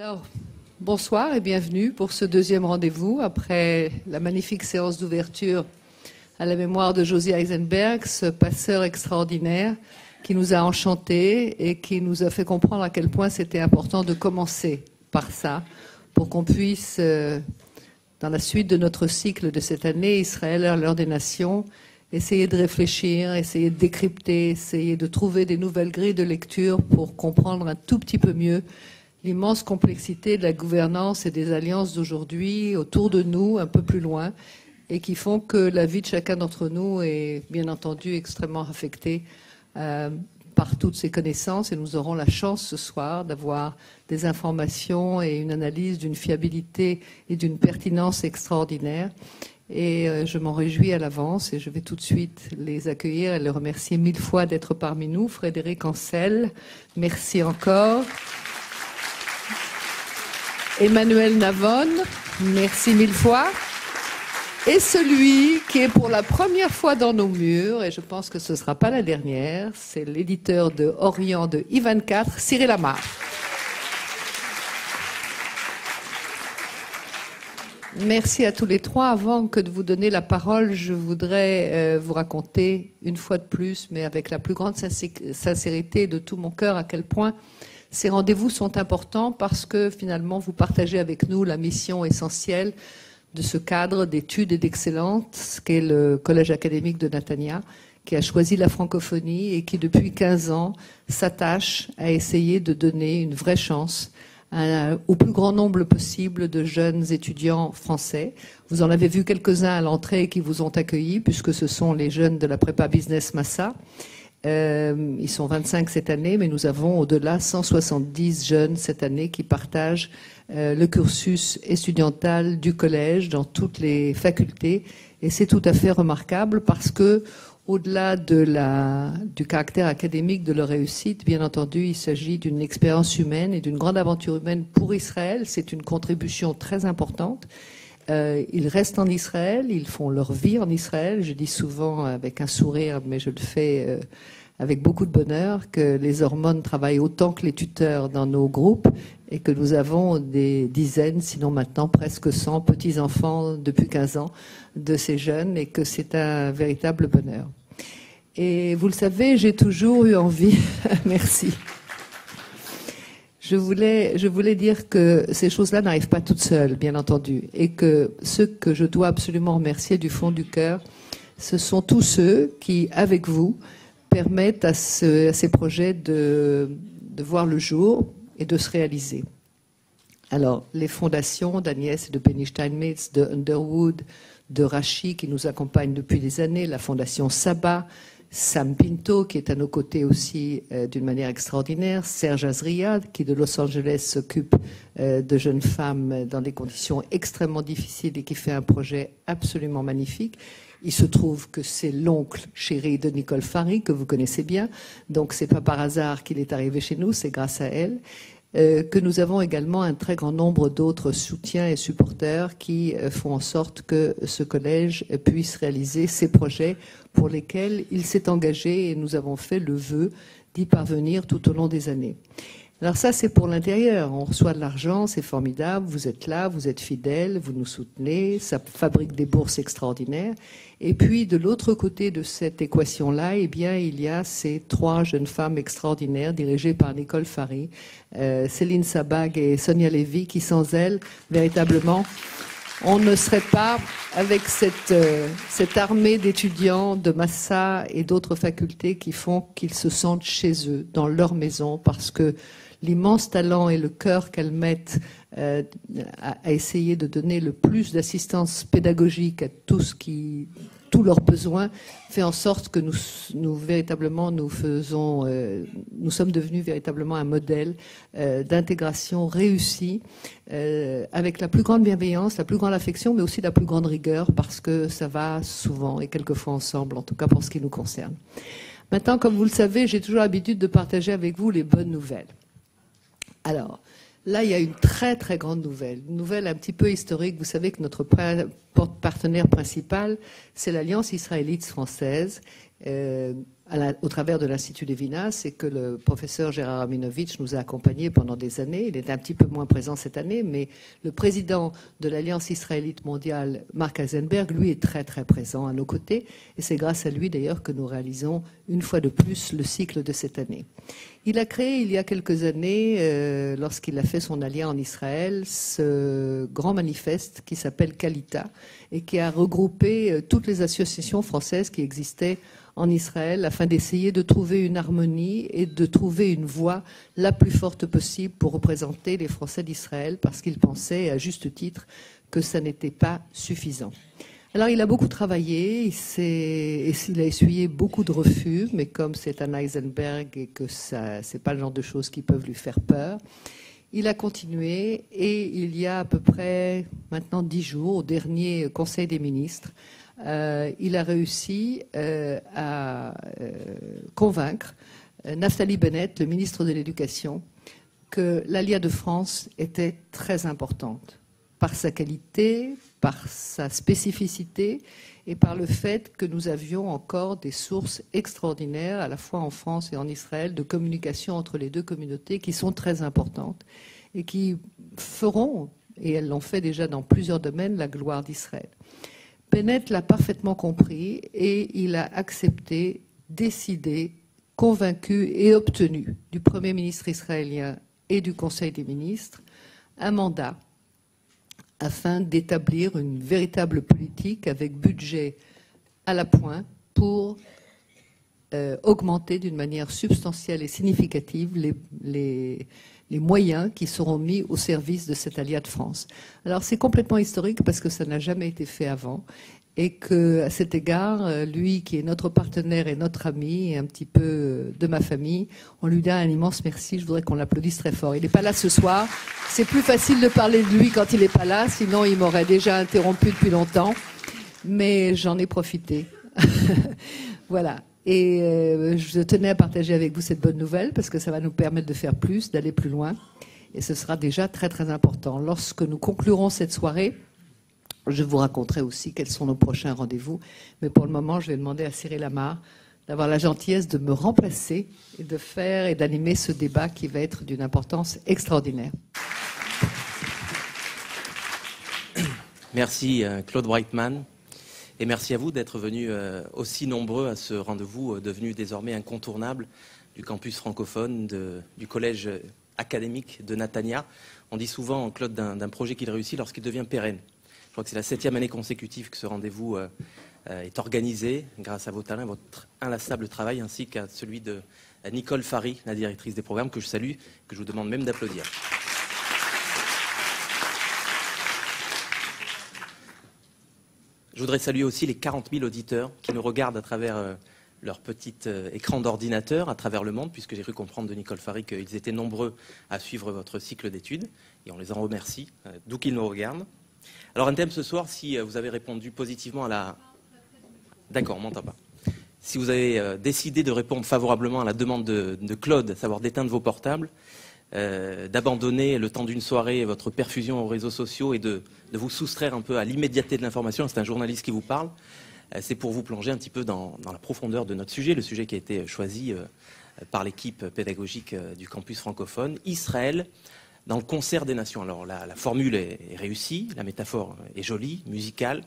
Alors, bonsoir et bienvenue pour ce deuxième rendez-vous après la magnifique séance d'ouverture à la mémoire de Josie Eisenberg, ce passeur extraordinaire qui nous a enchantés et qui nous a fait comprendre à quel point c'était important de commencer par ça pour qu'on puisse, dans la suite de notre cycle de cette année, Israël à l'heure des nations, essayer de réfléchir, essayer de décrypter, essayer de trouver des nouvelles grilles de lecture pour comprendre un tout petit peu mieux l'immense complexité de la gouvernance et des alliances d'aujourd'hui autour de nous, un peu plus loin, et qui font que la vie de chacun d'entre nous est bien entendu extrêmement affectée par toutes ces connaissances. Et nous aurons la chance ce soir d'avoir des informations et une analyse d'une fiabilité et d'une pertinence extraordinaire. Et je m'en réjouis à l'avance et je vais tout de suite les accueillir et les remercier mille fois d'être parmi nous. Frédéric Ancel, merci encore. Emmanuel Navon, merci mille fois. Et celui qui est pour la première fois dans nos murs, et je pense que ce ne sera pas la dernière, c'est l'éditeur de Orient de I24, Cyril Amar. Merci à tous les trois. Avant que de vous donner la parole, je voudrais vous raconter une fois de plus, mais avec la plus grande sincérité de tout mon cœur, à quel point ces rendez-vous sont importants parce que finalement vous partagez avec nous la mission essentielle de ce cadre d'études et d'excellence qu'est le Collège académique de Netanya, qui a choisi la francophonie et qui depuis 15 ans s'attache à essayer de donner une vraie chance au plus grand nombre possible de jeunes étudiants français. Vous en avez vu quelques-uns à l'entrée qui vous ont accueillis, puisque ce sont les jeunes de la prépa Business Massa. Ils sont 25 cette année, mais nous avons au-delà 170 jeunes cette année qui partagent le cursus estudiantal du collège dans toutes les facultés. Et c'est tout à fait remarquable parce que, au-delà du caractère académique de leur réussite, bien entendu, il s'agit d'une expérience humaine et d'une grande aventure humaine pour Israël. C'est une contribution très importante. Ils restent en Israël, ils font leur vie en Israël. Je dis souvent avec un sourire, mais je le fais avec beaucoup de bonheur, que les hormones travaillent autant que les tuteurs dans nos groupes et que nous avons des dizaines, sinon maintenant presque 100 petits-enfants depuis 15 ans de ces jeunes et que c'est un véritable bonheur. Et vous le savez, j'ai toujours eu envie, merci. Je voulais dire que ces choses-là n'arrivent pas toutes seules, bien entendu, et que ceux que je dois absolument remercier du fond du cœur, ce sont tous ceux qui, avec vous, permettent à ces projets de voir le jour et de se réaliser. Alors, les fondations d'Agnès et de Penny Steinmetz, de Underwood, de Rachi, qui nous accompagnent depuis des années, la fondation Saba, Sam Pinto, qui est à nos côtés aussi d'une manière extraordinaire, Serge Azria, qui de Los Angeles s'occupe de jeunes femmes dans des conditions extrêmement difficiles et qui fait un projet absolument magnifique. Il se trouve que c'est l'oncle chéri de Nicole Fary, que vous connaissez bien, donc c'est pas par hasard qu'il est arrivé chez nous, c'est grâce à elle. Que nous avons également un très grand nombre d'autres soutiens et supporters qui font en sorte que ce collège puisse réaliser ces projets pour lesquels il s'est engagé et nous avons fait le vœu d'y parvenir tout au long des années. Alors ça, c'est pour l'intérieur. On reçoit de l'argent, c'est formidable. Vous êtes là, vous êtes fidèles, vous nous soutenez. Ça fabrique des bourses extraordinaires. Et puis, de l'autre côté de cette équation-là, eh bien, il y a ces trois jeunes femmes extraordinaires dirigées par Nicole Fary, Céline Sabag et Sonia Levy, qui sans elles, véritablement, on ne serait pas avec cette armée d'étudiants de Massa et d'autres facultés qui font qu'ils se sentent chez eux, dans leur maison, parce que l'immense talent et le cœur qu'elles mettent à essayer de donner le plus d'assistance pédagogique à tous leurs besoins fait en sorte que nous sommes devenus véritablement un modèle d'intégration réussie avec la plus grande bienveillance, la plus grande affection, mais aussi la plus grande rigueur parce que ça va souvent et quelquefois ensemble, en tout cas pour ce qui nous concerne. Maintenant, comme vous le savez, j'ai toujours l'habitude de partager avec vous les bonnes nouvelles. Alors, là, il y a une très, très grande nouvelle. Une nouvelle un petit peu historique. Vous savez que notre partenaire principal, c'est l'Alliance israélite française, au travers de l'Institut Lévinas, c'est que le professeur Gérard Rabinovitch nous a accompagnés pendant des années. Il est un petit peu moins présent cette année, mais le président de l'Alliance israélite mondiale, Mark Eisenberg, lui est très très présent à nos côtés. Et c'est grâce à lui d'ailleurs que nous réalisons une fois de plus le cycle de cette année. Il a créé il y a quelques années, lorsqu'il a fait son alliance en Israël, ce grand manifeste qui s'appelle Kalita et qui a regroupé toutes les associations françaises qui existaient en Israël afin d'essayer de trouver une harmonie et de trouver une voix la plus forte possible pour représenter les Français d'Israël parce qu'il pensait à juste titre que ça n'était pas suffisant. Alors il a beaucoup travaillé, il a essuyé beaucoup de refus, mais comme c'est un Eisenberg et que ça, c'est pas le genre de choses qui peuvent lui faire peur, il a continué et il y a à peu près maintenant 10 jours, au dernier Conseil des ministres, il a réussi à convaincre Naftali Bennett, le ministre de l'Éducation, que l'Aliyah de France était très importante par sa qualité, par sa spécificité et par le fait que nous avions encore des sources extraordinaires, à la fois en France et en Israël, de communication entre les deux communautés qui sont très importantes et qui feront, et elles l'ont fait déjà dans plusieurs domaines, la gloire d'Israël. Bennett l'a parfaitement compris et il a accepté, décidé, convaincu et obtenu du Premier ministre israélien et du Conseil des ministres un mandat afin d'établir une véritable politique avec budget à la pointe pour augmenter d'une manière substantielle et significative les moyens qui seront mis au service de cette Aliyah de France. Alors c'est complètement historique parce que ça n'a jamais été fait avant et qu'à cet égard, lui qui est notre partenaire et notre ami et un petit peu de ma famille, on lui donne un immense merci. Je voudrais qu'on l'applaudisse très fort. Il n'est pas là ce soir. C'est plus facile de parler de lui quand il n'est pas là, sinon il m'aurait déjà interrompu depuis longtemps. Mais j'en ai profité. Voilà. Et je tenais à partager avec vous cette bonne nouvelle parce que ça va nous permettre de faire plus, d'aller plus loin. Et ce sera déjà très très important. Lorsque nous conclurons cette soirée, je vous raconterai aussi quels sont nos prochains rendez-vous. Mais pour le moment, je vais demander à Cyril Amar d'avoir la gentillesse de me remplacer et de faire et d'animer ce débat qui va être d'une importance extraordinaire. Merci Claude Breitman. Et merci à vous d'être venus aussi nombreux à ce rendez-vous devenu désormais incontournable du campus francophone du collège académique de Natania. On dit souvent, Claude, d'un projet qu'il réussit lorsqu'il devient pérenne. Je crois que c'est la 7e année consécutive que ce rendez-vous est organisé grâce à vos talents, votre inlassable travail, ainsi qu'à celui de Nicole Fary, la directrice des programmes, que je salue, que je vous demande même d'applaudir. Je voudrais saluer aussi les 40 000 auditeurs qui nous regardent à travers leur petit écran d'ordinateur à travers le monde, puisque j'ai cru comprendre de Nicole Fary qu'ils étaient nombreux à suivre votre cycle d'études, et on les en remercie, d'où qu'ils nous regardent. Alors un thème ce soir, si vous avez répondu positivement à la... D'accord, on m'entend pas. Si vous avez décidé de répondre favorablement à la demande de Claude, à savoir d'éteindre vos portables, d'abandonner le temps d'une soirée votre perfusion aux réseaux sociaux et de vous soustraire un peu à l'immédiateté de l'information, c'est un journaliste qui vous parle, c'est pour vous plonger un petit peu dans la profondeur de notre sujet, le sujet qui a été choisi par l'équipe pédagogique du campus francophone, Israël dans le concert des nations. Alors la formule est réussie, la métaphore est jolie, musicale,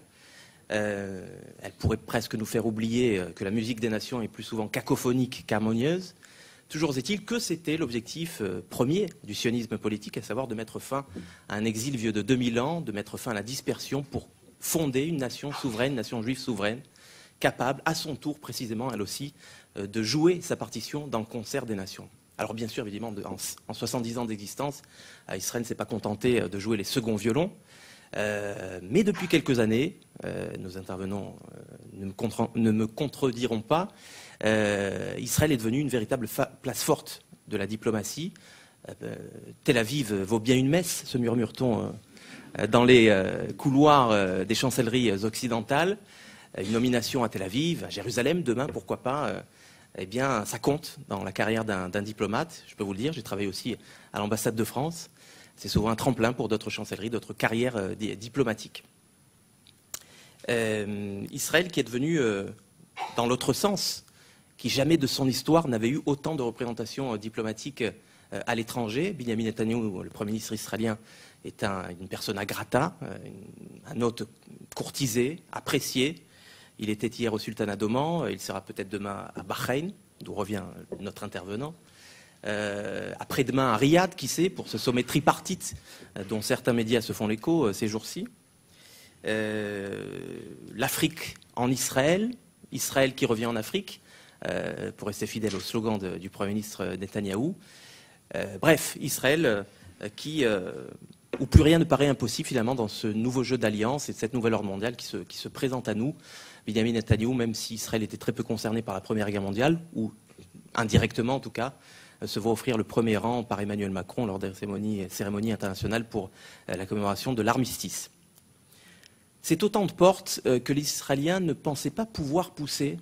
elle pourrait presque nous faire oublier que la musique des nations est plus souvent cacophonique qu'harmonieuse. Toujours est-il que c'était l'objectif premier du sionisme politique, à savoir de mettre fin à un exil vieux de 2000 ans, de mettre fin à la dispersion pour fonder une nation souveraine, une nation juive souveraine, capable, à son tour précisément, elle aussi, de jouer sa partition dans le concert des nations. Alors bien sûr, évidemment, en 70 ans d'existence, Israël ne s'est pas contenté de jouer les seconds violons, mais depuis quelques années, nos intervenants ne me contrediront pas, Israël est devenu une véritable place forte de la diplomatie. Tel Aviv vaut bien une messe, se murmure-t-on dans les couloirs des chancelleries occidentales. Une nomination à Tel Aviv, à Jérusalem, demain, pourquoi pas, eh bien, ça compte dans la carrière d'un diplomate, je peux vous le dire. J'ai travaillé aussi à l'ambassade de France. C'est souvent un tremplin pour d'autres chancelleries, d'autres carrières diplomatiques. Israël qui est devenu, dans l'autre sens, qui jamais de son histoire n'avait eu autant de représentations diplomatiques à l'étranger. Benjamin Netanyahou, le Premier ministre israélien, est une persona grata, un hôte courtisé, apprécié. Il était hier au Sultanat d'Oman, il sera peut-être demain à Bahreïn, d'où revient notre intervenant. Après-demain à Riyad, qui sait, pour ce sommet tripartite dont certains médias se font l'écho ces jours-ci. L'Afrique en Israël, Israël qui revient en Afrique, pour rester fidèle au slogan du Premier ministre Netanyahou. Bref, Israël où plus rien ne paraît impossible finalement dans ce nouveau jeu d'alliance et de cette nouvelle ordre mondiale qui se présente à nous. Benjamin Netanyahou, même si Israël était très peu concerné par la Première Guerre mondiale, ou indirectement en tout cas, se voit offrir le premier rang par Emmanuel Macron lors des cérémonies internationales pour la commémoration de l'armistice. C'est autant de portes que les Israéliens ne pensaient pas pouvoir pousser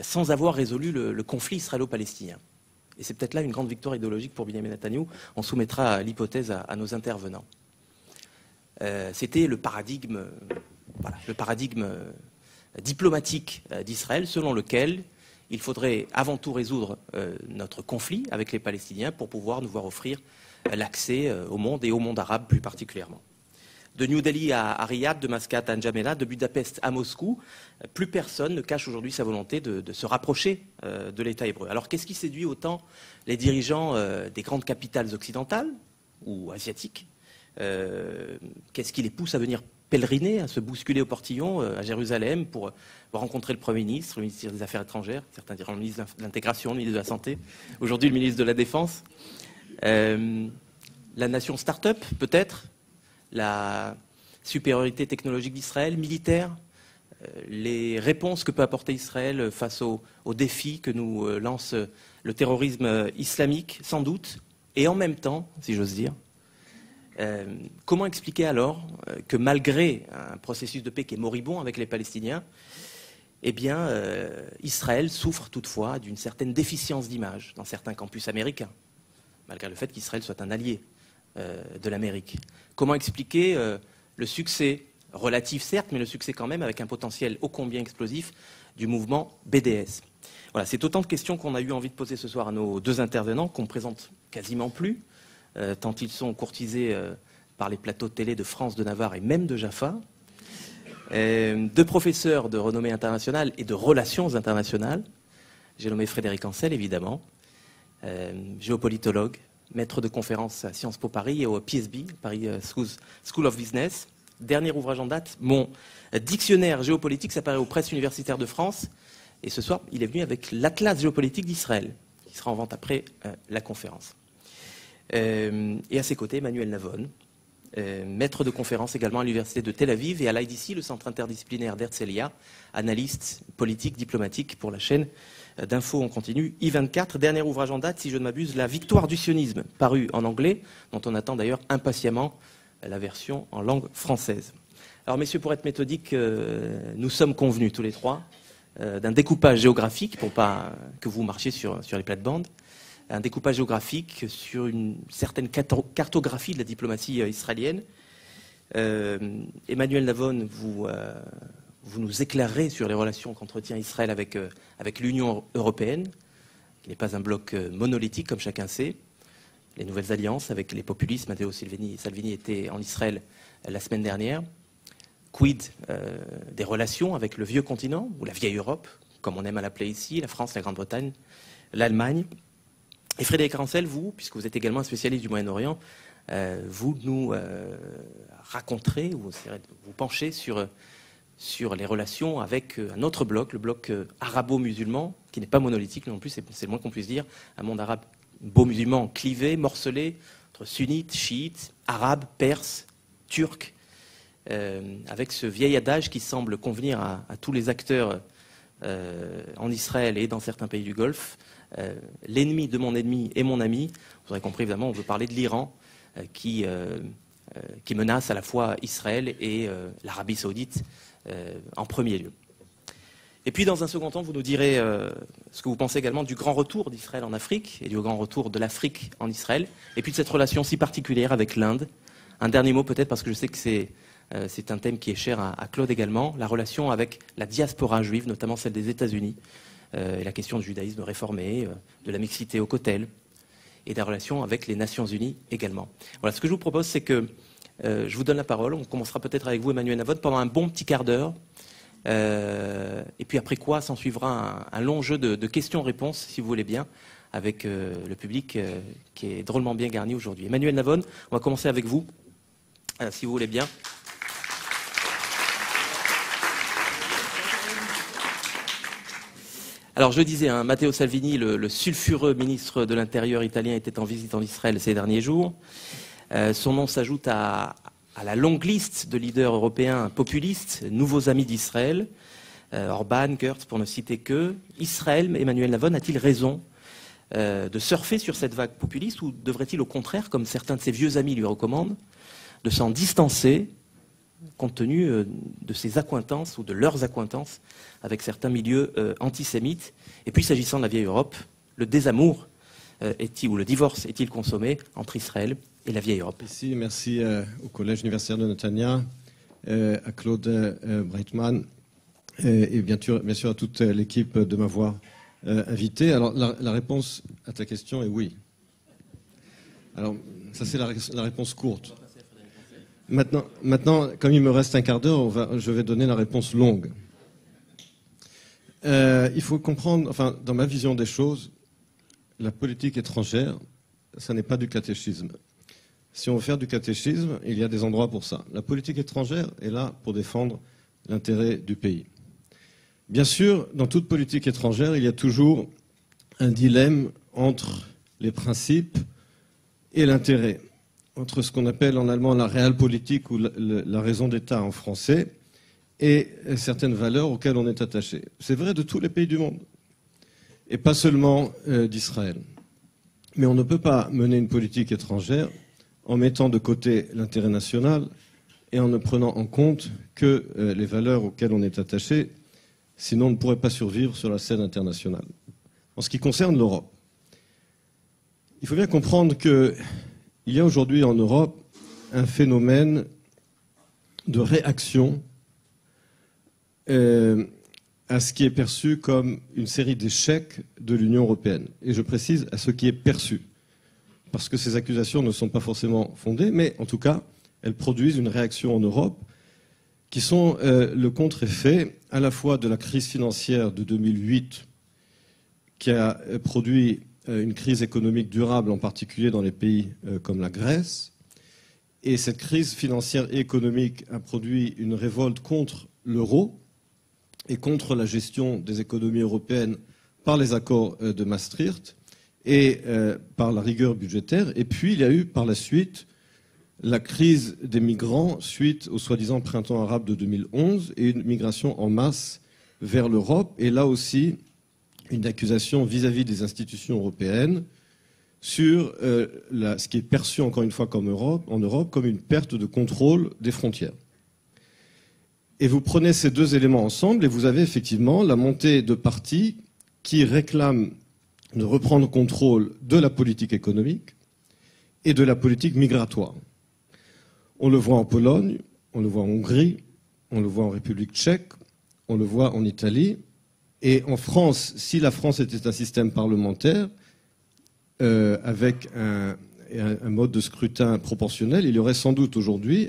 sans avoir résolu le conflit israélo-palestinien. Et c'est peut-être là une grande victoire idéologique pour Benjamin Netanyahou. On soumettra l'hypothèse à nos intervenants. C'était le paradigme diplomatique d'Israël selon lequel il faudrait avant tout résoudre notre conflit avec les Palestiniens pour pouvoir nous voir offrir l'accès au monde et au monde arabe plus particulièrement. De New Delhi à Riyad, de Mascate à N'Djamena, de Budapest à Moscou, plus personne ne cache aujourd'hui sa volonté de se rapprocher de l'État hébreu. Alors qu'est-ce qui séduit autant les dirigeants des grandes capitales occidentales ou asiatiques? Qu'est-ce qui les pousse à venir pèleriner, à se bousculer au portillon à Jérusalem pour rencontrer le Premier ministre, le ministre des Affaires étrangères, certains diront le ministre de l'Intégration, le ministre de la Santé, aujourd'hui le ministre de la Défense, la nation start-up peut-être, la supériorité technologique d'Israël, militaire, les réponses que peut apporter Israël face aux défis que nous lance le terrorisme islamique, sans doute, et en même temps, si j'ose dire, comment expliquer alors que malgré un processus de paix qui est moribond avec les Palestiniens, eh bien, Israël souffre toutefois d'une certaine déficience d'image dans certains campus américains, malgré le fait qu'Israël soit un allié de l'Amérique. Comment expliquer le succès relatif certes, mais le succès quand même avec un potentiel ô combien explosif du mouvement BDS. Voilà, c'est autant de questions qu'on a eu envie de poser ce soir à nos deux intervenants, qu'on ne présente quasiment plus, tant ils sont courtisés par les plateaux de télé de France, de Navarre et même de Jaffa. Deux professeurs de renommée internationale et de relations internationales. J'ai nommé Frédéric Ancel, évidemment, géopolitologue, maître de conférences à Sciences Po Paris et au PSB, Paris School of Business. Dernier ouvrage en date, mon dictionnaire géopolitique, ça paraît aux presses universitaires de France. Et ce soir, il est venu avec l'Atlas géopolitique d'Israël, qui sera en vente après la conférence. Et à ses côtés, Emmanuel Navon, maître de conférence également à l'Université de Tel Aviv et à l'IDC, le centre interdisciplinaire d'Herzliya, analyste politique, diplomatique pour la chaîne d'info en continu I24. Dernier ouvrage en date, si je ne m'abuse, La victoire du sionisme, paru en anglais, dont on attend d'ailleurs impatiemment la version en langue française. Alors messieurs, pour être méthodique, nous sommes convenus tous les trois d'un découpage géographique, pour pas que vous marchiez sur les plates-bandes, un découpage géographique sur une certaine cartographie de la diplomatie israélienne. Emmanuel Navon, vous nous éclairez sur les relations qu'entretient Israël avec l'Union européenne, qui n'est pas un bloc monolithique, comme chacun sait. Les nouvelles alliances avec les populistes. Matteo Salvini était en Israël la semaine dernière. Quid des relations avec le vieux continent, ou la vieille Europe, comme on aime à l'appeler ici, la France, la Grande-Bretagne, l'Allemagne. Et Frédéric Ancel, vous, puisque vous êtes également un spécialiste du Moyen-Orient, vous nous raconterez, ou vous penchez sur les relations avec un autre bloc, le bloc arabo-musulman, qui n'est pas monolithique non plus, c'est le moins qu'on puisse dire, un monde arabe beau musulman clivé, morcelé, entre sunnites, chiites, arabes, perses, turcs, avec ce vieil adage qui semble convenir à tous les acteurs en Israël et dans certains pays du Golfe, l'ennemi de mon ennemi est mon ami. Vous aurez compris, évidemment, on veut parler de l'Iran qui menace à la fois Israël et l'Arabie saoudite en premier lieu. Et puis, dans un second temps, vous nous direz ce que vous pensez également du grand retour d'Israël en Afrique et du grand retour de l'Afrique en Israël, et puis de cette relation si particulière avec l'Inde. Un dernier mot peut-être, parce que je sais que c'est un thème qui est cher à Claude également, la relation avec la diaspora juive, notamment celle des États-Unis, et la question du judaïsme réformé, de la mixité au Kotel, et des relations avec les Nations Unies également. Voilà, ce que je vous propose, c'est que je vous donne la parole. On commencera peut-être avec vous, Emmanuel Navon, pendant un bon petit quart d'heure. Et puis après quoi, s'en suivra un long jeu de questions-réponses, si vous voulez bien, avec le public qui est drôlement bien garni aujourd'hui. Emmanuel Navon, on va commencer avec vous, si vous voulez bien. Alors je disais, Matteo Salvini, le sulfureux ministre de l'Intérieur italien, était en visite en Israël ces derniers jours. Son nom s'ajoute à la longue liste de leaders européens populistes, nouveaux amis d'Israël, Orban, Kurz, pour ne citer que. Israël, Emmanuel Navon, a-t-il raison de surfer sur cette vague populiste, ou devrait-il au contraire, comme certains de ses vieux amis lui recommandent, de s'en distancer compte tenu de ses accointances ou de leurs accointances avec certains milieux antisémites? Et puis s'agissant de la vieille Europe, le désamour ou le divorce est-il consommé entre Israël et la vieille Europe? Ici, merci au Collège universitaire de Netanya, à Claude Breitman et bien sûr à toute l'équipe de m'avoir invité. Alors la réponse à ta question est oui. Alors ça c'est la réponse courte. Maintenant, comme il me reste un quart d'heure, je vais donner la réponse longue. Il faut comprendre, enfin, dans ma vision des choses, la politique étrangère, ça n'est pas du catéchisme. Si on veut faire du catéchisme, il y a des endroits pour ça. La politique étrangère est là pour défendre l'intérêt du pays. Bien sûr, dans toute politique étrangère, il y a toujours un dilemme entre les principes et l'intérêt, entre ce qu'on appelle en allemand la Realpolitik ou la raison d'État en français, et certaines valeurs auxquelles on est attaché. C'est vrai de tous les pays du monde, et pas seulement d'Israël. Mais on ne peut pas mener une politique étrangère en mettant de côté l'intérêt national et en ne prenant en compte que les valeurs auxquelles on est attaché, sinon on ne pourrait pas survivre sur la scène internationale. En ce qui concerne l'Europe, il faut bien comprendre qu'il y a aujourd'hui en Europe un phénomène de réaction à ce qui est perçu comme une série d'échecs de l'Union européenne. Et je précise à ce qui est perçu, parce que ces accusations ne sont pas forcément fondées, mais en tout cas, elles produisent une réaction en Europe qui sont le contre-effet à la fois de la crise financière de 2008, qui a produit une crise économique durable, en particulier dans les pays comme la Grèce. Et cette crise financière et économique a produit une révolte contre l'euro et contre la gestion des économies européennes par les accords de Maastricht et par la rigueur budgétaire. Et puis, il y a eu par la suite la crise des migrants suite au soi-disant printemps arabe de 2011 et une migration en masse vers l'Europe. Et là aussi, une accusation vis-à-vis des institutions européennes sur ce qui est perçu, encore une fois, en Europe, comme une perte de contrôle des frontières. Et vous prenez ces deux éléments ensemble et vous avez effectivement la montée de partis qui réclament de reprendre contrôle de la politique économique et de la politique migratoire. On le voit en Pologne, on le voit en Hongrie, on le voit en République tchèque, on le voit en Italie. Et en France, si la France était un système parlementaire, avec un mode de scrutin proportionnel, il y aurait sans doute aujourd'hui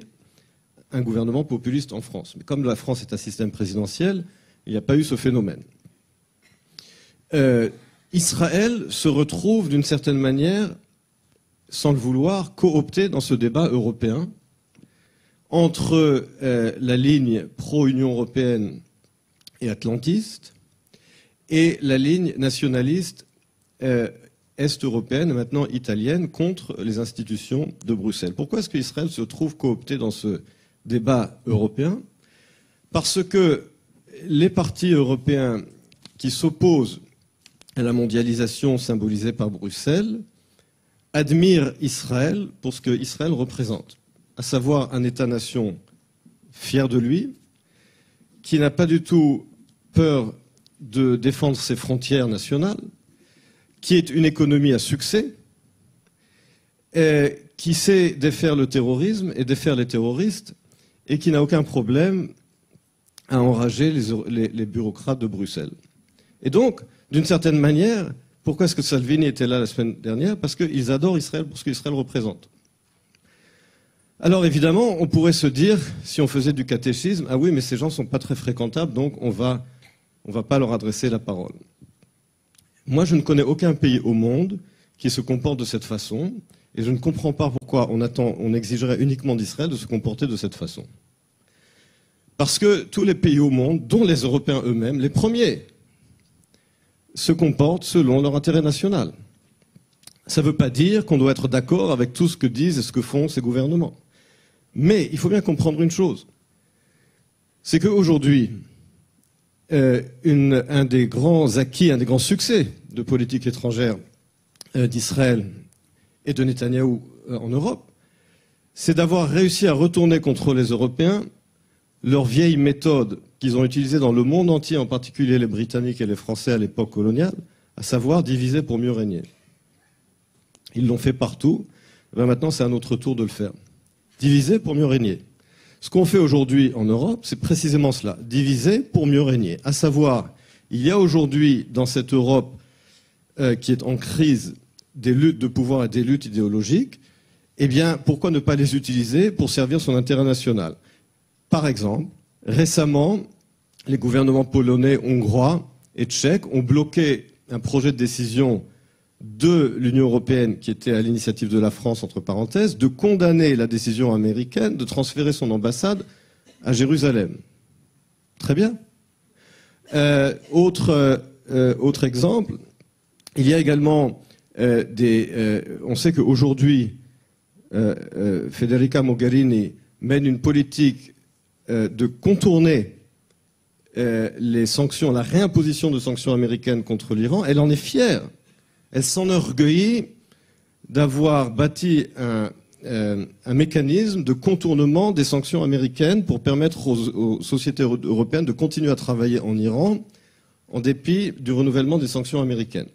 un gouvernement populiste en France. Mais comme la France est un système présidentiel, il n'y a pas eu ce phénomène. Israël se retrouve d'une certaine manière, sans le vouloir, coopté dans ce débat européen entre la ligne pro-Union européenne et atlantiste et la ligne nationaliste est-européenne, maintenant italienne, contre les institutions de Bruxelles. Pourquoi est-ce qu'Israël se trouve coopté dans ce débat européen? Parce que les partis européens qui s'opposent à la mondialisation symbolisée par Bruxelles admirent Israël pour ce que Israël représente, à savoir un État-nation fier de lui, qui n'a pas du tout peur de défendre ses frontières nationales, qui est une économie à succès, qui sait défaire le terrorisme et défaire les terroristes, et qui n'a aucun problème à enrager les bureaucrates de Bruxelles. Et donc, d'une certaine manière, pourquoi est-ce que Salvini était là la semaine dernière? Parce qu'ils adorent Israël pour ce qu'Israël représente. Alors évidemment, on pourrait se dire, si on faisait du catéchisme, ah oui, mais ces gens ne sont pas très fréquentables, donc on va pas leur adresser la parole. Moi, je ne connais aucun pays au monde qui se comporte de cette façon, et je ne comprends pas pourquoi on exigerait uniquement d'Israël de se comporter de cette façon. Parce que tous les pays au monde, dont les Européens eux-mêmes, les premiers, se comportent selon leur intérêt national. Ça ne veut pas dire qu'on doit être d'accord avec tout ce que disent et ce que font ces gouvernements. Mais il faut bien comprendre une chose, c'est qu'aujourd'hui, un des grands acquis, un des grands succès de politique étrangère d'Israël et de Netanyahou en Europe, c'est d'avoir réussi à retourner contre les Européens leur vieille méthode qu'ils ont utilisée dans le monde entier, en particulier les Britanniques et les Français à l'époque coloniale, à savoir diviser pour mieux régner. Ils l'ont fait partout, maintenant c'est à notre tour de le faire. Diviser pour mieux régner. Ce qu'on fait aujourd'hui en Europe, c'est précisément cela, diviser pour mieux régner. À savoir, il y a aujourd'hui dans cette Europe qui est en crise des luttes de pouvoir et des luttes idéologiques, eh bien, pourquoi ne pas les utiliser pour servir son intérêt national? Par exemple, récemment, les gouvernements polonais, hongrois et tchèques ont bloqué un projet de décision de l'Union européenne, qui était à l'initiative de la France, entre parenthèses, de condamner la décision américaine de transférer son ambassade à Jérusalem. Très bien. Autre exemple, il y a également on sait qu'aujourd'hui, Federica Mogherini mène une politique de contourner les sanctions, la réimposition de sanctions américaines contre l'Iran. Elle en est fière. Elle s'enorgueillit d'avoir bâti un mécanisme de contournement des sanctions américaines pour permettre aux sociétés européennes de continuer à travailler en Iran en dépit du renouvellement des sanctions américaines.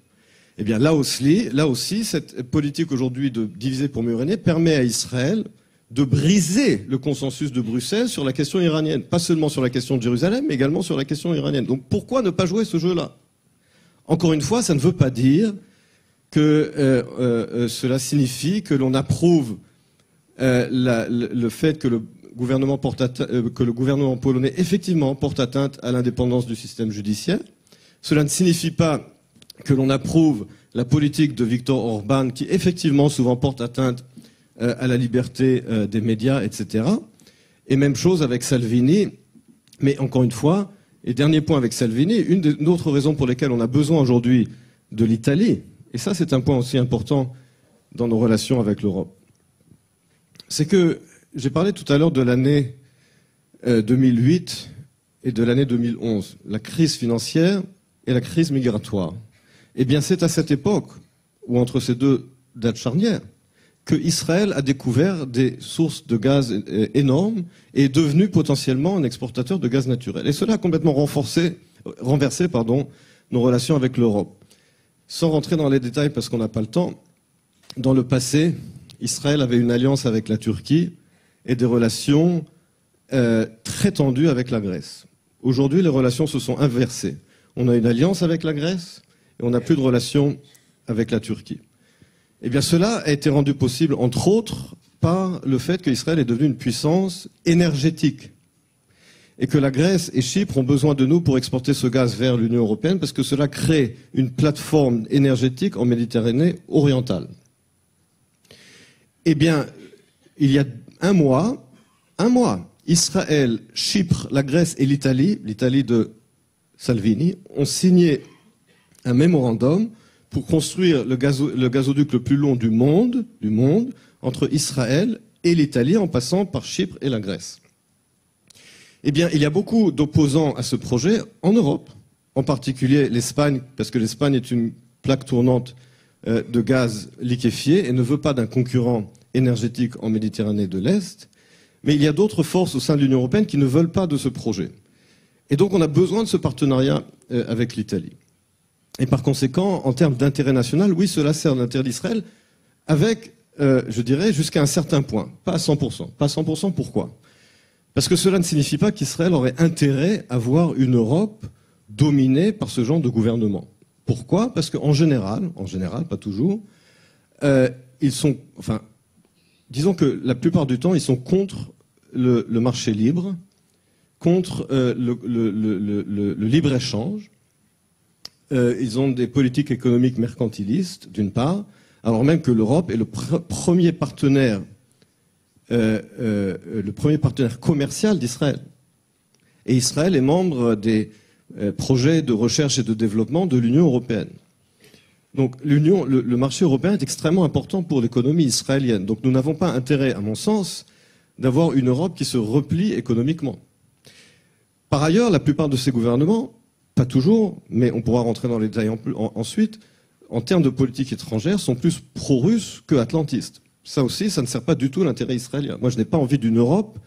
Eh bien, là aussi, cette politique aujourd'hui de diviser pour mieux régner permet à Israël de briser le consensus de Bruxelles sur la question iranienne. Pas seulement sur la question de Jérusalem, mais également sur la question iranienne. Donc pourquoi ne pas jouer ce jeu-là? Encore une fois, ça ne veut pas dire que cela signifie que l'on approuve le fait que le gouvernement polonais effectivement porte atteinte à l'indépendance du système judiciaire. Cela ne signifie pas que l'on approuve la politique de Viktor Orban qui effectivement souvent porte atteinte à la liberté des médias, etc. Et même chose avec Salvini. Mais encore une fois, et dernier point avec Salvini, une des autres raisons pour lesquelles on a besoin aujourd'hui de l'Italie, et ça c'est un point aussi important dans nos relations avec l'Europe, c'est que j'ai parlé tout à l'heure de l'année 2008 et de l'année 2011, la crise financière et la crise migratoire. Eh bien c'est à cette époque, ou entre ces deux dates charnières, que Israël a découvert des sources de gaz énormes et est devenu potentiellement un exportateur de gaz naturel. Et cela a complètement renversé nos relations avec l'Europe. Sans rentrer dans les détails parce qu'on n'a pas le temps, dans le passé, Israël avait une alliance avec la Turquie et des relations très tendues avec la Grèce. Aujourd'hui, les relations se sont inversées. On a une alliance avec la Grèce et on n'a plus de relations avec la Turquie. Eh bien, cela a été rendu possible, entre autres, par le fait qu'Israël est devenu une puissance énergétique et que la Grèce et Chypre ont besoin de nous pour exporter ce gaz vers l'Union européenne parce que cela crée une plateforme énergétique en Méditerranée orientale. Eh bien, il y a un mois, Israël, Chypre, la Grèce et l'Italie de Salvini, ont signé un mémorandum pour construire le gazoduc le plus long du monde, entre Israël et l'Italie, en passant par Chypre et la Grèce. Eh bien, il y a beaucoup d'opposants à ce projet en Europe, en particulier l'Espagne, parce que l'Espagne est une plaque tournante de gaz liquéfié et ne veut pas d'un concurrent énergétique en Méditerranée de l'Est. Mais il y a d'autres forces au sein de l'Union européenne qui ne veulent pas de ce projet. Et donc, on a besoin de ce partenariat avec l'Italie. Et par conséquent, en termes d'intérêt national, oui, cela sert l'intérêt d'Israël avec, je dirais, jusqu'à un certain point. Pas à 100%. Pas à 100%, pourquoi? Parce que cela ne signifie pas qu'Israël aurait intérêt à voir une Europe dominés par ce genre de gouvernement. Pourquoi? Parce qu'en général, pas toujours, disons que la plupart du temps, ils sont contre le marché libre, contre le libre-échange. Ils ont des politiques économiques mercantilistes, d'une part, alors même que l'Europe est le premier partenaire commercial d'Israël. Et Israël est membre des projets de recherche et de développement de l'Union européenne. Donc le marché européen est extrêmement important pour l'économie israélienne. Donc nous n'avons pas intérêt, à mon sens, d'avoir une Europe qui se replie économiquement. Par ailleurs, la plupart de ces gouvernements, pas toujours, mais on pourra rentrer dans les détails ensuite, en termes de politique étrangère, sont plus pro-russes que atlantistes. Ça aussi, ça ne sert pas du tout l'intérêt israélien. Moi, je n'ai pas envie d'une Europe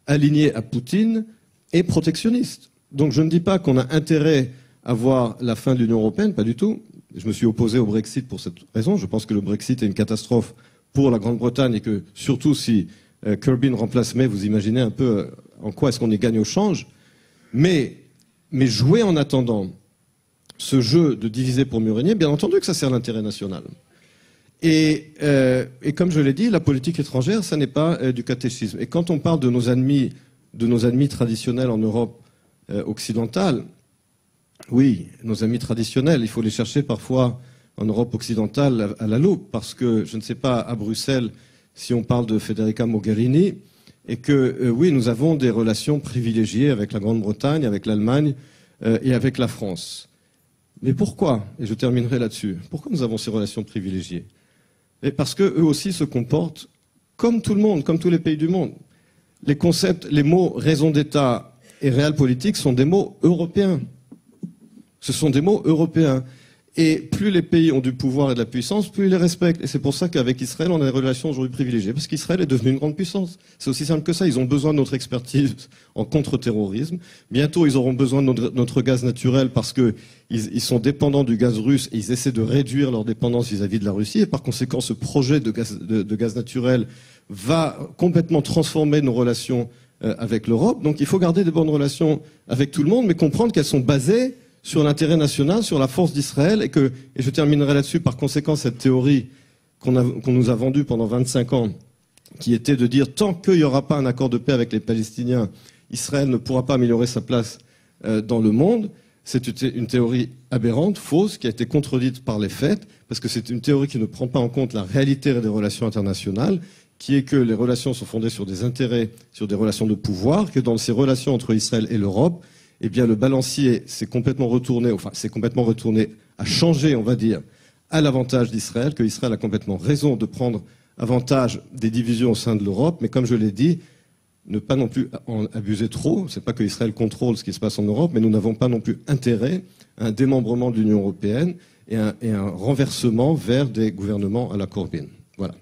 alignée à Poutine et protectionniste. Donc je ne dis pas qu'on a intérêt à voir la fin de l'Union européenne, pas du tout. Je me suis opposé au Brexit pour cette raison. Je pense que le Brexit est une catastrophe pour la Grande-Bretagne et que, surtout si Corbyn remplace May, vous imaginez un peu en quoi est-ce qu'on y gagne au change. Mais jouer en attendant ce jeu de diviser pour mieux régner, bien entendu que ça sert l'intérêt national. Et comme je l'ai dit, la politique étrangère, ça n'est pas du catéchisme. Et quand on parle de nos ennemis traditionnels en Europe occidentale, oui, nos amis traditionnels, il faut les chercher parfois en Europe occidentale à la loupe, parce que, je ne sais pas, à Bruxelles, si on parle de Federica Mogherini, et que, oui, nous avons des relations privilégiées avec la Grande-Bretagne, avec l'Allemagne et avec la France. Mais pourquoi? Et je terminerai là-dessus. Pourquoi nous avons ces relations privilégiées? Et parce qu'eux aussi se comportent comme tout le monde, comme tous les pays du monde. Les concepts, les mots raison d'État et réel politique sont des mots européens. Ce sont des mots européens. Et plus les pays ont du pouvoir et de la puissance, plus ils les respectent. Et c'est pour ça qu'avec Israël, on a des relations aujourd'hui privilégiées. Parce qu'Israël est devenu une grande puissance. C'est aussi simple que ça. Ils ont besoin de notre expertise en contre-terrorisme. Bientôt, ils auront besoin de notre gaz naturel parce qu'ils sont dépendants du gaz russe et ils essaient de réduire leur dépendance vis-à-vis de la Russie. Et par conséquent, ce projet de gaz naturel va complètement transformer nos relations avec l'Europe. Donc il faut garder des bonnes relations avec tout le monde, mais comprendre qu'elles sont basées sur l'intérêt national, sur la force d'Israël, et je terminerai là-dessus, par conséquent, cette théorie qu'on nous a vendue pendant 25 ans, qui était de dire, tant qu'il n'y aura pas un accord de paix avec les Palestiniens, Israël ne pourra pas améliorer sa place dans le monde. C'est une théorie aberrante, fausse, qui a été contredite par les faits, parce que c'est une théorie qui ne prend pas en compte la réalité des relations internationales, qui est que les relations sont fondées sur des intérêts, sur des relations de pouvoir, que dans ces relations entre Israël et l'Europe, eh bien, le balancier s'est complètement retourné, a changé, on va dire, à l'avantage d'Israël, que Israël a complètement raison de prendre avantage des divisions au sein de l'Europe, mais comme je l'ai dit, ne pas non plus en abuser trop. C'est pas que Israël contrôle ce qui se passe en Europe, mais nous n'avons pas non plus intérêt à un démembrement de l'Union européenne et un renversement vers des gouvernements à la Corbyn. Voilà.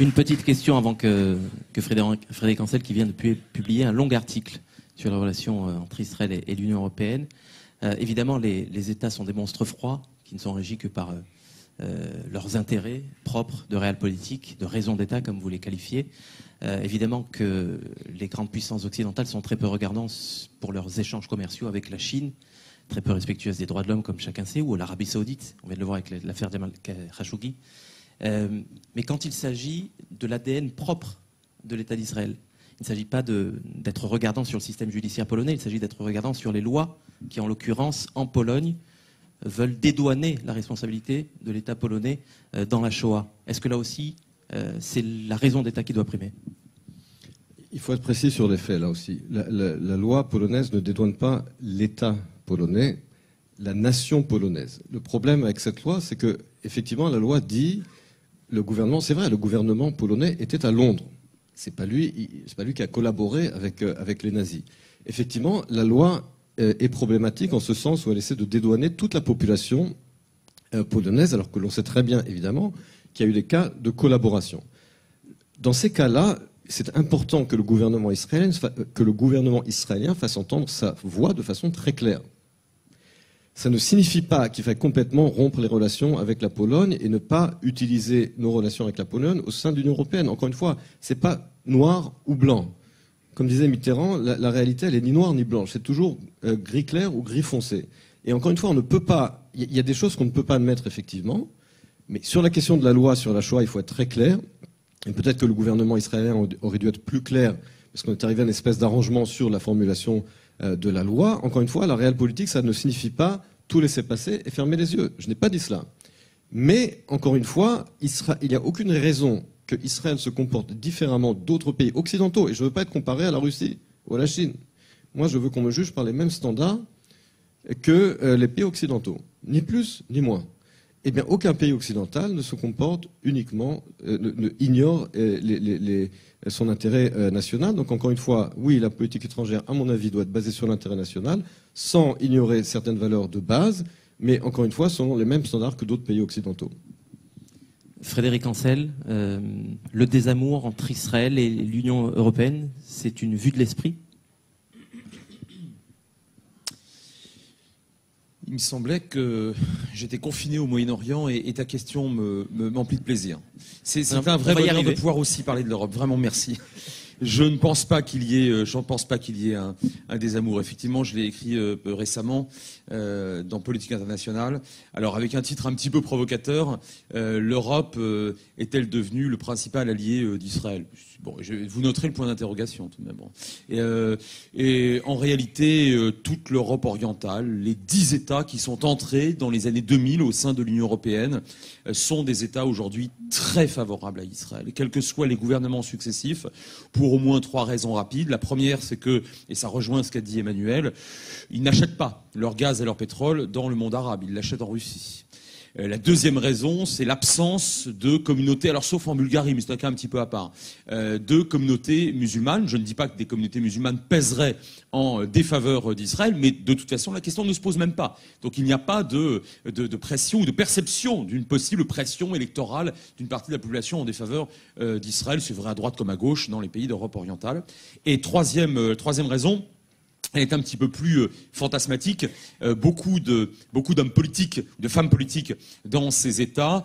Une petite question avant que Frédéric Ancel, qui vient de publier un long article sur la relation entre Israël et l'Union européenne. Évidemment, les États sont des monstres froids qui ne sont régis que par leurs intérêts propres de réel politique, de raison d'État, comme vous les qualifiez. Évidemment que les grandes puissances occidentales sont très peu regardantes pour leurs échanges commerciaux avec la Chine, très peu respectueuses des droits de l'homme, comme chacun sait, ou l'Arabie Saoudite. On vient de le voir avec l'affaire Jamal Khashoggi. Mais quand il s'agit de l'ADN propre de l'État d'Israël, il ne s'agit pas d'être regardant sur le système judiciaire polonais, il s'agit d'être regardant sur les lois qui, en l'occurrence, en Pologne, veulent dédouaner la responsabilité de l'État polonais dans la Shoah. Est-ce que là aussi, c'est la raison d'État qui doit primer? Il faut être précis sur les faits, là aussi. La loi polonaise ne dédouane pas l'État polonais, la nation polonaise. Le problème avec cette loi, c'est que, effectivement, la loi dit... Le gouvernement polonais était à Londres. C'est pas lui qui a collaboré avec les nazis. Effectivement, la loi est problématique en ce sens où elle essaie de dédouaner toute la population polonaise, alors que l'on sait très bien, évidemment, qu'il y a eu des cas de collaboration. Dans ces cas-là, c'est important que le gouvernement israélien fasse entendre sa voix de façon très claire. Ça ne signifie pas qu'il faille complètement rompre les relations avec la Pologne et ne pas utiliser nos relations avec la Pologne au sein de l'Union européenne. Encore une fois, c'est pas noir ou blanc. Comme disait Mitterrand, la réalité, elle est ni noire ni blanche. C'est toujours gris clair ou gris foncé. Et encore une fois, on ne peut pas. Il y a des choses qu'on ne peut pas admettre, effectivement. Mais sur la question de la loi sur la Shoah, il faut être très clair. Et peut-être que le gouvernement israélien aurait dû être plus clair, parce qu'on est arrivé à une espèce d'arrangement sur la formulation de la loi. Encore une fois, la réelle politique, ça ne signifie pas tout laisser passer et fermer les yeux. Je n'ai pas dit cela. Mais, encore une fois, il n'y a aucune raison que Israël se comporte différemment d'autres pays occidentaux. Et je ne veux pas être comparé à la Russie ou à la Chine. Moi, je veux qu'on me juge par les mêmes standards que les pays occidentaux. Ni plus, ni moins. Eh bien, aucun pays occidental ne se comporte uniquement, ignore son intérêt national. Donc, encore une fois, oui, la politique étrangère, à mon avis, doit être basée sur l'intérêt national, sans ignorer certaines valeurs de base, mais encore une fois, selon les mêmes standards que d'autres pays occidentaux. Frédéric Ancel, le désamour entre Israël et l'Union européenne, c'est une vue de l'esprit ? Il me semblait que j'étais confiné au Moyen-Orient et ta question m'emplit de plaisir. C'est un vrai bonheur de pouvoir aussi parler de l'Europe. Vraiment, merci. Je ne pense pas qu'il y ait, un désamour. Effectivement, je l'ai écrit récemment dans Politique internationale. Alors, avec un titre un petit peu provocateur, l'Europe est-elle devenue le principal allié d'Israël ? Bon, vous noterez le point d'interrogation tout de même. Et en réalité, toute l'Europe orientale, les 10 États qui sont entrés dans les années 2000 au sein de l'Union européenne, sont des États aujourd'hui très favorables à Israël, quels que soient les gouvernements successifs, pour au moins 3 raisons rapides. La première, c'est que, et ça rejoint ce qu'a dit Emmanuel, ils n'achètent pas leur gaz et leur pétrole dans le monde arabe, ils l'achètent en Russie. La deuxième raison, c'est l'absence de communautés, alors sauf en Bulgarie, mais c'est un cas un petit peu à part, de communautés musulmanes. Je ne dis pas que des communautés musulmanes pèseraient en défaveur d'Israël, mais de toute façon, la question ne se pose même pas. Donc il n'y a pas de pression ou de perception d'une possible pression électorale d'une partie de la population en défaveur d'Israël. C'est vrai à droite comme à gauche dans les pays d'Europe orientale. Et troisième raison, elle est un petit peu plus fantasmatique. Beaucoup d'hommes politiques, de femmes politiques dans ces États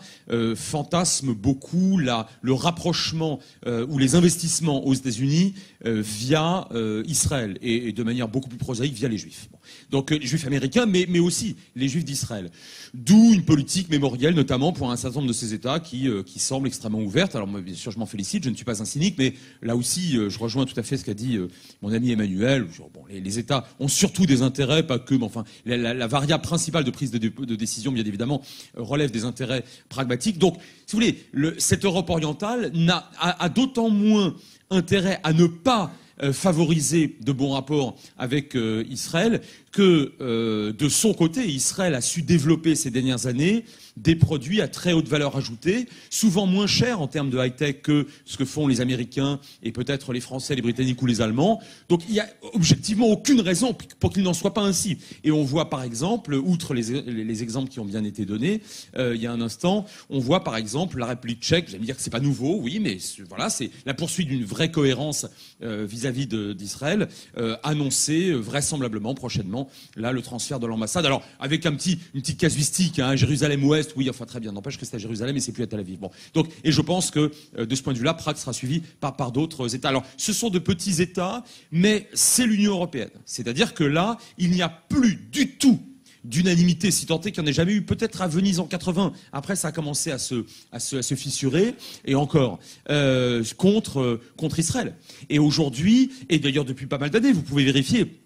fantasment beaucoup le rapprochement ou les investissements aux États-Unis via Israël et de manière beaucoup plus prosaïque via les Juifs. Bon. Donc les Juifs américains, mais aussi les Juifs d'Israël. D'où une politique mémorielle, notamment pour un certain nombre de ces États qui semble extrêmement ouverte. Alors moi, bien sûr, je m'en félicite, je ne suis pas un cynique, mais là aussi, je rejoins tout à fait ce qu'a dit mon ami Emmanuel. Bon, les États ont surtout des intérêts, pas que, mais enfin, la variable principale de prise de décision, bien évidemment, relève des intérêts pragmatiques. Donc, si vous voulez, cette Europe orientale a d'autant moins intérêt à ne pas favoriser de bons rapports avec Israël que de son côté, Israël a su développer ces dernières années des produits à très haute valeur ajoutée, souvent moins chers en termes de high-tech que ce que font les Américains et peut-être les Français, les Britanniques ou les Allemands. Donc il n'y a objectivement aucune raison pour qu'il n'en soit pas ainsi. Et on voit par exemple, outre les exemples qui ont bien été donnés, il y a un instant, on voit par exemple la République tchèque, vous allez me dire que c'est pas nouveau, oui, mais voilà, c'est la poursuite d'une vraie cohérence vis-à-vis d'Israël, annoncée vraisemblablement prochainement, là, le transfert de l'ambassade. Alors, avec une petite casuistique, hein, Jérusalem-Ouest, oui, enfin très bien, n'empêche que c'est à Jérusalem et c'est plus à Tel Aviv. Bon. Donc, et je pense que de ce point de vue-là, Prague sera suivi par d'autres États. Alors, ce sont de petits États, mais c'est l'Union européenne. C'est-à-dire que là, il n'y a plus du tout d'unanimité, si tant est qu'il n'y en ait jamais eu, peut-être à Venise en 80. Après, ça a commencé à se fissurer, et encore, contre Israël. Et aujourd'hui, et d'ailleurs depuis pas mal d'années, vous pouvez vérifier,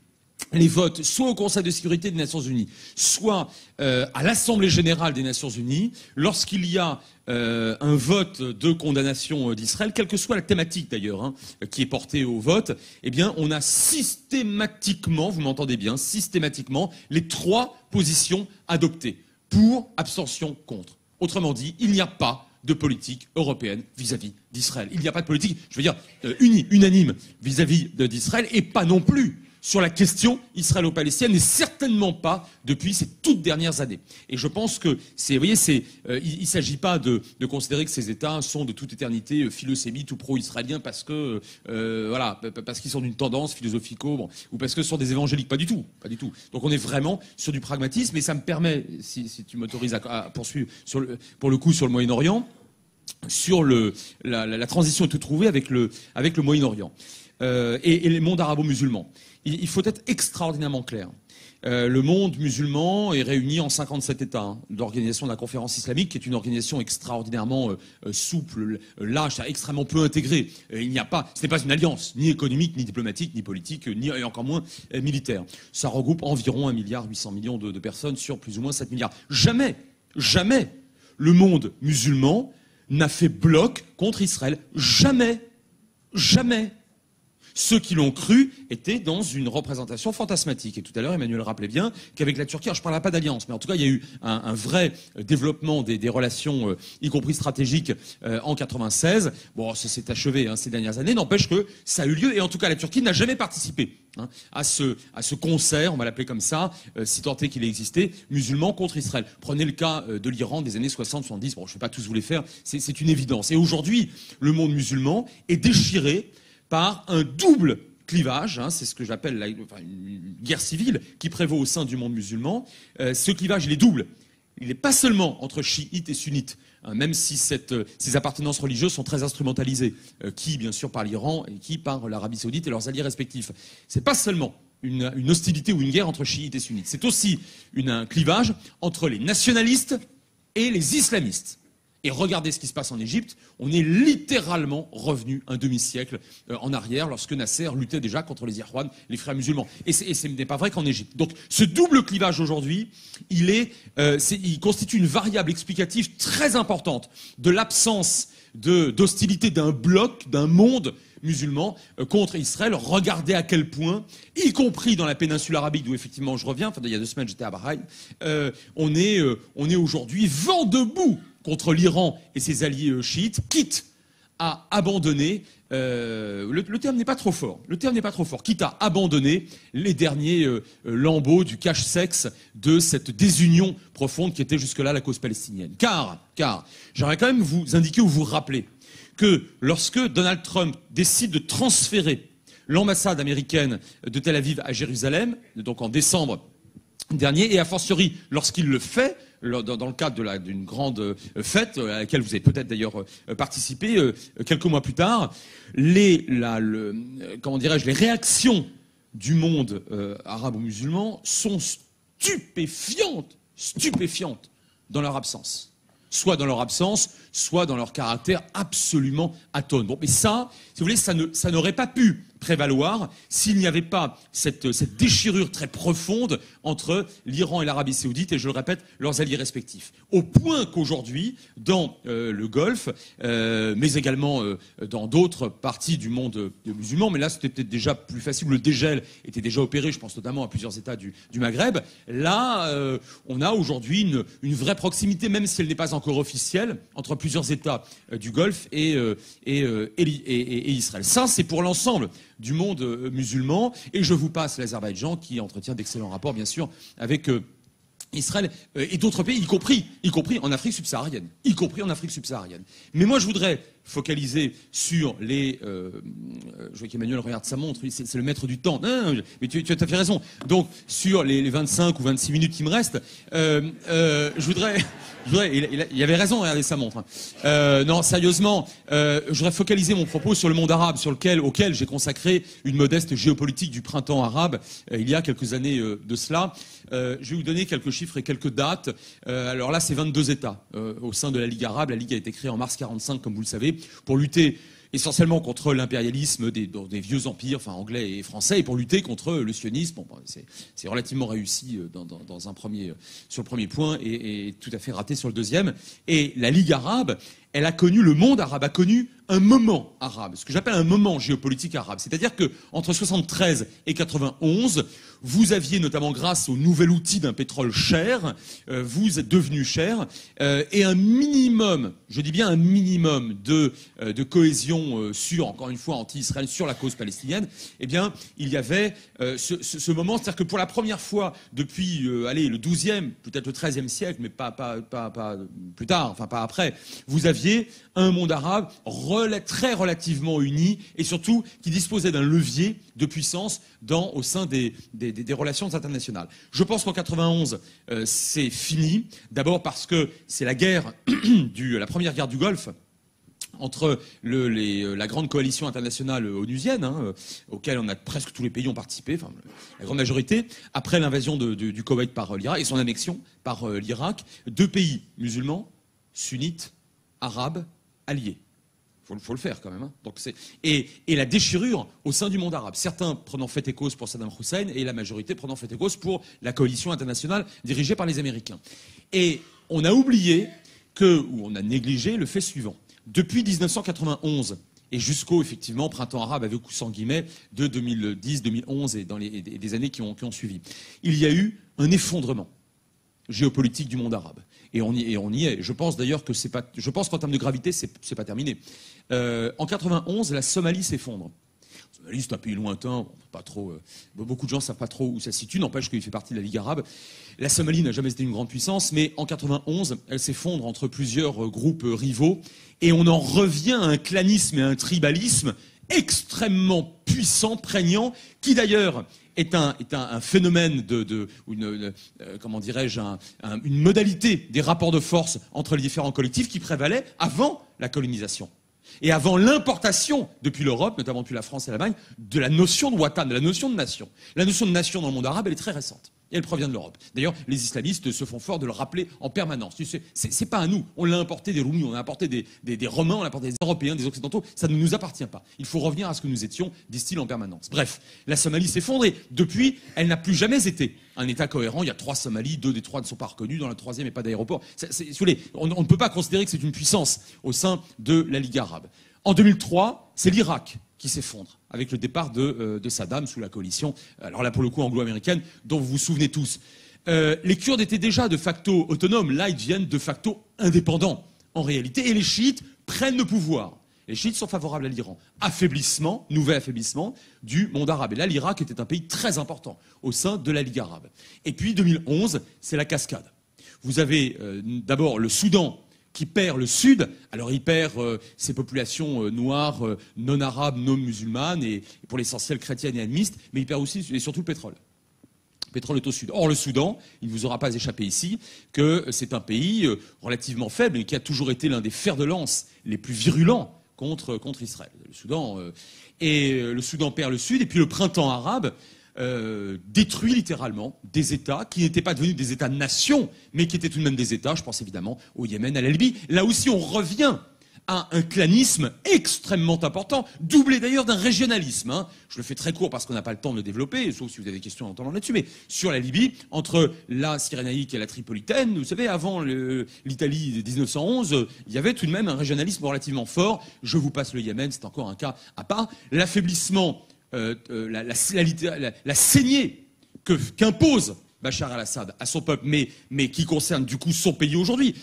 les votes, soit au Conseil de sécurité des Nations Unies, soit à l'Assemblée générale des Nations Unies, lorsqu'il y a un vote de condamnation d'Israël, quelle que soit la thématique d'ailleurs, hein, qui est portée au vote, eh bien, on a systématiquement, vous m'entendez bien, systématiquement, les 3 positions adoptées. Pour, abstention, contre. Autrement dit, il n'y a pas de politique européenne vis-à-vis d'Israël. Il n'y a pas de politique, je veux dire, unanime vis-à-vis d'Israël, et pas non plus sur la question israélo-palestinienne, et certainement pas depuis ces toutes dernières années. Et je pense que vous voyez, il ne s'agit pas de considérer que ces États sont de toute éternité philo-sémites ou pro-israéliens parce que voilà, parce qu'ils sont d'une tendance philosophico, ou parce que ce sont des évangéliques. Pas du tout, pas du tout. Donc on est vraiment sur du pragmatisme, et ça me permet, si tu m'autorises à poursuivre pour le coup sur le Moyen-Orient, sur la transition est toute trouvée avec le Moyen-Orient et les mondes arabo-musulmans. Il faut être extraordinairement clair. Le monde musulman est réuni en 57 États. Hein, l'organisation de la conférence islamique, qui est une organisation extraordinairement souple, lâche, extrêmement peu intégrée. Il n'y a pas, ce n'est pas une alliance, ni économique, ni diplomatique, ni politique, ni et encore moins militaire. Ça regroupe environ 1,8 milliard de personnes sur plus ou moins 7 milliards. Jamais le monde musulman n'a fait bloc contre Israël. Jamais. Ceux qui l'ont cru étaient dans une représentation fantasmatique. Et tout à l'heure, Emmanuel rappelait bien qu'avec la Turquie, alors je ne parlerai pas d'alliance, mais en tout cas, il y a eu un vrai développement des relations, y compris stratégiques, en 96. Bon, ça s'est achevé hein, ces dernières années, n'empêche que ça a eu lieu. Et en tout cas, la Turquie n'a jamais participé hein, à ce concert, on va l'appeler comme ça, si tant est qu'il ait existé, musulman contre Israël. Prenez le cas de l'Iran des années 60-70. Bon, je ne vais pas tous vous les faire, c'est une évidence. Et aujourd'hui, le monde musulman est déchiré par un double clivage, hein, c'est ce que j'appelle une guerre civile qui prévaut au sein du monde musulman. Ce clivage, il est double. Il n'est pas seulement entre chiites et sunnites, hein, même si ces appartenances religieuses sont très instrumentalisées, qui bien sûr par l'Iran et qui par l'Arabie saoudite et leurs alliés respectifs. C'est pas seulement une hostilité ou une guerre entre chiites et sunnites, c'est aussi un clivage entre les nationalistes et les islamistes. Et regardez ce qui se passe en Égypte, on est littéralement revenu un demi-siècle en arrière lorsque Nasser luttait déjà contre les Ikhwan, les frères musulmans. Et ce n'est pas vrai qu'en Égypte. Donc ce double clivage aujourd'hui, il constitue une variable explicative très importante de l'absence d'hostilité d'un bloc, d'un monde musulman contre Israël. Regardez à quel point, y compris dans la péninsule arabique d'où effectivement je reviens, il y a 2 semaines j'étais à Bahreïn, on est aujourd'hui vent debout contre l'Iran et ses alliés chiites, quitte à abandonner, le terme n'est pas trop fort, quitte à abandonner les derniers lambeaux du cache-sexe de cette désunion profonde qui était jusque-là la cause palestinienne. Car j'aimerais quand même vous indiquer ou vous rappeler que lorsque Donald Trump décide de transférer l'ambassade américaine de Tel Aviv à Jérusalem, donc en décembre dernier, et a fortiori lorsqu'il le fait, dans le cadre d'une grande fête à laquelle vous avez peut-être d'ailleurs participé quelques mois plus tard, les réactions du monde arabo-musulman sont stupéfiantes dans leur absence. Soit dans leur absence, soit dans leur caractère absolument atone. Bon, mais ça, si vous voulez, ça n'aurait pas pu prévaloir s'il n'y avait pas cette déchirure très profonde entre l'Iran et l'Arabie saoudite, et je le répète, leurs alliés respectifs. Au point qu'aujourd'hui, dans le Golfe, mais également dans d'autres parties du monde musulman, mais là c'était peut-être déjà plus facile, le dégel était déjà opéré, je pense notamment à plusieurs États du Maghreb, là on a aujourd'hui une vraie proximité, même si elle n'est pas encore officielle, entre plusieurs États du Golfe et Israël. Ça, c'est pour l'ensemble du monde musulman, et je vous passe l'Azerbaïdjan qui entretient d'excellents rapports bien sûr avec Israël et d'autres pays, y compris en Afrique subsaharienne, Mais moi je voudrais focaliser sur les... je vois qu'Emmanuel regarde sa montre, c'est le maître du temps. Non, mais tu as tout à fait raison. Donc sur les 25 ou 26 minutes qui me restent, je voudrais il avait raison, regardez sa montre. Non, sérieusement, je voudrais focaliser mon propos sur le monde arabe, auquel j'ai consacré une modeste géopolitique du printemps arabe il y a quelques années de cela. Je vais vous donner quelques chiffres et quelques dates. Alors là, c'est 22 États au sein de la Ligue arabe. La Ligue a été créée en mars 1945, comme vous le savez, pour lutter essentiellement contre l'impérialisme des vieux empires, enfin anglais et français, et pour lutter contre le sionisme. Bon, c'est relativement réussi sur le premier point et tout à fait raté sur le deuxième. Et la Ligue arabe, le monde arabe a connu un moment arabe, ce que j'appelle un moment géopolitique arabe. C'est-à-dire que entre 73 et 91, vous aviez, notamment grâce au nouvel outil d'un pétrole cher, vous êtes devenu cher, et un minimum, je dis bien un minimum de cohésion encore une fois, anti-Israël, sur la cause palestinienne, eh bien, il y avait ce moment, c'est-à-dire que pour la première fois depuis, le 12e, peut-être le 13e siècle, mais pas plus tard, enfin pas après, vous aviez un monde arabe très relativement uni et surtout qui disposait d'un levier de puissance au sein des relations internationales. Je pense qu'en 91, c'est fini. D'abord parce que c'est la première guerre du Golfe entre la grande coalition internationale onusienne, auquel on a presque tous les pays ont participé, enfin la grande majorité, après l'invasion du Koweït par l'Irak et son annexion par l'Irak, 2 pays musulmans, sunnites, arabes, alliés. Faut le faire quand même. Donc et la déchirure au sein du monde arabe. Certains prenant fait et cause pour Saddam Hussein et la majorité prenant fait et cause pour la coalition internationale dirigée par les Américains. Et on a oublié ou on a négligé le fait suivant. Depuis 1991 et jusqu'au, effectivement, printemps arabe avec ou sans guillemets de 2010, 2011 et des années qui ont suivi, il y a eu un effondrement géopolitique du monde arabe. Et on y est. Je pense d'ailleurs que je pense qu'en termes de gravité, c'est pas terminé. En 91, la Somalie s'effondre. La Somalie, c'est un pays lointain, pas trop. Beaucoup de gens ne savent pas trop où ça se situe, n'empêche qu'il fait partie de la Ligue arabe. La Somalie n'a jamais été une grande puissance, mais en 91, elle s'effondre entre plusieurs groupes rivaux, et on en revient à un clanisme et à un tribalisme extrêmement puissant, prégnant, qui d'ailleurs est un phénomène comment dirais-je, une modalité des rapports de force entre les différents collectifs qui prévalait avant la colonisation. Et avant l'importation, depuis l'Europe, notamment depuis la France et l'Allemagne, de la notion de Watan, de la notion de nation. La notion de nation dans le monde arabe, elle est très récente. Et elle provient de l'Europe. D'ailleurs, les islamistes se font fort de le rappeler en permanence. C'est pas à nous. On l'a importé des Roumis, on a importé des Romains, on l'a importé des Européens, des Occidentaux. Ça ne nous appartient pas. Il faut revenir à ce que nous étions, disent-ils en permanence. Bref, la Somalie s'effondre et depuis, elle n'a plus jamais été un État cohérent. Il y a 3 Somalies, 2 des 3 ne sont pas reconnus. Dans la 3e, il n'y a pas d'aéroport. Si vous voulez, on ne peut pas considérer que c'est une puissance au sein de la Ligue arabe. En 2003, c'est l'Irak qui s'effondre avec le départ de Saddam sous la coalition, alors là pour le coup anglo-américaine, dont vous vous souvenez tous. Les Kurdes étaient déjà de facto autonomes, là ils deviennent de facto indépendants en réalité, et les chiites prennent le pouvoir. Les chiites sont favorables à l'Iran. Affaiblissement, nouvel affaiblissement du monde arabe. Et là l'Irak était un pays très important au sein de la Ligue arabe. Et puis 2011, c'est la cascade. Vous avez d'abord le Soudan, qui perd le Sud. Alors il perd ses populations noires, non arabes, non musulmanes, et pour l'essentiel chrétiennes et animistes, mais il perd aussi et surtout le pétrole. Le pétrole est au Sud. Or le Soudan, il ne vous aura pas échappé ici, que c'est un pays relativement faible et qui a toujours été l'un des fers de lance les plus virulents contre Israël. Le Soudan perd le Sud, et puis le printemps arabe détruit littéralement des États qui n'étaient pas devenus des États-nations, mais qui étaient tout de même des États. Je pense évidemment au Yémen, à la Libye. Là aussi, on revient à un clanisme extrêmement important, doublé d'ailleurs d'un régionalisme. Je le fais très court parce qu'on n'a pas le temps de le développer, sauf si vous avez des questions en entendant là-dessus. Mais sur la Libye, entre la Cyrénaïque et la Tripolitaine, vous savez, avant l'Italie de 1911, il y avait tout de même un régionalisme relativement fort. Je vous passe le Yémen, c'est encore un cas à part. L'affaiblissement, la saignée qu'impose Bachar al-Assad à son peuple, mais qui concerne du coup son pays aujourd'hui.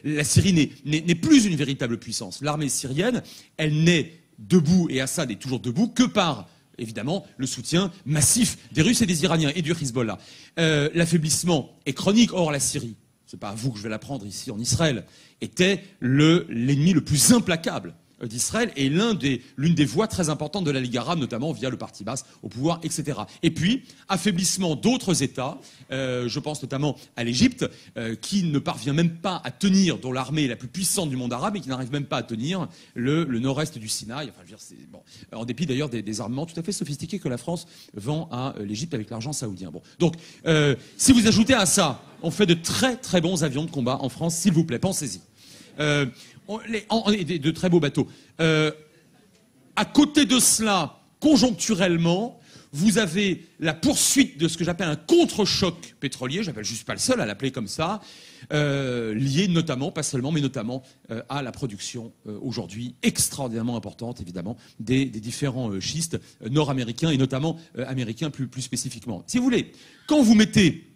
La Syrie n'est plus une véritable puissance. L'armée syrienne, elle n'est debout, et Assad est toujours debout, que par, évidemment, le soutien massif des Russes et des Iraniens et du Hezbollah. L'affaiblissement est chronique. Or, la Syrie, c'est pas à vous que je vais l'apprendre ici en Israël, était l'ennemi le plus implacable d'Israël et l'une des voix très importantes de la Ligue arabe, notamment via le parti Baas au pouvoir, etc. Et puis, affaiblissement d'autres États, je pense notamment à l'Égypte, qui ne parvient même pas à tenir, dont l'armée est la plus puissante du monde arabe, et qui n'arrive même pas à tenir le nord-est du Sinaï, enfin, je veux dire, bon, en dépit d'ailleurs des armements tout à fait sophistiqués que la France vend à l'Égypte avec l'argent saoudien. Bon. Donc, si vous ajoutez à ça, on fait de très très bons avions de combat en France, s'il vous plaît, pensez-y. De très beaux bateaux. À côté de cela, conjoncturellement, vous avez la poursuite de ce que j'appelle un contre-choc pétrolier, j'appelle juste pas le seul à l'appeler comme ça, lié notamment, pas seulement, mais notamment à la production aujourd'hui extraordinairement importante, évidemment, des différents schistes nord-américains et notamment américains plus spécifiquement. Si vous voulez, quand vous mettez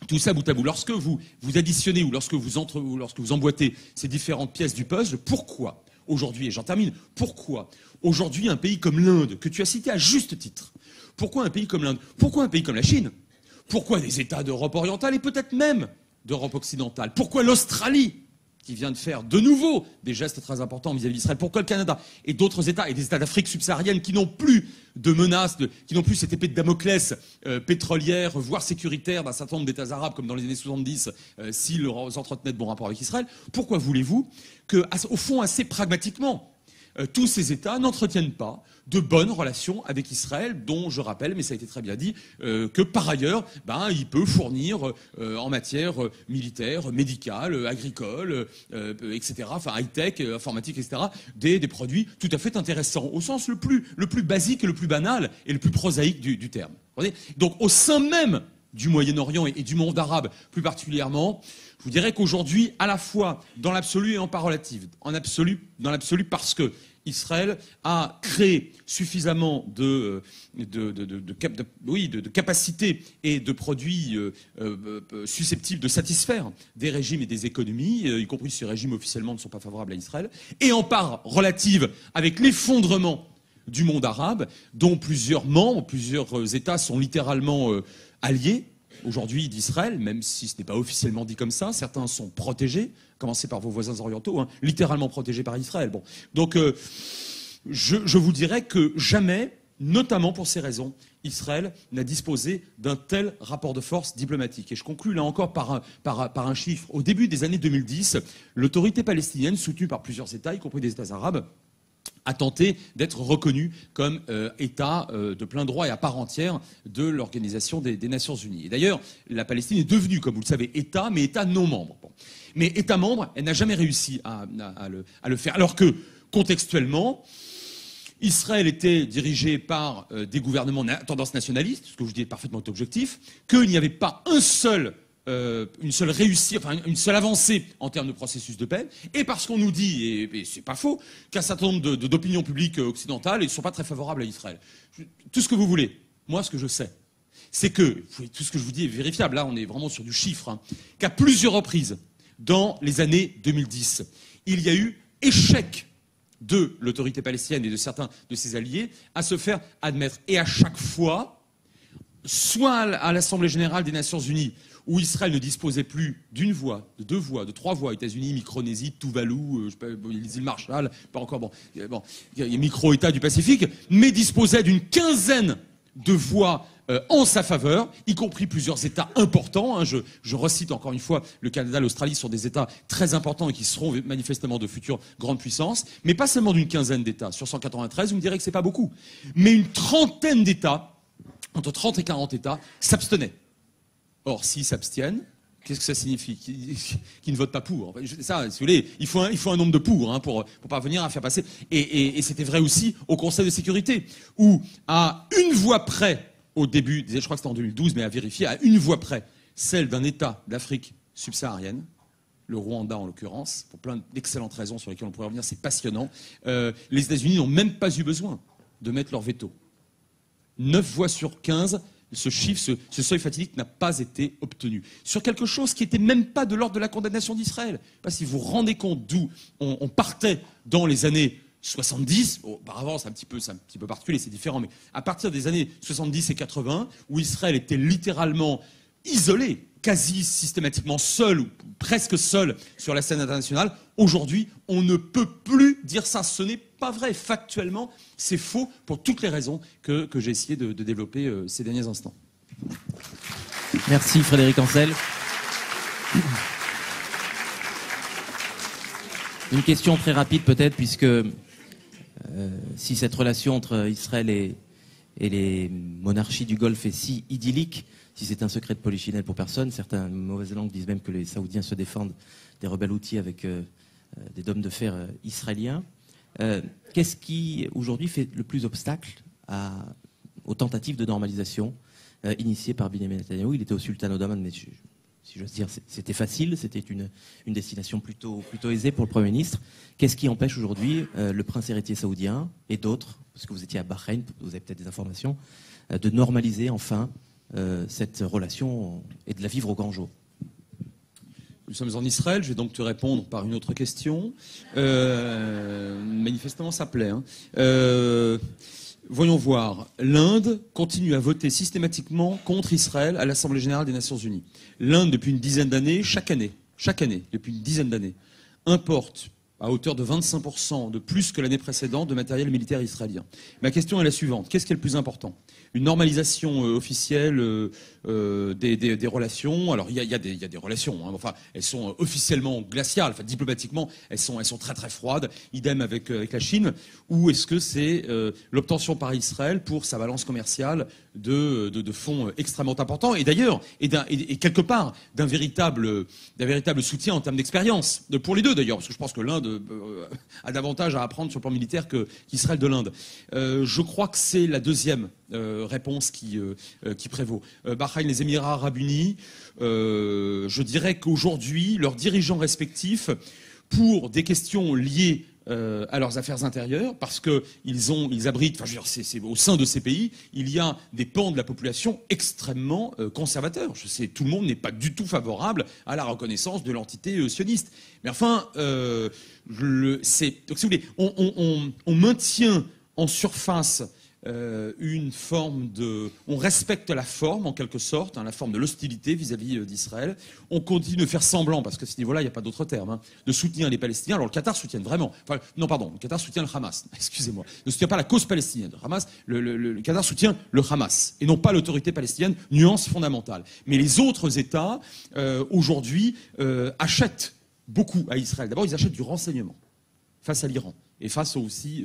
tout ça bout à bout, lorsque vous additionnez ou lorsque vous emboîtez ces différentes pièces du puzzle, pourquoi aujourd'hui, et j'en termine, pourquoi aujourd'hui un pays comme l'Inde, que tu as cité à juste titre, pourquoi un pays comme l'Inde, pourquoi un pays comme la Chine, pourquoi des États d'Europe orientale et peut-être même d'Europe occidentale, pourquoi l'Australie, qui vient de faire de nouveau des gestes très importants vis-à-vis d'Israël. Pourquoi le Canada et d'autres États, et des États d'Afrique subsaharienne qui n'ont plus de menaces, qui n'ont plus cette épée de Damoclès pétrolière, voire sécuritaire d'un certain nombre d'États arabes, comme dans les années 70, s'ils entretenaient de bons rapports avec Israël, pourquoi voulez-vous que, au fond, assez pragmatiquement, tous ces États n'entretiennent pas de bonnes relations avec Israël, dont je rappelle, mais ça a été très bien dit, que par ailleurs, il peut fournir en matière militaire, médicale, agricole, etc., enfin high-tech, informatique, etc., des produits tout à fait intéressants, au sens le plus basique et le plus banal et le plus prosaïque du terme. Donc au sein même du Moyen-Orient et du monde arabe plus particulièrement, je vous dirais qu'aujourd'hui, à la fois dans l'absolu et en part relative, dans l'absolu parce que Israël a créé suffisamment de capacités et de produits susceptibles de satisfaire des régimes et des économies, y compris si ces régimes officiellement ne sont pas favorables à Israël, et en part relative avec l'effondrement du monde arabe, dont plusieurs membres, plusieurs États sont littéralement alliés aujourd'hui d'Israël, même si ce n'est pas officiellement dit comme ça. Certains sont protégés, commencez par vos voisins orientaux, littéralement protégés par Israël. Bon. Donc je vous dirais que jamais, notamment pour ces raisons, Israël n'a disposé d'un tel rapport de force diplomatique. Et je conclus là encore par un chiffre. Au début des années 2010, l'autorité palestinienne, soutenue par plusieurs États, y compris des États arabes, a tenté d'être reconnu comme État de plein droit et à part entière de l'Organisation des Nations Unies. Et d'ailleurs, la Palestine est devenue, comme vous le savez, État, mais État non membre. Bon. Mais État membre, elle n'a jamais réussi à le faire. Alors que, contextuellement, Israël était dirigé par des gouvernements à tendance nationaliste, ce que je vous dis est parfaitement objectif, qu'il n'y avait pas une seule réussite, enfin une seule avancée en termes de processus de paix, et parce qu'on nous dit, et c'est pas faux, qu'un certain nombre d'opinions publiques occidentales ne sont pas très favorables à Israël. Tout ce que vous voulez, moi ce que je sais, c'est que, tout ce que je vous dis est vérifiable, là on est vraiment sur du chiffre, qu'à plusieurs reprises, dans les années 2010, il y a eu échec de l'autorité palestinienne et de certains de ses alliés à se faire admettre. Et à chaque fois, soit à l'Assemblée générale des Nations Unies, où Israël ne disposait plus d'une voix, de deux voix, de trois voix, États-Unis, Micronésie, Tuvalu, les îles Marshall, pas encore, il y a micro-États du Pacifique, mais disposait d'une quinzaine de voix en sa faveur, y compris plusieurs États importants. Je recite encore une fois, le Canada, l'Australie sont des États très importants et qui seront manifestement de futures grandes puissances, mais pas seulement d'une quinzaine d'États. Sur 193, vous me direz que c'est pas beaucoup, mais une trentaine d'États, entre 30 et 40 États, s'abstenaient. Or, s'ils s'abstiennent, qu'est-ce que ça signifie? Qu'ils ne votent pas pour. Ça, si vous voulez, il faut un nombre de pour parvenir à faire passer. Et c'était vrai aussi au Conseil de sécurité, où à une voix près, au début, je crois que c'était en 2012, mais à vérifier, à une voix près, celle d'un État d'Afrique subsaharienne, le Rwanda en l'occurrence, pour plein d'excellentes raisons sur lesquelles on pourrait revenir, c'est passionnant, les États-Unis n'ont même pas eu besoin de mettre leur veto. 9 voix sur 15, ce chiffre, ce seuil fatidique n'a pas été obtenu. Sur quelque chose qui n'était même pas de l'ordre de la condamnation d'Israël. Je ne sais pas si vous vous rendez compte d'où on partait dans les années 70, auparavant c'est un petit peu particulier, c'est différent, mais à partir des années 70 et 80, où Israël était littéralement isolé, quasi systématiquement seul, ou presque seul sur la scène internationale, aujourd'hui, on ne peut plus dire ça. Ce n'est pas vrai. Factuellement, c'est faux pour toutes les raisons que j'ai essayé de développer ces derniers instants. Merci Frédéric Ancel. Une question très rapide peut-être, puisque si cette relation entre Israël et les monarchies du Golfe est si idyllique, si c'est un secret de polichinelle pour personne, certaines mauvaises langues disent même que les Saoudiens se défendent des rebelles houthis avec des dômes de fer israéliens. Qu'est-ce qui aujourd'hui fait le plus obstacle aux tentatives de normalisation initiées par Benjamin Netanyahou? Il était au Sultan Oman, mais si j'ose dire, c'était facile, c'était une destination plutôt aisée pour le Premier ministre. Qu'est-ce qui empêche aujourd'hui le prince héritier saoudien et d'autres, parce que vous étiez à Bahreïn, vous avez peut-être des informations, de normaliser enfin cette relation et de la vivre au grand jour? Nous sommes en Israël, je vais donc te répondre par une autre question. Manifestement, ça plaît. Voyons voir. L'Inde continue à voter systématiquement contre Israël à l'Assemblée générale des Nations Unies. L'Inde, depuis une dizaine d'années, chaque année, depuis une dizaine d'années, importe à hauteur de 25% de plus que l'année précédente de matériel militaire israélien. Ma question est la suivante. Qu'est-ce qui est le plus important ? Une normalisation officielle des relations. Alors, il y a des relations. Hein. Enfin, elles sont officiellement glaciales. Enfin, diplomatiquement, elles sont très, très froides. Idem avec la Chine. Ou est-ce que c'est l'obtention par Israël pour sa balance commerciale de fonds extrêmement importants, et d'ailleurs, et quelque part, d'un véritable soutien en termes d'expérience, pour les deux d'ailleurs, parce que je pense que l'Inde a davantage à apprendre sur le plan militaire qu'Israël de l'Inde. Je crois que c'est la deuxième réponse qui prévaut. Bahreïn, les Émirats Arabes Unis, je dirais qu'aujourd'hui, leurs dirigeants respectifs, pour des questions liées à leurs affaires intérieures, parce qu'ils abritent, enfin, je veux dire, c'est au sein de ces pays, il y a des pans de la population extrêmement conservateurs. Je sais, tout le monde n'est pas du tout favorable à la reconnaissance de l'entité sioniste. Mais enfin, donc, si vous voulez, on maintient en surface une forme on respecte la forme en quelque sorte, hein, la forme de l'hostilité vis-à-vis d'Israël. On continue de faire semblant, parce que à ce niveau-là, il n'y a pas d'autre terme, hein, de soutenir les Palestiniens. Alors le Qatar soutient vraiment, enfin non pardon, le Qatar soutient le Hamas. Excusez-moi, ne soutient pas la cause palestinienne. Le Hamas, le Qatar soutient le Hamas et non pas l'autorité palestinienne. Nuance fondamentale. Mais les autres États aujourd'hui achètent beaucoup à Israël. D'abord, ils achètent du renseignement face à l'Iran. Et face aussi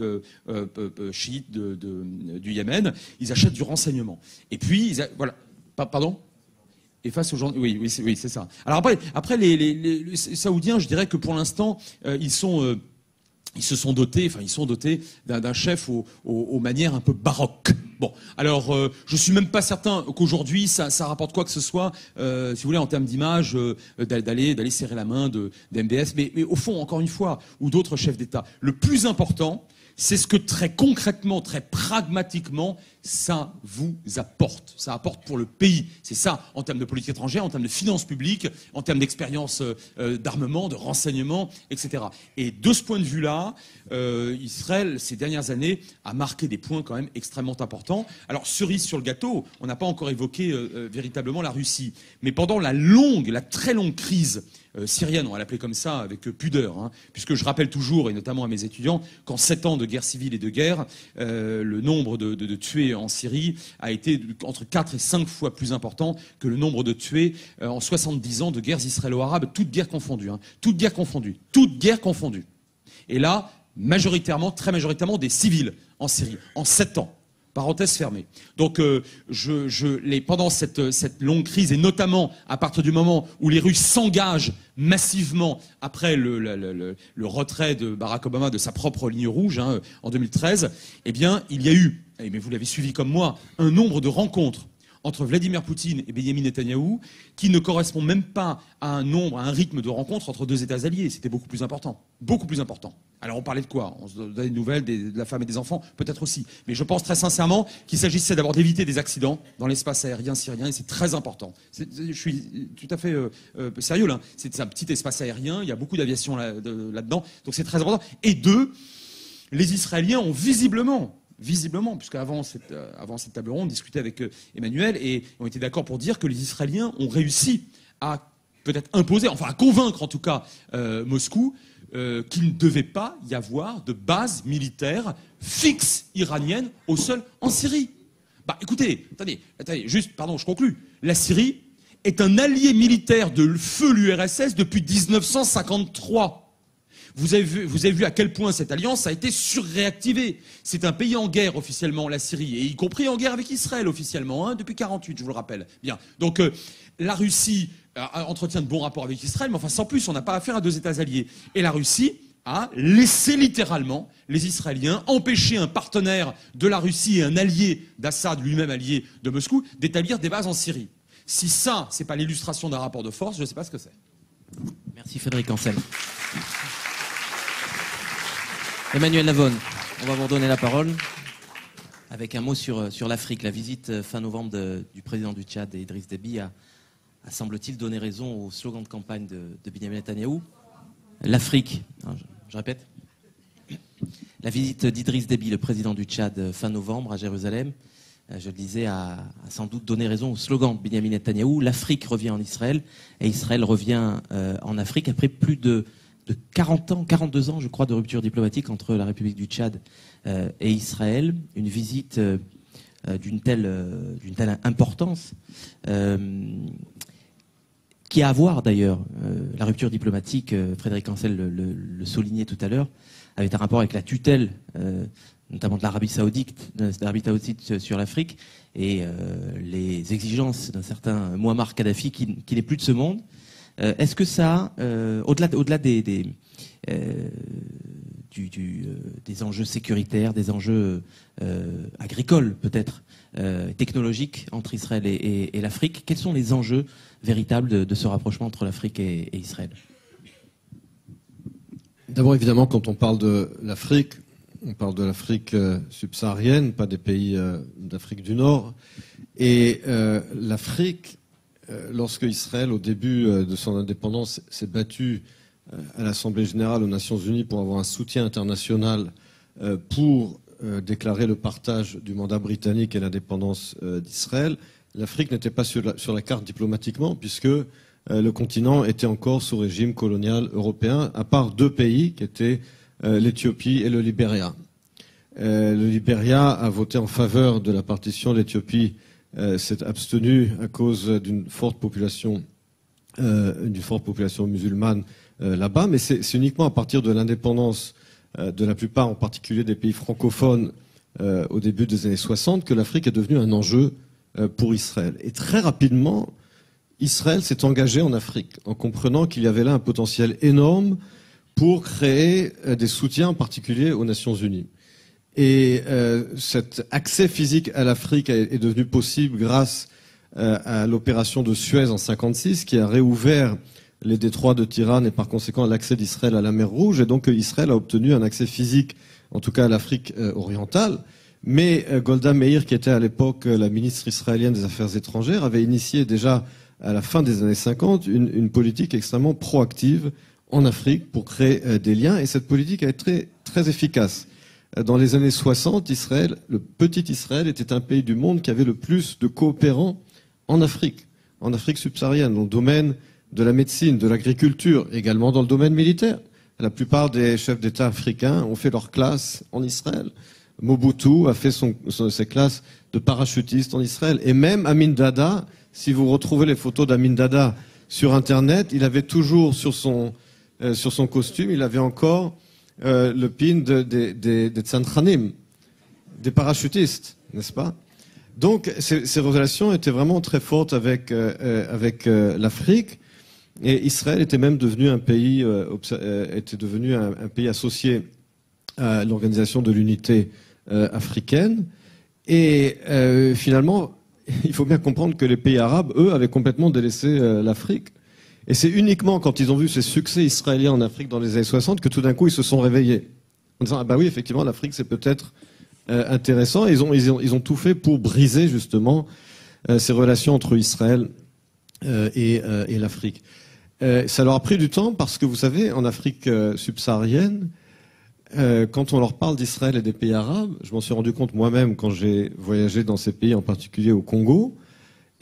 chiites du Yémen, ils achètent du renseignement. Et puis, voilà. Pardon ? Et face aux gens, oui, c'est ça. Alors après les Saoudiens, je dirais que pour l'instant, ils sont dotés d'un chef aux manières un peu baroques. Bon, alors je suis même pas certain qu'aujourd'hui ça rapporte quoi que ce soit, si vous voulez, en termes d'image, d'aller serrer la main de MBS. Mais au fond, encore une fois, ou d'autres chefs d'État, le plus important, c'est ce que très concrètement, très pragmatiquement, ça vous apporte. Ça apporte pour le pays. C'est ça, en termes de politique étrangère, en termes de finances publiques, en termes d'expérience d'armement, de renseignement, etc. Et de ce point de vue-là, Israël, ces dernières années, a marqué des points quand même extrêmement importants. Alors, cerise sur le gâteau, on n'a pas encore évoqué véritablement la Russie. Mais pendant la très longue crise syrienne, on va l'appeler comme ça, avec pudeur, hein, puisque je rappelle toujours, et notamment à mes étudiants, qu'en 7 ans de guerre civile et de guerre, le nombre de tués en Syrie a été entre 4 et 5 fois plus important que le nombre de tués en 70 ans de guerres israélo-arabes, toutes guerres confondues. Hein, toutes guerres confondues. Et là, très majoritairement des civils en Syrie, en 7 ans. Parenthèse fermée. Donc, pendant cette longue crise, et notamment à partir du moment où les Russes s'engagent massivement après le retrait de Barack Obama de sa propre ligne rouge, hein, en 2013, eh bien, il y a eu, mais vous l'avez suivi comme moi, un nombre de rencontres entre Vladimir Poutine et Benyamin Netanyahou qui ne correspond même pas à un rythme de rencontre entre deux États alliés. C'était beaucoup plus important. Beaucoup plus important. Alors on parlait de quoi ? On se donnait des nouvelles de la femme et des enfants, peut-être aussi. Mais je pense très sincèrement qu'il s'agissait d'abord d'éviter des accidents dans l'espace aérien syrien, et c'est très important. Je suis tout à fait sérieux là. C'est un petit espace aérien, il y a beaucoup d'aviation là-dedans, donc c'est très important. Et deux, les Israéliens ont visiblement, puisque avant cette table ronde, on discutait avec Emmanuel et on était d'accord pour dire que les Israéliens ont réussi à peut-être imposer, enfin à convaincre en tout cas Moscou qu'il ne devait pas y avoir de base militaire fixe iranienne au sol en Syrie. Bah écoutez, attendez, juste, pardon, je conclus. La Syrie est un allié militaire de feu l'URSS depuis 1953. Vous avez vu à quel point cette alliance a été surréactivée. C'est un pays en guerre officiellement, la Syrie, et y compris en guerre avec Israël officiellement, hein, depuis 1948, je vous le rappelle. Bien. Donc la Russie entretient de bons rapports avec Israël, mais enfin sans plus, on n'a pas affaire à deux États alliés. Et la Russie a laissé littéralement les Israéliens empêcher un partenaire de la Russie et un allié d'Assad, lui-même allié de Moscou, d'établir des bases en Syrie. Si ça, c'est pas l'illustration d'un rapport de force, je ne sais pas ce que c'est. Merci Frédéric Ancel. Emmanuel Navone, on va vous redonner la parole avec un mot sur l'Afrique. La visite fin novembre du président du Tchad, Idriss Déby, a semble-t-il donné raison au slogan de campagne de Benyamin Netanyahou. L'Afrique, je répète, la visite d'Idriss Déby, le président du Tchad, fin novembre à Jérusalem, je le disais, a sans doute donné raison au slogan de Benyamin Netanyahou. L'Afrique revient en Israël et Israël revient en Afrique après plus de 40 ans, 42 ans, je crois, de rupture diplomatique entre la République du Tchad et Israël. Une visite d'une telle importance, qui a à voir d'ailleurs, la rupture diplomatique, Frédéric Ancel le soulignait tout à l'heure, avait un rapport avec la tutelle, notamment de l'Arabie Saoudite sur l'Afrique, et les exigences d'un certain Muammar Kadhafi qui n'est plus de ce monde. Est-ce que ça, au-delà des enjeux sécuritaires, des enjeux agricoles peut-être, technologiques entre Israël et l'Afrique, quels sont les enjeux véritables de ce rapprochement entre l'Afrique et Israël? D'abord, évidemment, quand on parle de l'Afrique, on parle de l'Afrique subsaharienne, pas des pays d'Afrique du Nord. Et l'Afrique, lorsque Israël, au début de son indépendance, s'est battu à l'Assemblée générale aux Nations unies pour avoir un soutien international pour déclarer le partage du mandat britannique et l'indépendance d'Israël, l'Afrique n'était pas sur la carte diplomatiquement, puisque le continent était encore sous régime colonial européen, à part deux pays qui étaient l'Éthiopie et le Libéria. Le Libéria a voté en faveur de la partition, l'Éthiopie s'est abstenue à cause d'une forte population musulmane là-bas, mais c'est uniquement à partir de l'indépendance de la plupart, en particulier des pays francophones, au début des années 60, que l'Afrique est devenue un enjeu pour Israël. Et très rapidement, Israël s'est engagé en Afrique, en comprenant qu'il y avait là un potentiel énorme pour créer des soutiens, en particulier aux Nations Unies. Et cet accès physique à l'Afrique est devenu possible grâce à l'opération de Suez en 1956, qui a réouvert les détroits de Tirane et par conséquent l'accès d'Israël à la mer Rouge. Et donc Israël a obtenu un accès physique, en tout cas à l'Afrique orientale. Mais Golda Meir, qui était à l'époque la ministre israélienne des Affaires étrangères, avait initié déjà à la fin des années 50 une politique extrêmement proactive en Afrique pour créer des liens. Et cette politique a été très, très efficace. Dans les années 60, Israël, le petit Israël, était un pays du monde qui avait le plus de coopérants en Afrique subsaharienne, dans le domaine de la médecine, de l'agriculture, également dans le domaine militaire. La plupart des chefs d'État africains ont fait leur classe en Israël. Mobutu a fait ses classes de parachutiste en Israël. Et même Amin Dada, si vous retrouvez les photos d'Amin Dada sur Internet, il avait toujours sur son costume, il avait encore le pin des Tsantranim, des parachutistes, n'est-ce pas? Donc ces relations étaient vraiment très fortes avec l'Afrique. Et Israël était même devenu un pays associé à l'Organisation de l'Unité africaine. Et finalement, il faut bien comprendre que les pays arabes, eux, avaient complètement délaissé l'Afrique. Et c'est uniquement quand ils ont vu ces succès israéliens en Afrique dans les années 60 que tout d'un coup ils se sont réveillés. En disant, ah bah oui, effectivement, l'Afrique c'est peut-être intéressant. Et ils ont tout fait pour briser justement ces relations entre Israël et l'Afrique. Ça leur a pris du temps parce que, vous savez, en Afrique subsaharienne, quand on leur parle d'Israël et des pays arabes, je m'en suis rendu compte moi-même quand j'ai voyagé dans ces pays, en particulier au Congo,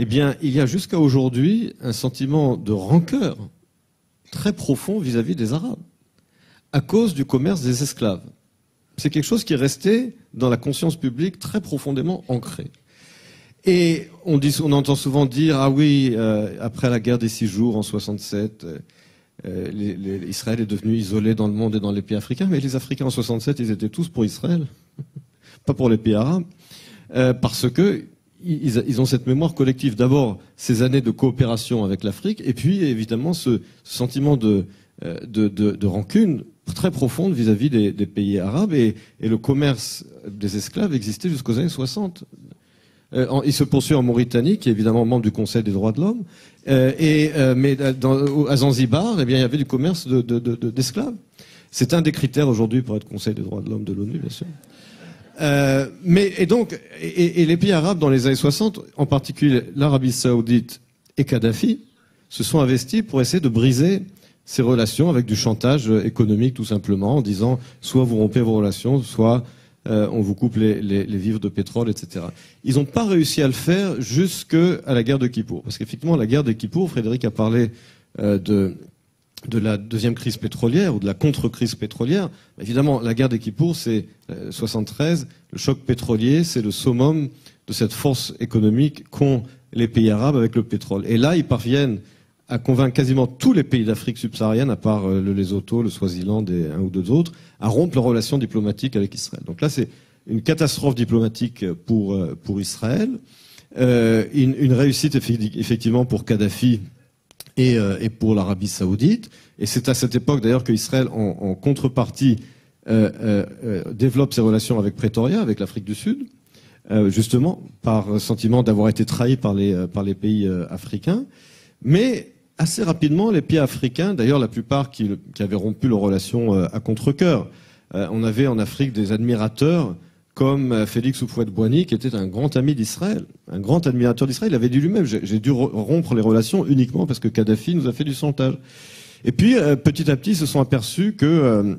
eh bien, il y a jusqu'à aujourd'hui un sentiment de rancœur très profond vis-à-vis des Arabes, à cause du commerce des esclaves. C'est quelque chose qui est resté dans la conscience publique très profondément ancré. Et on entend souvent dire, ah oui, après la guerre des 6 jours en 67, Israël est devenu isolé dans le monde et dans les pays africains, mais les Africains en 67, ils étaient tous pour Israël, pas pour les pays arabes, parce que ils ont cette mémoire collective. D'abord, ces années de coopération avec l'Afrique, et puis évidemment ce sentiment de rancune très profonde vis-à-vis des pays arabes, et le commerce des esclaves existait jusqu'aux années 60. Il se poursuit en Mauritanie, qui est évidemment membre du Conseil des droits de l'homme, mais à Zanzibar, eh bien, il y avait du commerce d'esclaves. C'est un des critères aujourd'hui pour être Conseil des droits de l'homme de l'ONU, bien sûr. Et les pays arabes dans les années 60, en particulier l'Arabie Saoudite et Kadhafi, se sont investis pour essayer de briser ces relations avec du chantage économique, tout simplement, en disant soit vous rompez vos relations, soit on vous coupe les vivres de pétrole, etc. Ils n'ont pas réussi à le faire jusqu'à la guerre de Kippour. Parce qu'effectivement, la guerre de Kippour, Frédéric a parlé de de la deuxième crise pétrolière ou de la contre-crise pétrolière. Évidemment, la guerre des Kippour, c'est 73. Le choc pétrolier, c'est le summum de cette force économique qu'ont les pays arabes avec le pétrole. Et là, ils parviennent à convaincre quasiment tous les pays d'Afrique subsaharienne, à part le Lesotho, le Swaziland et un ou deux autres, à rompre leurs relations diplomatiques avec Israël. Donc là, c'est une catastrophe diplomatique pour Israël, une réussite effectivement pour Kadhafi et pour l'Arabie saoudite. Et c'est à cette époque d'ailleurs qu'Israël, en contrepartie, développe ses relations avec Pretoria, avec l'Afrique du Sud, justement par sentiment d'avoir été trahi par les pays africains. Mais assez rapidement, les pays africains, d'ailleurs la plupart qui avaient rompu leurs relations à contre-cœur, on avait en Afrique des admirateurs comme Félix Houphouët-Boigny, qui était un grand ami d'Israël, un grand admirateur d'Israël. Il avait dit lui-même, j'ai dû rompre les relations uniquement parce que Kadhafi nous a fait du chantage. Et puis, petit à petit, ils se sont aperçus que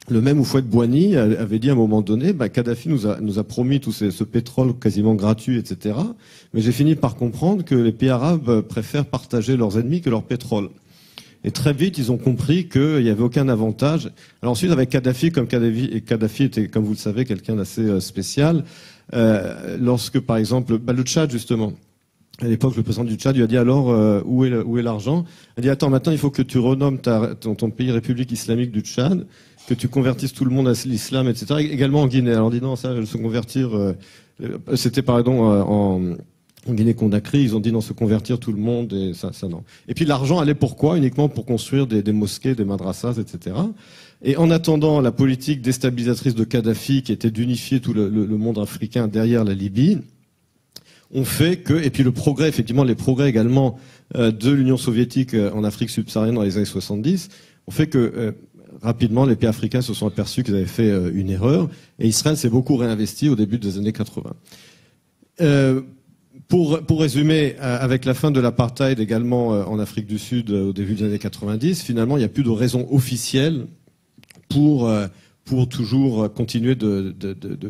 le même Houphouët-Boigny avait dit à un moment donné, Kadhafi nous a promis tout ce pétrole quasiment gratuit, etc. Mais j'ai fini par comprendre que les pays arabes préfèrent partager leurs ennemis que leur pétrole. Et très vite, ils ont compris qu'il n'y avait aucun avantage. Alors ensuite, avec Kadhafi, comme Kadhafi était, comme vous le savez, quelqu'un d'assez spécial, lorsque, par exemple, le Tchad, justement, à l'époque, le président du Tchad lui a dit alors, où est l'argent? Il a dit, attends, maintenant, il faut que tu renommes ton pays République islamique du Tchad, que tu convertisses tout le monde à l'islam, etc. Également en Guinée. Alors, on dit non, ça, se convertir, c'était, pardon, en Guinée-Conakry, ils ont dit non, se convertir tout le monde, et ça non. Et puis l'argent allait pourquoi? Uniquement pour construire des mosquées, des madrassas, etc. Et en attendant la politique déstabilisatrice de Kadhafi, qui était d'unifier tout le monde africain derrière la Libye, on fait que, et puis le progrès, effectivement, les progrès également de l'Union soviétique en Afrique subsaharienne dans les années 70, on fait que rapidement les pays africains se sont aperçus qu'ils avaient fait une erreur, et Israël s'est beaucoup réinvesti au début des années 80. Pour résumer, avec la fin de l'apartheid également en Afrique du Sud au début des années 90, finalement, il n'y a plus de raison officielle pour toujours continuer de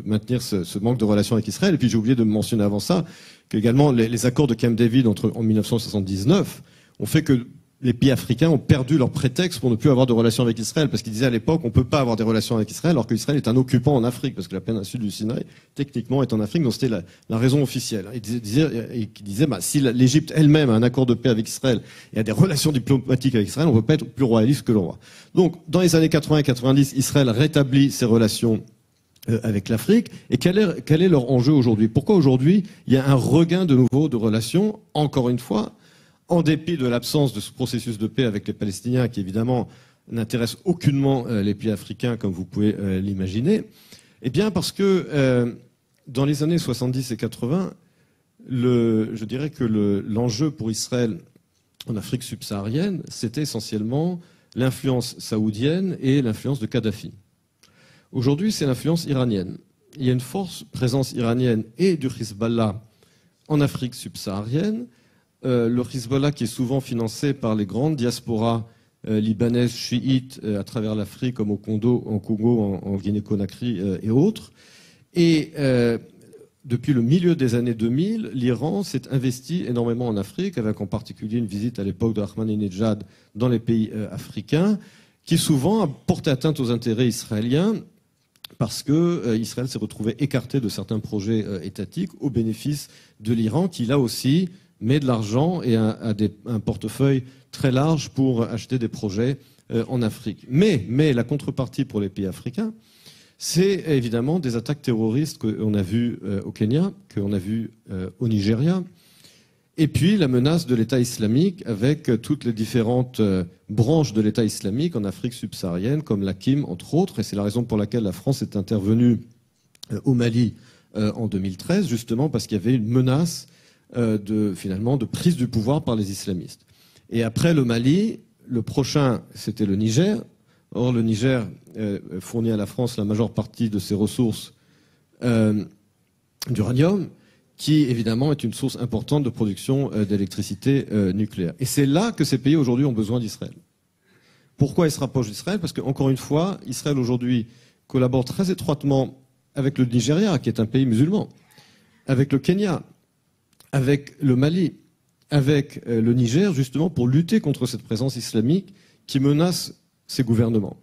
maintenir ce manque de relations avec Israël. Et puis j'ai oublié de mentionner avant ça qu'également les accords de Camp David en 1979 ont fait que les pays africains ont perdu leur prétexte pour ne plus avoir de relations avec Israël, parce qu'ils disaient à l'époque on peut pas avoir des relations avec Israël alors qu'Israël est un occupant en Afrique, parce que la péninsule du Sinaï techniquement est en Afrique, donc c'était la raison officielle. Ils disaient si l'Égypte elle-même a un accord de paix avec Israël et a des relations diplomatiques avec Israël, on ne peut pas être plus royaliste que le roi. Donc dans les années 80 et 90, Israël rétablit ses relations avec l'Afrique. Et quel est leur enjeu aujourd'hui? Pourquoi aujourd'hui il y a un regain de nouveau de relations, encore une fois, en dépit de l'absence de ce processus de paix avec les Palestiniens, qui évidemment n'intéresse aucunement les pays africains, comme vous pouvez l'imaginer? Eh bien parce que dans les années 70 et 80, je dirais que l'enjeu pour Israël en Afrique subsaharienne, c'était essentiellement l'influence saoudienne et l'influence de Kadhafi. Aujourd'hui, c'est l'influence iranienne. Il y a une forte présence iranienne et du Hezbollah en Afrique subsaharienne. Le Hezbollah qui est souvent financé par les grandes diasporas libanaises chiites à travers l'Afrique, comme au Congo, en Guinée-Conakry et autres. Et depuis le milieu des années 2000, l'Iran s'est investi énormément en Afrique, avec en particulier une visite à l'époque de Ahmadinejad dans les pays africains, qui souvent a porté atteinte aux intérêts israéliens, parce que Israël s'est retrouvé écarté de certains projets étatiques au bénéfice de l'Iran, qui là aussi met de l'argent et un portefeuille très large pour acheter des projets en Afrique. Mais la contrepartie pour les pays africains, c'est évidemment des attaques terroristes qu'on a vues au Kenya, qu'on a vues au Nigeria, et puis la menace de l'État islamique avec toutes les différentes branches de l'État islamique en Afrique subsaharienne, comme l'Hakim, entre autres, et c'est la raison pour laquelle la France est intervenue au Mali en 2013, justement parce qu'il y avait une menace finalement de prise du pouvoir par les islamistes. Et après le Mali, le prochain, c'était le Niger. Or, le Niger fournit à la France la majeure partie de ses ressources d'uranium, qui évidemment est une source importante de production d'électricité nucléaire. Et c'est là que ces pays aujourd'hui ont besoin d'Israël. Pourquoi ils se rapprochent d'Israël? Parce qu'encore une fois, Israël aujourd'hui collabore très étroitement avec le Nigeria, qui est un pays musulman, avec le Kenya, avec le Mali, avec le Niger, justement pour lutter contre cette présence islamique qui menacent ces gouvernements.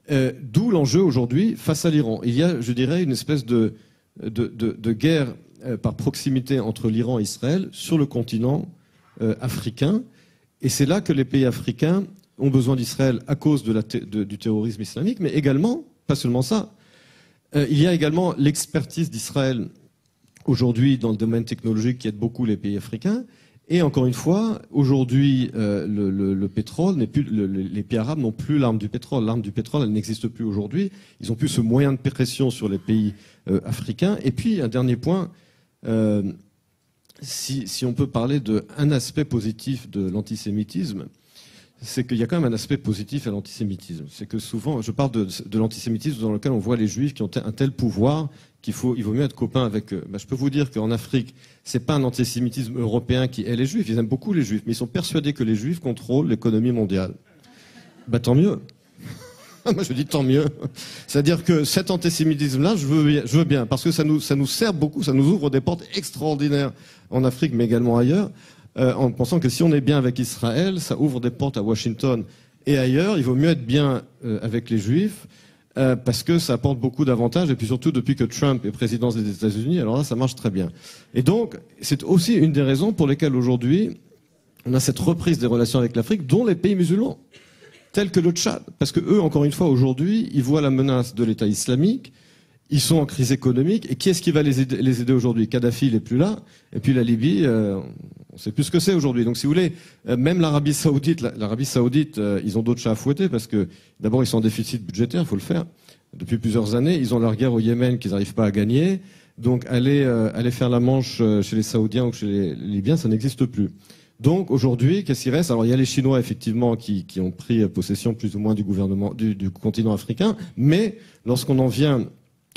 D'où l'enjeu aujourd'hui face à l'Iran. Il y a, je dirais, une espèce de guerre par proximité entre l'Iran et Israël sur le continent africain. Et c'est là que les pays africains ont besoin d'Israël à cause du terrorisme islamique, mais également, pas seulement ça, il y a également l'expertise d'Israël aujourd'hui dans le domaine technologique qui aide beaucoup les pays africains. Et encore une fois, aujourd'hui, le pétrole n'est plus, les pays arabes n'ont plus l'arme du pétrole. L'arme du pétrole, elle n'existe plus aujourd'hui. Ils ont plus ce moyen de pression sur les pays africains. Et puis, un dernier point, si on peut parler d'un aspect positif de l'antisémitisme, c'est qu'il y a quand même un aspect positif à l'antisémitisme. C'est que souvent, je parle de l'antisémitisme dans lequel on voit les juifs qui ont un tel pouvoir il vaut mieux être copain avec eux. Je peux vous dire qu'en Afrique, c'est pas un antisémitisme européen qui hait les juifs. Ils aiment beaucoup les juifs, mais ils sont persuadés que les juifs contrôlent l'économie mondiale. Tant mieux. Moi, je dis tant mieux. C'est-à-dire que cet antisémitisme-là, je veux bien, parce que ça nous sert beaucoup, ça nous ouvre des portes extraordinaires en Afrique, mais également ailleurs, en pensant que si on est bien avec Israël, ça ouvre des portes à Washington et ailleurs. Il vaut mieux être bien avec les juifs, parce que ça apporte beaucoup d'avantages, et puis surtout depuis que Trump est président des États-Unis, alors là, ça marche très bien. Et donc, c'est aussi une des raisons pour lesquelles aujourd'hui, on a cette reprise des relations avec l'Afrique, dont les pays musulmans, tels que le Tchad. Parce que eux, encore une fois, aujourd'hui, ils voient la menace de l'État islamique, ils sont en crise économique, et qui est-ce qui va les aider aujourd'hui? Kadhafi, il n'est plus là, et puis la Libye, on ne sait plus ce que c'est aujourd'hui. Donc, si vous voulez, même l'Arabie Saoudite, ils ont d'autres chats à fouetter, parce que d'abord, ils sont en déficit budgétaire, il faut le faire. Depuis plusieurs années, ils ont leur guerre au Yémen qu'ils n'arrivent pas à gagner. Donc, aller faire la manche chez les Saoudiens ou chez les Libyens, ça n'existe plus. Donc, aujourd'hui, qu'est-ce qui reste? Alors, il y a les Chinois, effectivement, qui ont pris possession plus ou moins du gouvernement, du continent africain. Mais, lorsqu'on en vient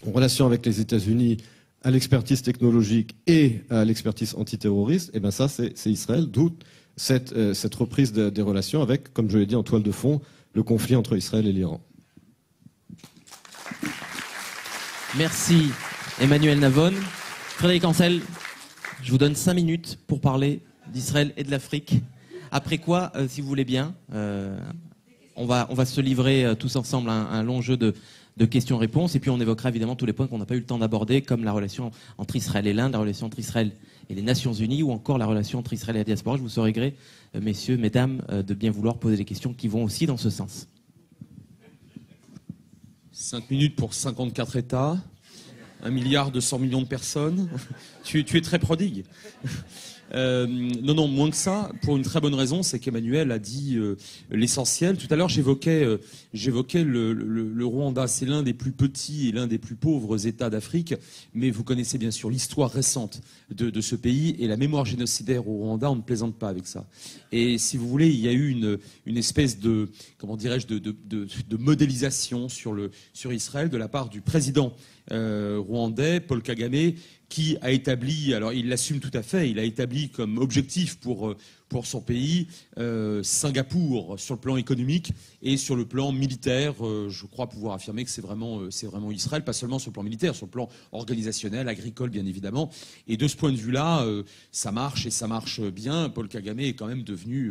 en relation avec les États-Unis, à l'expertise technologique et à l'expertise antiterroriste, et ça, c'est Israël, d'où cette reprise des relations avec, comme je l'ai dit en toile de fond, le conflit entre Israël et l'Iran. Merci Emmanuel Navon. Frédéric Ancel, je vous donne 5 minutes pour parler d'Israël et de l'Afrique. Après quoi, si vous voulez bien, on va se livrer tous ensemble à un long jeu de questions-réponses, et puis on évoquera évidemment tous les points qu'on n'a pas eu le temps d'aborder, comme la relation entre Israël et l'Inde, la relation entre Israël et les Nations Unies, ou encore la relation entre Israël et la diaspora. Je vous saurai gré, messieurs, mesdames, de bien vouloir poser des questions qui vont aussi dans ce sens. 5 minutes pour 54 États, 1,2 milliard de personnes. Tu es très prodigue. Non, moins que ça, pour une très bonne raison, c'est qu'Emmanuel a dit l'essentiel. Tout à l'heure, j'évoquais le Rwanda. C'est l'un des plus petits et l'un des plus pauvres États d'Afrique, mais vous connaissez bien sûr l'histoire récente de ce pays et la mémoire génocidaire au Rwanda. On ne plaisante pas avec ça. Et si vous voulez, il y a eu une espèce de, comment dirais-je, de modélisation sur Israël de la part du président rwandais, Paul Kagame, qui a établi, alors il l'assume tout à fait, il a établi comme objectif pour son pays Singapour sur le plan économique et sur le plan militaire. Je crois pouvoir affirmer que c'est vraiment Israël, pas seulement sur le plan militaire, sur le plan organisationnel, agricole bien évidemment. Et de ce point de vue-là, ça marche et ça marche bien. Paul Kagame est quand même devenu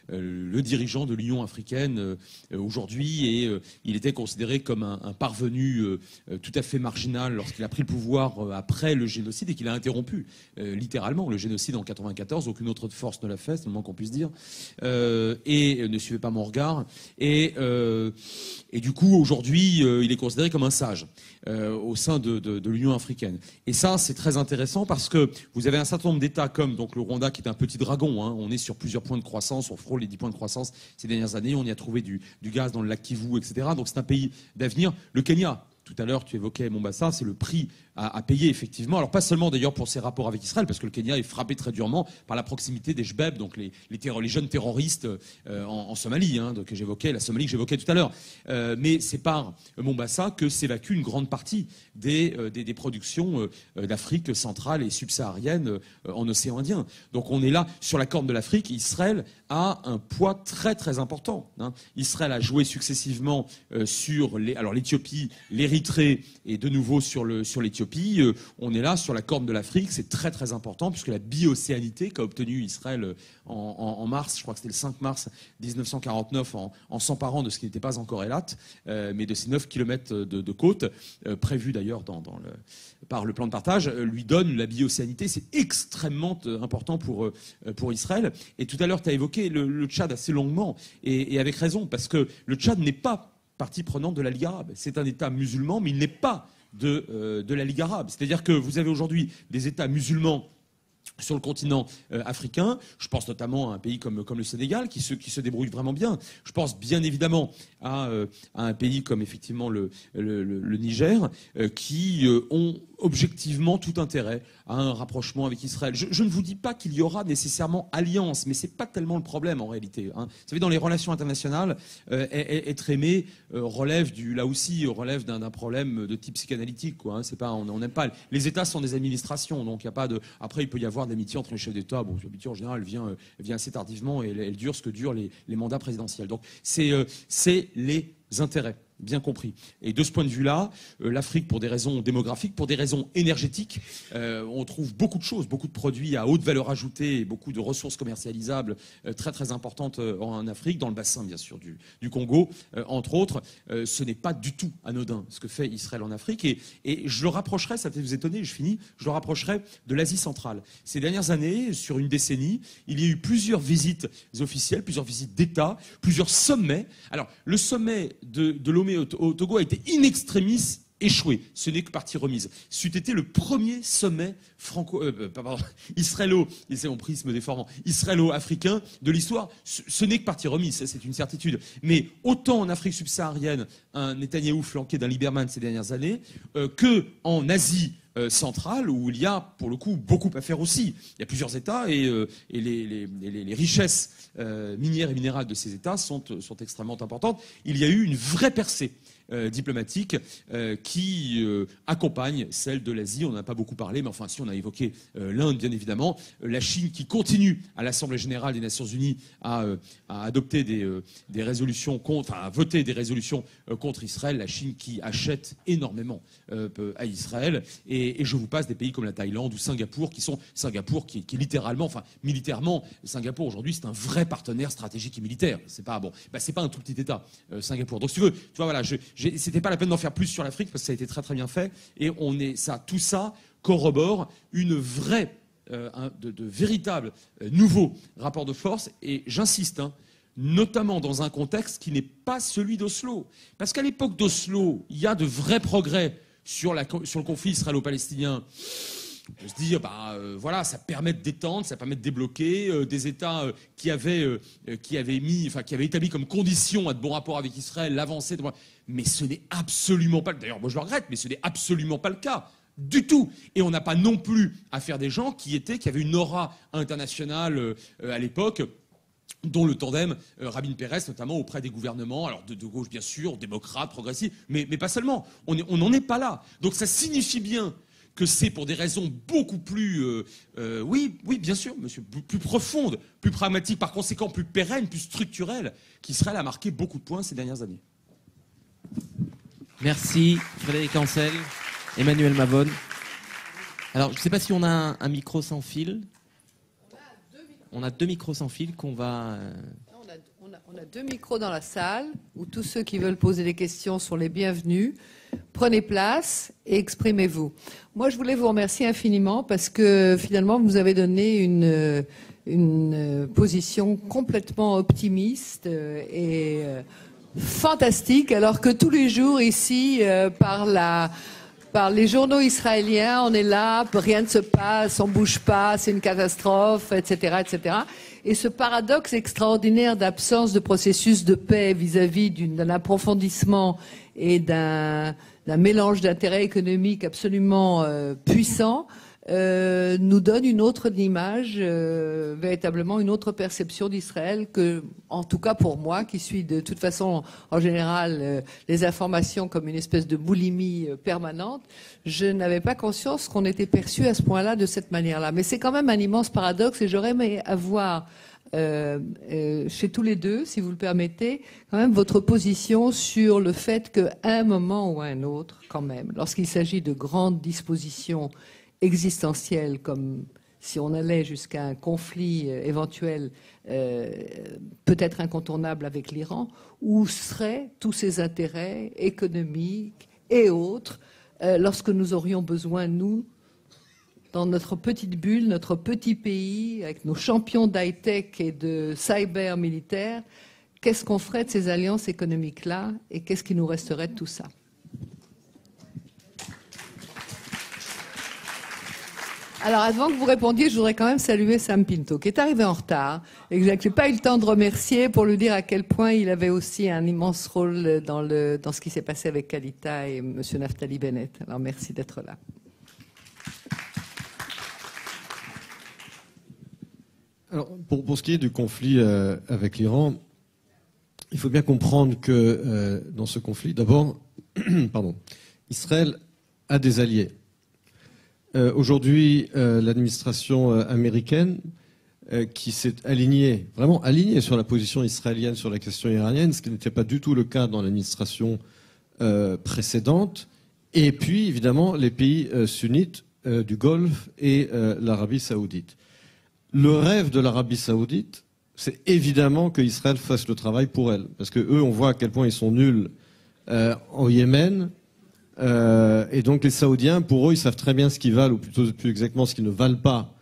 le dirigeant de l'Union africaine aujourd'hui, et il était considéré comme un parvenu tout à fait marginal lorsqu'il a pris le pouvoir après le génocide, et qu'il a interrompu littéralement le génocide en 1994. Aucune autre force ne l'a fait, c'est le moins qu'on puisse dire, et ne suivez pas mon regard. Et du coup, aujourd'hui, il est considéré comme un sage au sein de l'Union africaine. Et ça, c'est très intéressant parce que vous avez un certain nombre d'États comme donc le Rwanda, qui est un petit dragon. Hein. On est sur plusieurs points de croissance, on frôle les 10 points de croissance ces dernières années. On y a trouvé du gaz dans le lac Kivu, etc. Donc c'est un pays d'avenir. Le Kenya, tout à l'heure, tu évoquais Mombasa, c'est le prix à payer, effectivement. Alors, pas seulement, d'ailleurs, pour ses rapports avec Israël, parce que le Kenya est frappé très durement par la proximité des Shebab, donc les jeunes terroristes en Somalie, hein, la Somalie que j'évoquais tout à l'heure. Mais c'est par Mombasa que s'évacue une grande partie des productions d'Afrique centrale et subsaharienne en océan Indien. Donc, on est là, sur la corne de l'Afrique. Israël a un poids très, très important. Hein. Israël a joué successivement sur l'Éthiopie, l'Érythrée, et de nouveau sur l'Éthiopie. l'Éthiopie. On est là sur la corne de l'Afrique, c'est très très important puisque la bi-océanité qu'a obtenue Israël en mars, je crois que c'était le 5 mars 1949, en s'emparant de ce qui n'était pas encore Eilat, mais de ces 9 kilomètres de côte, prévus d'ailleurs par le plan de partage, lui donne la bi-océanité. C'est extrêmement important pour Israël. Et tout à l'heure, tu as évoqué le Tchad assez longuement, et avec raison, parce que le Tchad n'est pas partie prenante de la Ligue arabe. C'est un État musulman, mais il n'est pas de la Ligue arabe. C'est-à-dire que vous avez aujourd'hui des États musulmans sur le continent africain. Je pense notamment à un pays comme le Sénégal qui se débrouille vraiment bien. Je pense bien évidemment à un pays comme effectivement le Niger qui ont objectivement tout intérêt à un rapprochement avec Israël. Je ne vous dis pas qu'il y aura nécessairement alliance, mais c'est pas tellement le problème en réalité. Vous savez, dans les relations internationales, être aimé relève d'un problème de type psychanalytique, quoi. C'est pas, on n'aime pas. Les États sont des administrations, donc il y a pas de. Après, il peut y avoir de l'amitié entre les chefs d'État. Bon, l'amitié en général elle vient assez tardivement et elle dure ce que durent les mandats présidentiels. Donc c'est les intérêts. Bien compris. Et de ce point de vue-là, l'Afrique, pour des raisons démographiques, pour des raisons énergétiques, on trouve beaucoup de choses, beaucoup de produits à haute valeur ajoutée et beaucoup de ressources commercialisables très très importantes en Afrique, dans le bassin bien sûr du Congo, entre autres. Ce n'est pas du tout anodin ce que fait Israël en Afrique. Et je le rapprocherai, ça peut vous étonner, je finis, je le rapprocherai de l'Asie centrale. Ces dernières années, sur une décennie, il y a eu plusieurs visites officielles, plusieurs visites d'État, plusieurs sommets. Alors, le sommet de Lomé au Togo a été in extremis échoué. Ce n'est que partie remise. C'eût été le premier sommet israélo-africain de l'histoire. Ce n'est que partie remise, c'est une certitude. Mais autant en Afrique subsaharienne, un Netanyahou flanqué d'un Lieberman ces dernières années, que en Asie centrale, où il y a pour le coup beaucoup à faire aussi. Il y a plusieurs États et les richesses minières et minérales de ces États sont extrêmement importantes. Il y a eu une vraie percée diplomatique qui accompagne celle de l'Asie. On n'en a pas beaucoup parlé, mais enfin si, on a évoqué l'Inde bien évidemment, la Chine qui continue à l'Assemblée générale des Nations Unies à adopter des résolutions contre, enfin à voter des résolutions contre Israël, la Chine qui achète énormément à Israël, et je vous passe des pays comme la Thaïlande ou Singapour qui est littéralement, enfin militairement, Singapour aujourd'hui c'est un vrai partenaire stratégique et militaire. C'est pas bon, c'est pas un tout petit État, Singapour. Donc si tu veux, tu vois voilà, c'était pas la peine d'en faire plus sur l'Afrique parce que ça a été très très bien fait, et tout ça corrobore une vraie, de véritables nouveaux rapports de force, et j'insiste, notamment dans un contexte qui n'est pas celui d'Oslo, parce qu'à l'époque d'Oslo, il y a de vrais progrès sur le conflit israélo-palestinien. On peut se dire, voilà, ça permet de détendre, ça permet de débloquer des États qui avaient établi comme condition à de bons rapports avec Israël l'avancée. Mais ce n'est absolument pas. D'ailleurs, moi je le regrette, mais ce n'est absolument pas le cas. Du tout. Et on n'a pas non plus affaire des gens qui avaient une aura internationale à l'époque, dont le tandem Rabin-Peres, notamment auprès des gouvernements, alors de gauche bien sûr, démocrates, progressistes, mais pas seulement. On n'en est pas là. Donc ça signifie bien que c'est pour des raisons beaucoup plus, oui, bien sûr, monsieur, plus profondes, plus pragmatiques, par conséquent plus pérennes, plus structurelles, qu'Israël a marqué beaucoup de points ces dernières années. Merci Frédéric Ancel, Emmanuel Mavone. Alors, je ne sais pas si on a un micro sans fil. On a deux micros sans fil qu'on va... On a deux micros dans la salle où tous ceux qui veulent poser des questions sont les bienvenus. Prenez place et exprimez-vous. Moi, je voulais vous remercier infiniment parce que finalement, vous avez donné une position complètement optimiste et fantastique, alors que tous les jours ici, par les journaux israéliens, on est là, rien ne se passe, on bouge pas, c'est une catastrophe, etc., etc. Et ce paradoxe extraordinaire d'absence de processus de paix vis-à-vis d'un approfondissement et d'un mélange d'intérêts économiques absolument puissant nous donne une autre image, véritablement une autre perception d'Israël que, en tout cas pour moi, qui suis de toute façon en général les informations comme une espèce de boulimie permanente, je n'avais pas conscience qu'on était perçu à ce point-là de cette manière-là. Mais c'est quand même un immense paradoxe et j'aurais aimé avoir chez tous les deux, si vous le permettez, quand même votre position sur le fait qu'à un moment ou à un autre, quand même, lorsqu'il s'agit de grandes dispositions existentielles, comme si on allait jusqu'à un conflit éventuel, peut-être incontournable avec l'Iran, où seraient tous ces intérêts économiques et autres, lorsque nous aurions besoin, nous, dans notre petite bulle, notre petit pays, avec nos champions d'high-tech et de cyber militaire, qu'est-ce qu'on ferait de ces alliances économiques-là et qu'est-ce qui nous resterait de tout ça? Alors, avant que vous répondiez, je voudrais quand même saluer Sam Pinto, qui est arrivé en retard et que je n'ai pas eu le temps de remercier pour lui dire à quel point il avait aussi un immense rôle dans ce qui s'est passé avec Kalita et M. Naftali Bennett. Alors, merci d'être là. Alors, pour ce qui est du conflit avec l'Iran, il faut bien comprendre que dans ce conflit, d'abord, Israël a des alliés. Aujourd'hui, l'administration américaine qui s'est vraiment alignée sur la position israélienne sur la question iranienne, ce qui n'était pas du tout le cas dans l'administration précédente, et puis évidemment les pays sunnites du Golfe et l'Arabie saoudite. Le rêve de l'Arabie saoudite, c'est évidemment qu'Israël fasse le travail pour elle. Parce qu'eux, on voit à quel point ils sont nuls au Yémen. Et donc les Saoudiens, pour eux, ils savent très bien ce qu'ils valent, ou plutôt plus exactement ce qu'ils ne valent pas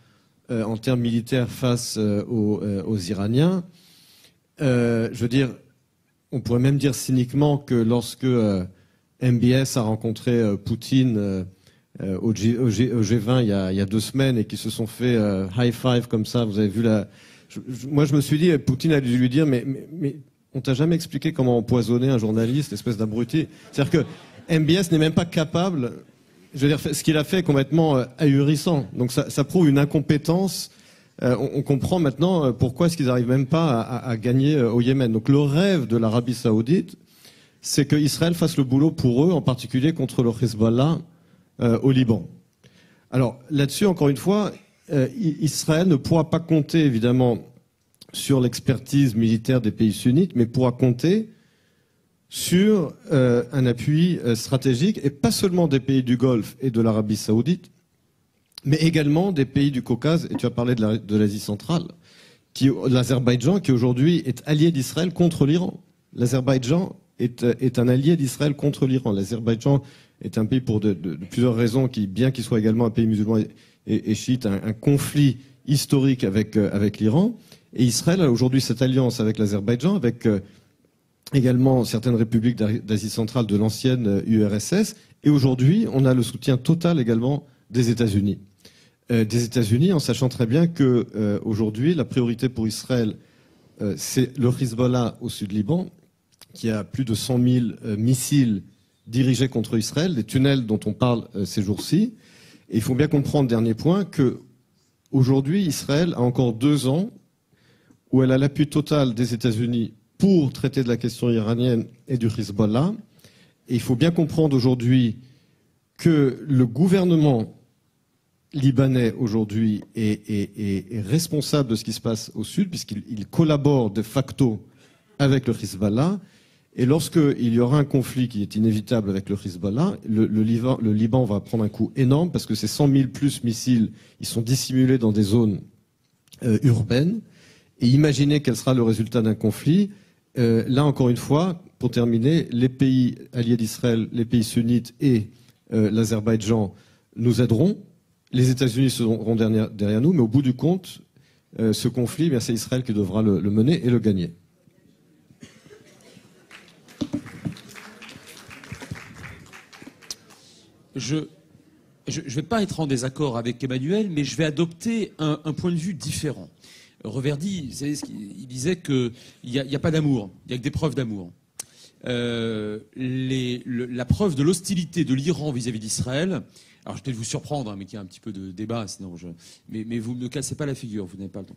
en termes militaires face aux Iraniens. Je veux dire, on pourrait même dire cyniquement que lorsque MBS a rencontré Poutine au G20 il y a 2 semaines et qui se sont fait high five comme ça. Vous avez vu moi je me suis dit, Poutine a dû lui dire mais on t'a jamais expliqué comment empoisonner un journaliste, espèce d'abruti. C'est-à-dire que MBS n'est même pas capable. Je veux dire, ce qu'il a fait est complètement ahurissant. Donc ça prouve une incompétence. On comprend maintenant pourquoi est-ce qu'ils n'arrivent même pas à gagner au Yémen. Donc le rêve de l'Arabie Saoudite, c'est qu'Israël fasse le boulot pour eux, en particulier contre le Hezbollah au Liban. Alors là-dessus, encore une fois, Israël ne pourra pas compter évidemment sur l'expertise militaire des pays sunnites, mais pourra compter sur un appui stratégique, et pas seulement des pays du Golfe et de l'Arabie Saoudite, mais également des pays du Caucase, et tu as parlé de l'Asie centrale, l'Azerbaïdjan qui aujourd'hui est allié d'Israël contre l'Iran. L'Azerbaïdjan est un allié d'Israël contre l'Iran. L'Azerbaïdjan est un pays pour de plusieurs raisons, bien qu'il soit également un pays musulman et chiite, un conflit historique avec l'Iran. Et Israël a aujourd'hui cette alliance avec l'Azerbaïdjan, avec également certaines républiques d'Asie centrale de l'ancienne URSS. Et aujourd'hui, on a le soutien total également des États-Unis. En sachant très bien que aujourd'hui, la priorité pour Israël, c'est le Hezbollah au sud Liban, qui a plus de 100 000 missiles dirigés contre Israël, des tunnels dont on parle ces jours-ci. Et il faut bien comprendre, dernier point, que aujourd'hui, Israël a encore 2 ans où elle a l'appui total des États-Unis pour traiter de la question iranienne et du Hezbollah. Et il faut bien comprendre aujourd'hui que le gouvernement libanais aujourd'hui est responsable de ce qui se passe au sud, puisqu'il collabore de facto avec le Hezbollah. Et lorsqu'il y aura un conflit qui est inévitable avec le Hezbollah, le Liban va prendre un coup énorme, parce que ces 100 000 plus missiles, ils sont dissimulés dans des zones urbaines. Et imaginez quel sera le résultat d'un conflit. Là, encore une fois, pour terminer, les pays alliés d'Israël, les pays sunnites et l'Azerbaïdjan nous aideront. Les États-Unis seront derrière nous, mais au bout du compte, ce conflit, c'est Israël qui devra le mener et le gagner. Je ne vais pas être en désaccord avec Emmanuel, mais je vais adopter un point de vue différent. Reverdy, vous savez, il disait qu'il n'y a pas d'amour, il n'y a que des preuves d'amour. La preuve de l'hostilité de l'Iran vis-à-vis d'Israël, alors je vais peut-être vous surprendre, mais qu'il y a un petit peu de débat, sinon mais vous ne me cassez pas la figure, vous n'avez pas le temps.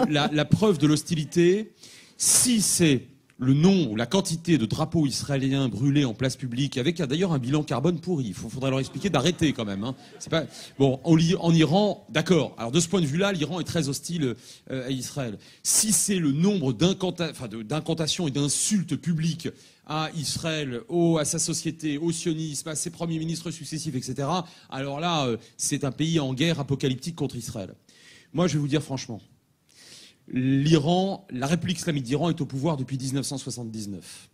La preuve de l'hostilité, si c'est le nom ou la quantité de drapeaux israéliens brûlés en place publique, avec d'ailleurs un bilan carbone pourri. Il faudrait leur expliquer d'arrêter quand même. Hein. C'est pas... Bon, en Iran, d'accord. Alors de ce point de vue-là, l'Iran est très hostile à Israël. Si c'est le nombre d'incantations et d'insultes publiques à Israël, à sa société, au sionisme, à ses premiers ministres successifs, etc., alors là, c'est un pays en guerre apocalyptique contre Israël. Moi, je vais vous dire franchement, l'Iran, la République islamique d'Iran est au pouvoir depuis 1979.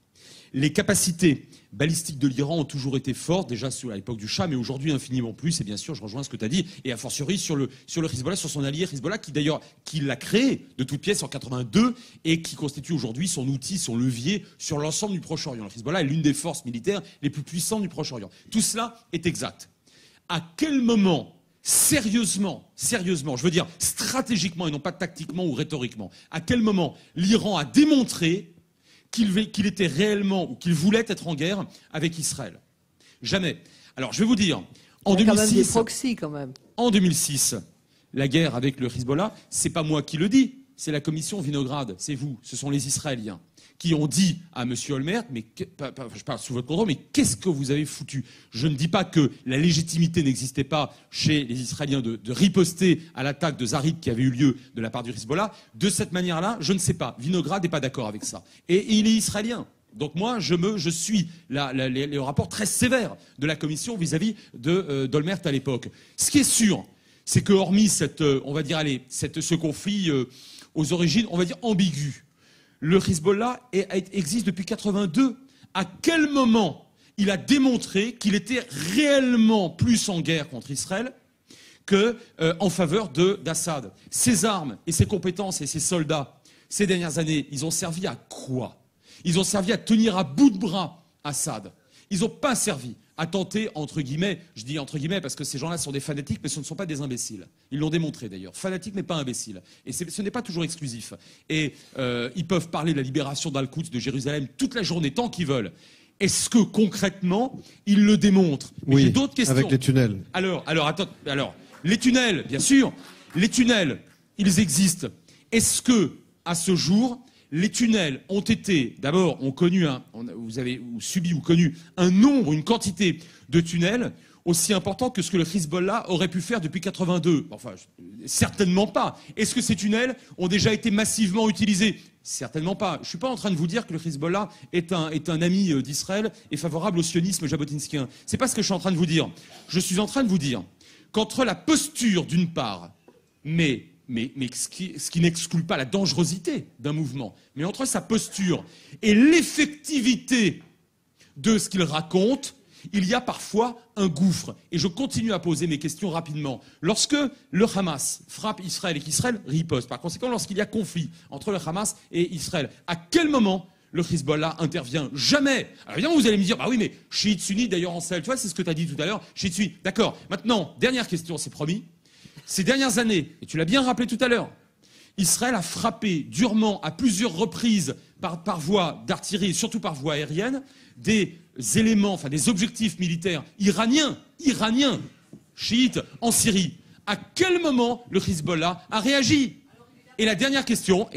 Les capacités balistiques de l'Iran ont toujours été fortes, déjà à l'époque du Shah, mais aujourd'hui infiniment plus. Et bien sûr, je rejoins ce que tu as dit, et a fortiori sur le Hezbollah, sur son allié Hezbollah, qui d'ailleurs l'a créé de toutes pièces en 82 et qui constitue aujourd'hui son outil, son levier sur l'ensemble du Proche-Orient. Le Hezbollah est l'une des forces militaires les plus puissantes du Proche-Orient. Tout cela est exact. À quel moment, sérieusement, je veux dire stratégiquement et non pas tactiquement ou rhétoriquement, à quel moment l'Iran a démontré qu'il était réellement ou qu'il voulait être en guerre avec Israël? Jamais. Alors je vais vous dire, en 2006, quand même des proxys, quand même. En 2006, la guerre avec le Hezbollah, c'est pas moi qui le dis, c'est la commission Vinograd, c'est vous, ce sont les Israéliens qui ont dit à M. Olmert, je parle sous votre contrôle, mais qu'est-ce que vous avez foutu? Je ne dis pas que la légitimité n'existait pas chez les Israéliens de riposter à l'attaque de Zarid qui avait eu lieu de la part du Hezbollah. De cette manière-là, je ne sais pas. Vinograd n'est pas d'accord avec ça. Et il est israélien. Donc moi, je suis le rapport très sévère de la commission vis-à-vis d'Olmert à l'époque. Ce qui est sûr, c'est que hormis ce conflit aux origines, on va dire, ambigu, le Hezbollah existe depuis 82. À quel moment il a démontré qu'il était réellement plus en guerre contre Israël qu'en faveur d'Assad? Ses armes et ses compétences et ses soldats, ces dernières années, ils ont servi à quoi? Ils ont servi à tenir à bout de bras Assad. Ils n'ont pas servi à tenter, entre guillemets, je dis entre guillemets parce que ces gens-là sont des fanatiques, mais ce ne sont pas des imbéciles. Ils l'ont démontré d'ailleurs. Fanatiques mais pas imbéciles. Et ce n'est pas toujours exclusif. Et ils peuvent parler de la libération d'Al-Quds, de Jérusalem, toute la journée, tant qu'ils veulent. Est-ce que concrètement, ils le démontrent? Oui, j'ai d'autres questions. Avec les tunnels. Alors, les tunnels, bien sûr. Les tunnels, ils existent. Est-ce que, à ce jour, les tunnels ont été, d'abord, vous avez subi ou connu un nombre, une quantité de tunnels aussi important que ce que le Hezbollah aurait pu faire depuis 82. Enfin, certainement pas. Est-ce que ces tunnels ont déjà été massivement utilisés? Certainement pas. Je ne suis pas en train de vous dire que le Hezbollah est un ami d'Israël et favorable au sionisme jabotinskien. Ce n'est pas ce que je suis en train de vous dire. Je suis en train de vous dire qu'entre la posture, d'une part, mais ce qui n'exclut pas la dangerosité d'un mouvement, mais entre sa posture et l'effectivité de ce qu'il raconte, il y a parfois un gouffre. Et je continue à poser mes questions rapidement. Lorsque le Hamas frappe Israël et qu'Israël riposte, par conséquent, lorsqu'il y a conflit entre le Hamas et Israël, à quel moment le Hezbollah intervient? Jamais. Alors évidemment, vous allez me dire, bah oui, mais chiites, sunnites, d'ailleurs en Sahel, tu vois, c'est ce que tu as dit tout à l'heure, chiites, sunnites. D'accord. Maintenant, dernière question, c'est promis. Ces dernières années, et tu l'as bien rappelé tout à l'heure, Israël a frappé durement à plusieurs reprises par voie d'artillerie, surtout par voie aérienne, des éléments, enfin des objectifs militaires iraniens, chiites, en Syrie. À quel moment le Hezbollah a réagi? Et la dernière question,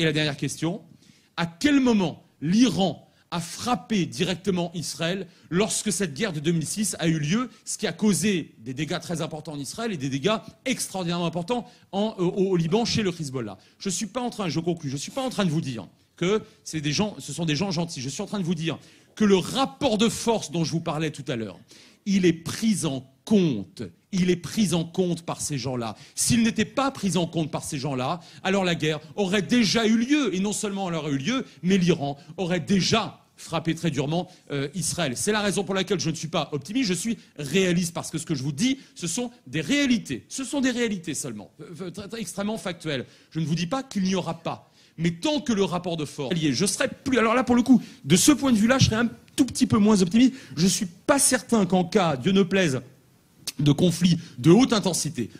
à quel moment l'Iran a frappé directement Israël lorsque cette guerre de 2006 a eu lieu, ce qui a causé des dégâts très importants en Israël et des dégâts extraordinairement importants au Liban chez le Hezbollah. Je ne suis pas en train de vous dire que ce sont des gens gentils. Je suis en train de vous dire que le rapport de force dont je vous parlais tout à l'heure, il est pris en compte. Il est pris en compte par ces gens-là. S'il n'était pas pris en compte par ces gens-là, alors la guerre aurait déjà eu lieu. Et non seulement elle aurait eu lieu, mais l'Iran aurait déjà frappé très durement Israël. C'est la raison pour laquelle je ne suis pas optimiste, je suis réaliste. Parce que ce que je vous dis, ce sont des réalités. Ce sont des réalités seulement, extrêmement factuelles. Je ne vous dis pas qu'il n'y aura pas. Mais tant que le rapport de force, je serais plus... Alors là, pour le coup, de ce point de vue-là, je serais un tout petit peu moins optimiste. Je ne suis pas certain qu'en cas, Dieu ne plaise, de conflits de haute intensité,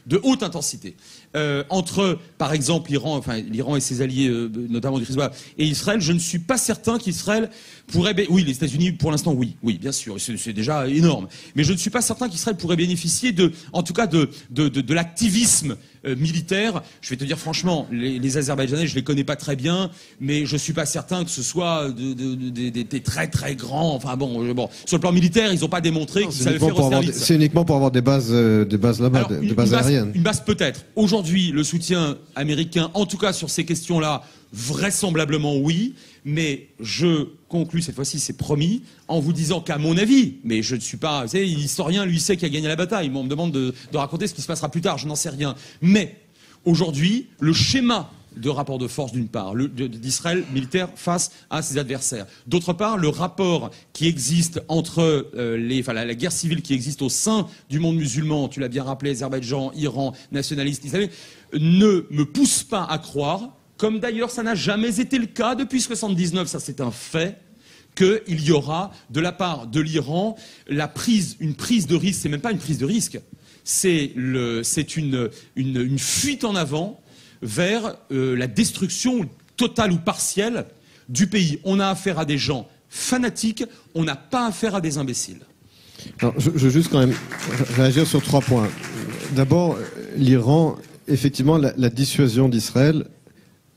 entre, par exemple, l'Iran et ses alliés, notamment du Hezbollah, et Israël, je ne suis pas certain qu'Israël pourrait... Oui, les États-Unis, pour l'instant, oui, bien sûr, c'est déjà énorme. Mais je ne suis pas certain qu'Israël pourrait bénéficier en tout cas de l'activisme militaire, je vais te dire franchement, les Azerbaïdjanais, je les connais pas très bien, mais je suis pas certain que ce soit des très très grands. Enfin bon, sur le plan militaire, ils ont pas démontré qu'ils savaient faire au service. C'est uniquement pour avoir des bases là-bas, des bases aériennes. Une base peut-être. Aujourd'hui, le soutien américain, en tout cas sur ces questions-là, vraisemblablement oui, mais je conclus cette fois-ci, c'est promis, en vous disant qu'à mon avis, mais je ne suis pas, vous savez, l'historien, lui, sait qui a gagné la bataille. On me demande de raconter ce qui se passera plus tard, je n'en sais rien. Mais aujourd'hui, le schéma de rapport de force d'une part, d'Israël militaire face à ses adversaires. D'autre part, le rapport qui existe entre la guerre civile qui existe au sein du monde musulman, tu l'as bien rappelé, Azerbaïdjan, Iran, nationaliste, islamique, ne me pousse pas à croire, comme d'ailleurs ça n'a jamais été le cas depuis 1979, ça c'est un fait, qu'il y aura de la part de l'Iran une prise de risque, c'est même pas une prise de risque, c'est une fuite en avant vers la destruction totale ou partielle du pays. On a affaire à des gens fanatiques, on n'a pas affaire à des imbéciles. Alors, je veux juste quand même réagir sur 3 points. D'abord, l'Iran, effectivement, la dissuasion d'Israël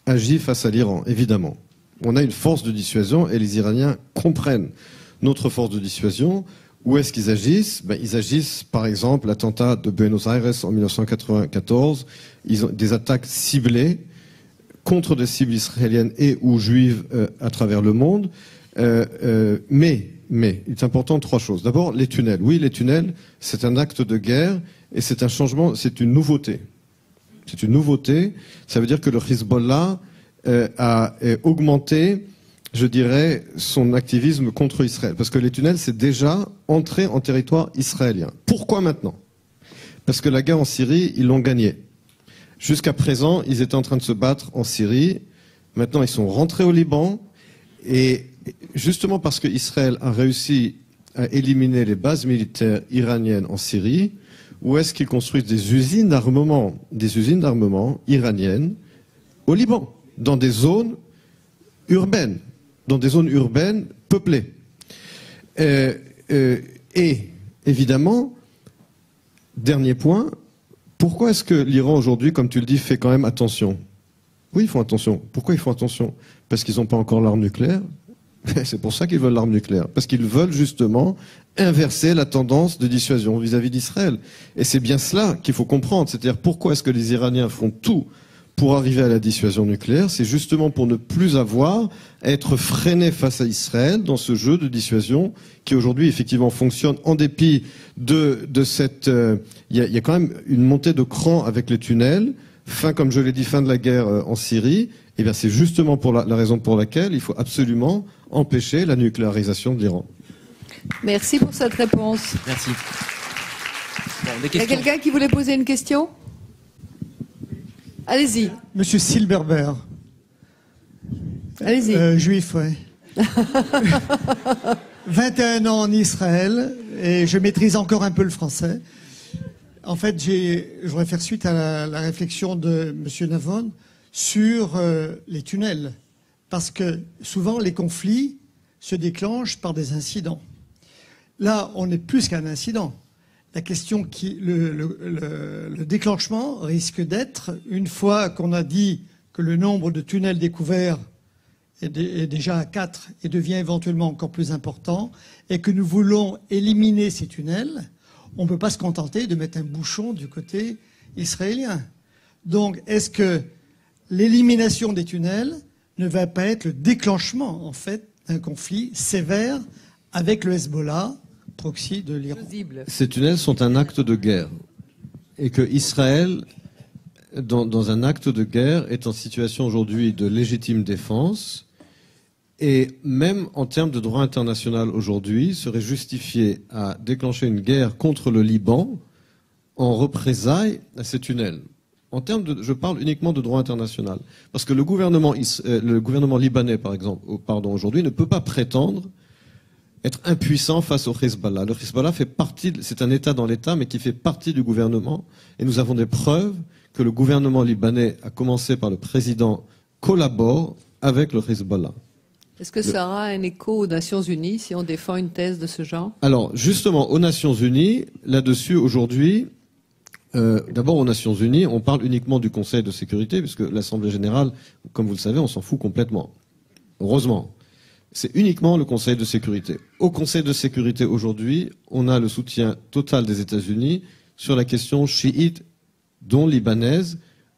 agit face à l'Iran, évidemment. On a une force de dissuasion et les Iraniens comprennent notre force de dissuasion. Où est-ce qu'ils agissent? Ils agissent, par exemple, l'attentat de Buenos Aires en 1994. Ils ont des attaques ciblées contre des cibles israéliennes et ou juives à travers le monde. Mais, il est important 3 choses. D'abord, les tunnels. Oui, les tunnels, c'est un acte de guerre et c'est un changement, c'est une nouveauté. C'est une nouveauté. Ça veut dire que le Hezbollah a augmenté, je dirais, son activisme contre Israël. Parce que les tunnels, c'est déjà entré en territoire israélien. Pourquoi maintenant? Parce que la guerre en Syrie, ils l'ont gagnée. Jusqu'à présent, ils étaient en train de se battre en Syrie. Maintenant, ils sont rentrés au Liban. Et justement parce que Israël a réussi à éliminer les bases militaires iraniennes en Syrie, où est-ce qu'ils construisent des usines d'armement iraniennes au Liban, dans des zones urbaines peuplées. Et évidemment, dernier point, pourquoi est-ce que l'Iran aujourd'hui, comme tu le dis, fait quand même attention? Oui, ils font attention. Pourquoi ils font attention? Parce qu'ils n'ont pas encore l'arme nucléaire. C'est pour ça qu'ils veulent l'arme nucléaire. Parce qu'ils veulent justement inverser la tendance de dissuasion vis-à-vis d'Israël. Et c'est bien cela qu'il faut comprendre. C'est-à-dire pourquoi est-ce que les Iraniens font tout pour arriver à la dissuasion nucléaire? C'est justement pour ne plus avoir à être freinés face à Israël dans ce jeu de dissuasion qui aujourd'hui effectivement fonctionne en dépit de cette... Il y a quand même une montée de cran avec les tunnels. Comme je l'ai dit, fin de la guerre en Syrie. Eh bien, c'est justement pour la raison pour laquelle il faut absolument empêcher la nucléarisation de l'Iran. Merci pour cette réponse. Merci. Bon, il y a quelqu'un qui voulait poser une question? Allez-y. Monsieur Silberberg. Allez-y. Juif, oui. 21 ans en Israël et je maîtrise encore un peu le français. En fait, je voudrais faire suite à la réflexion de monsieur Navon sur les tunnels. Parce que souvent, les conflits se déclenchent par des incidents. Là, on est plus qu'un incident. La question le déclenchement risque d'être, une fois qu'on a dit que le nombre de tunnels découverts est déjà à 4 et devient éventuellement encore plus important, et que nous voulons éliminer ces tunnels, on ne peut pas se contenter de mettre un bouchon du côté israélien. Donc, est-ce que l'élimination des tunnels ne va pas être le déclenchement, en fait, d'un conflit sévère avec le Hezbollah, proxy de l'Iran? Ces tunnels sont un acte de guerre. Et que Israël, dans un acte de guerre, est en situation aujourd'hui de légitime défense. Et même en termes de droit international aujourd'hui, serait justifié à déclencher une guerre contre le Liban en représailles à ces tunnels. Je parle uniquement de droit international. Parce que le gouvernement libanais, par exemple, aujourd'hui, ne peut pas prétendre être impuissant face au Hezbollah. Le Hezbollah c'est un État dans l'État, mais qui fait partie du gouvernement. Et nous avons des preuves que le gouvernement libanais, à commencer par le président, collabore avec le Hezbollah. Est-ce que ça aura un écho aux Nations Unies si on défend une thèse de ce genre? Alors, justement, aux Nations Unies, là-dessus, aujourd'hui, D'abord, aux Nations Unies, on parle uniquement du Conseil de sécurité, puisque l'Assemblée générale, comme vous le savez, on s'en fout complètement. Heureusement. C'est uniquement le Conseil de sécurité. Au Conseil de sécurité, aujourd'hui, on a le soutien total des États-Unis sur la question chiite, dont libanaise,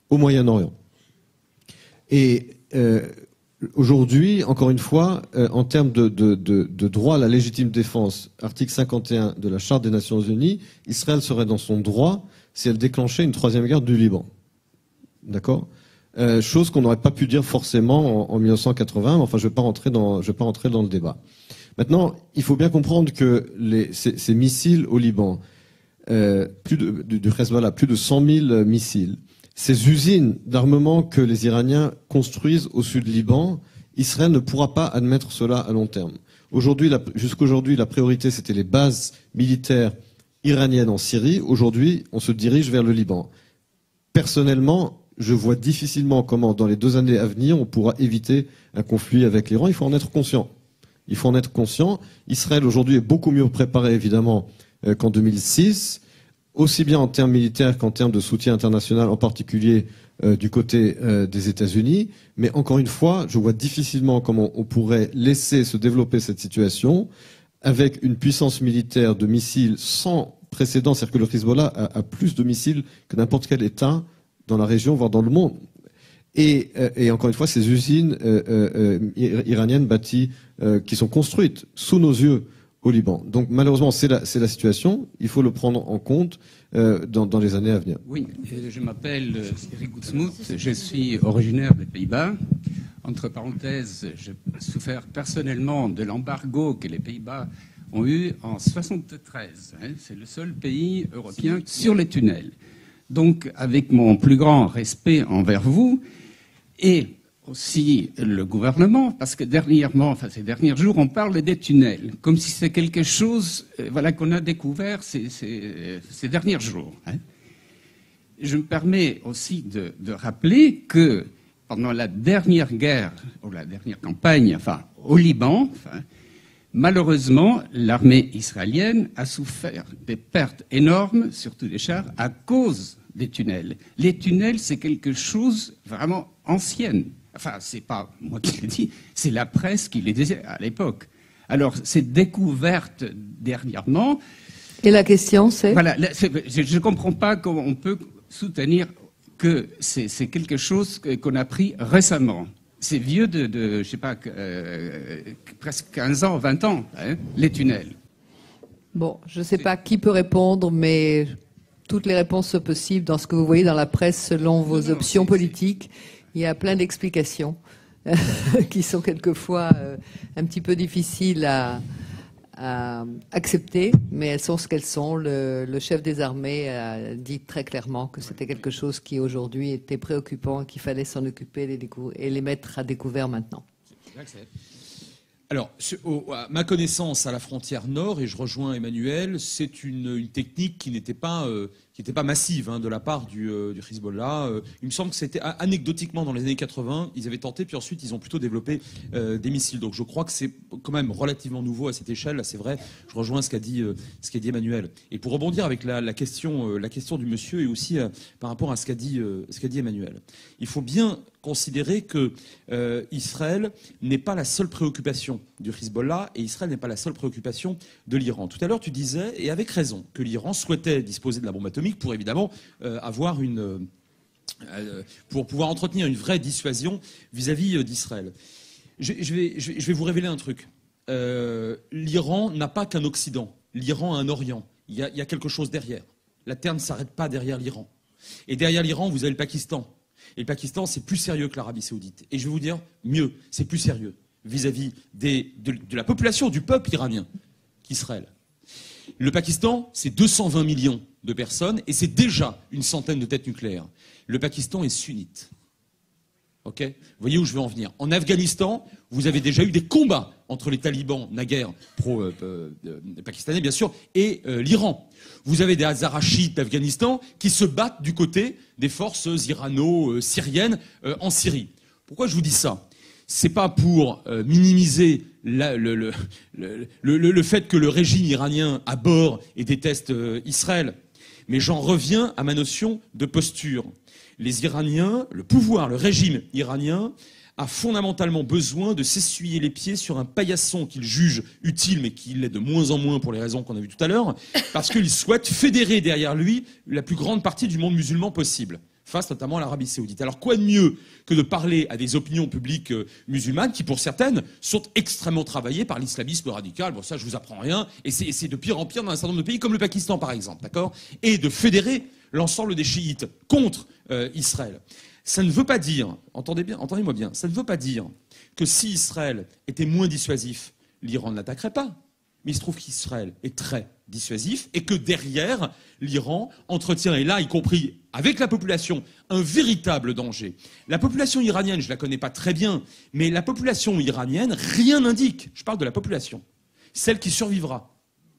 au Moyen-Orient. Et aujourd'hui, encore une fois, en termes de droit à la légitime défense, article 51 de la Charte des Nations Unies, Israël serait dans son droit si elle déclenchait une troisième guerre du Liban. D'accord ? Chose qu'on n'aurait pas pu dire forcément en 1980, mais enfin, je vais pas rentrer dans le débat. Maintenant, il faut bien comprendre que ces missiles au Liban, du Hezbollah, plus de 100 000 missiles, ces usines d'armement que les Iraniens construisent au sud du Liban, Israël ne pourra pas admettre cela à long terme. Jusqu'aujourd'hui, la priorité, c'était les bases militaires iraniennes en Syrie. Aujourd'hui, on se dirige vers le Liban. Personnellement, je vois difficilement comment, dans les 2 années à venir, on pourra éviter un conflit avec l'Iran. Il faut en être conscient. Israël, aujourd'hui, est beaucoup mieux préparé, évidemment, qu'en 2006, aussi bien en termes militaires qu'en termes de soutien international, en particulier du côté des États-Unis. Mais encore une fois, je vois difficilement comment on pourrait laisser se développer cette situation avec une puissance militaire de missiles sans précédent. C'est-à-dire que le Hezbollah a plus de missiles que n'importe quel État dans la région, voire dans le monde. Et encore une fois, ces usines iraniennes bâties, qui sont construites sous nos yeux au Liban. Donc malheureusement, c'est la situation. Il faut le prendre en compte dans les années à venir. Oui, je m'appelle Eric Goudsmuth, je suis originaire des Pays-Bas. Entre parenthèses, j'ai souffert personnellement de l'embargo que les Pays-Bas ont eu en 1973. C'est le seul pays européen sur les tunnels. Donc, avec mon plus grand respect envers vous et aussi le gouvernement, parce que dernièrement, ces derniers jours, on parle des tunnels, comme si c'est quelque chose qu'on a découvert ces derniers jours. Je me permets aussi de rappeler que pendant la dernière guerre, ou la dernière campagne, au Liban, malheureusement, l'armée israélienne a souffert des pertes énormes, surtout des chars, à cause des tunnels. Les tunnels, c'est quelque chose vraiment ancien. C'est pas moi qui l'ai dit, c'est la presse qui les disait à l'époque. Alors, cette découverte dernièrement... Et la question, c'est... Voilà, je ne comprends pas comment on peut soutenir que c'est quelque chose qu'on a appris récemment. C'est vieux de je sais pas, presque 15 ans, 20 ans, les tunnels. Bon, je ne sais pas qui peut répondre, mais toutes les réponses sont possibles dans ce que vous voyez dans la presse selon vos options politiques. Il y a plein d'explications qui sont quelquefois un petit peu difficiles à accepter, mais elles sont ce qu'elles sont. Le chef des armées a dit très clairement que c'était quelque chose qui aujourd'hui était préoccupant et qu'il fallait s'en occuper et les mettre à découvert maintenant. Alors, à ma connaissance, à la frontière nord, et je rejoins Emmanuel, c'est une technique qui n'était pas massive de la part du Hezbollah. Il me semble que c'était anecdotiquement dans les années 80, ils avaient tenté, puis ensuite ils ont plutôt développé des missiles. Donc je crois que c'est quand même relativement nouveau à cette échelle. Là, c'est vrai. Je rejoins ce qu'a dit Emmanuel. Et pour rebondir avec la question du monsieur et aussi par rapport à ce qu'a dit Emmanuel, il faut bien considérer que Israël n'est pas la seule préoccupation du Hezbollah et Israël n'est pas la seule préoccupation de l'Iran. Tout à l'heure, tu disais, et avec raison, que l'Iran souhaitait disposer de la bombe atomique pour évidemment pour pouvoir entretenir une vraie dissuasion vis-à-vis d'Israël. Je vais vous révéler un truc. L'Iran n'a pas qu'un Occident. L'Iran a un Orient. Il y a quelque chose derrière. La terre ne s'arrête pas derrière l'Iran. Et derrière l'Iran, vous avez le Pakistan. Et le Pakistan, c'est plus sérieux que l'Arabie Saoudite. Et je vais vous dire, mieux, c'est plus sérieux vis-à-vis de la population, du peuple iranien qu'Israël. Le Pakistan, c'est 220 millions de personnes et c'est déjà une centaine de têtes nucléaires. Le Pakistan est sunnite. Ok ? Vous voyez où je veux en venir. En Afghanistan, vous avez déjà eu des combats entre les talibans, naguère pro-pakistanais bien sûr, et l'Iran. Vous avez des Hazarachites d'Afghanistan qui se battent du côté des forces irano-syriennes en Syrie. Pourquoi je vous dis ça ? C'est pas pour minimiser le fait que le régime iranien abhorre et déteste Israël, Mais j'en reviens à ma notion de posture. Les Iraniens, le pouvoir, le régime iranien a fondamentalement besoin de s'essuyer les pieds sur un paillasson qu'il juge utile, mais qui l'est de moins en moins pour les raisons qu'on a vues tout à l'heure, parce qu'il souhaite fédérer derrière lui la plus grande partie du monde musulman possible, face notamment à l'Arabie Saoudite. Alors quoi de mieux que de parler à des opinions publiques musulmanes qui, pour certaines, sont extrêmement travaillées par l'islamisme radical. Bon, ça, je vous apprends rien. Et c'est de pire en pire dans un certain nombre de pays, comme le Pakistan, par exemple, d'accord ? Et de fédérer l'ensemble des chiites contre Israël. Ça ne veut pas dire, entendez-moi bien, ça ne veut pas dire que si Israël était moins dissuasif, l'Iran ne l'attaquerait pas. Mais il se trouve qu'Israël est très dissuasif et que derrière, l'Iran entretient, et là, y compris avec la population, un véritable danger. La population iranienne, je ne la connais pas très bien, mais la population iranienne, rien n'indique, je parle de la population, celle qui survivra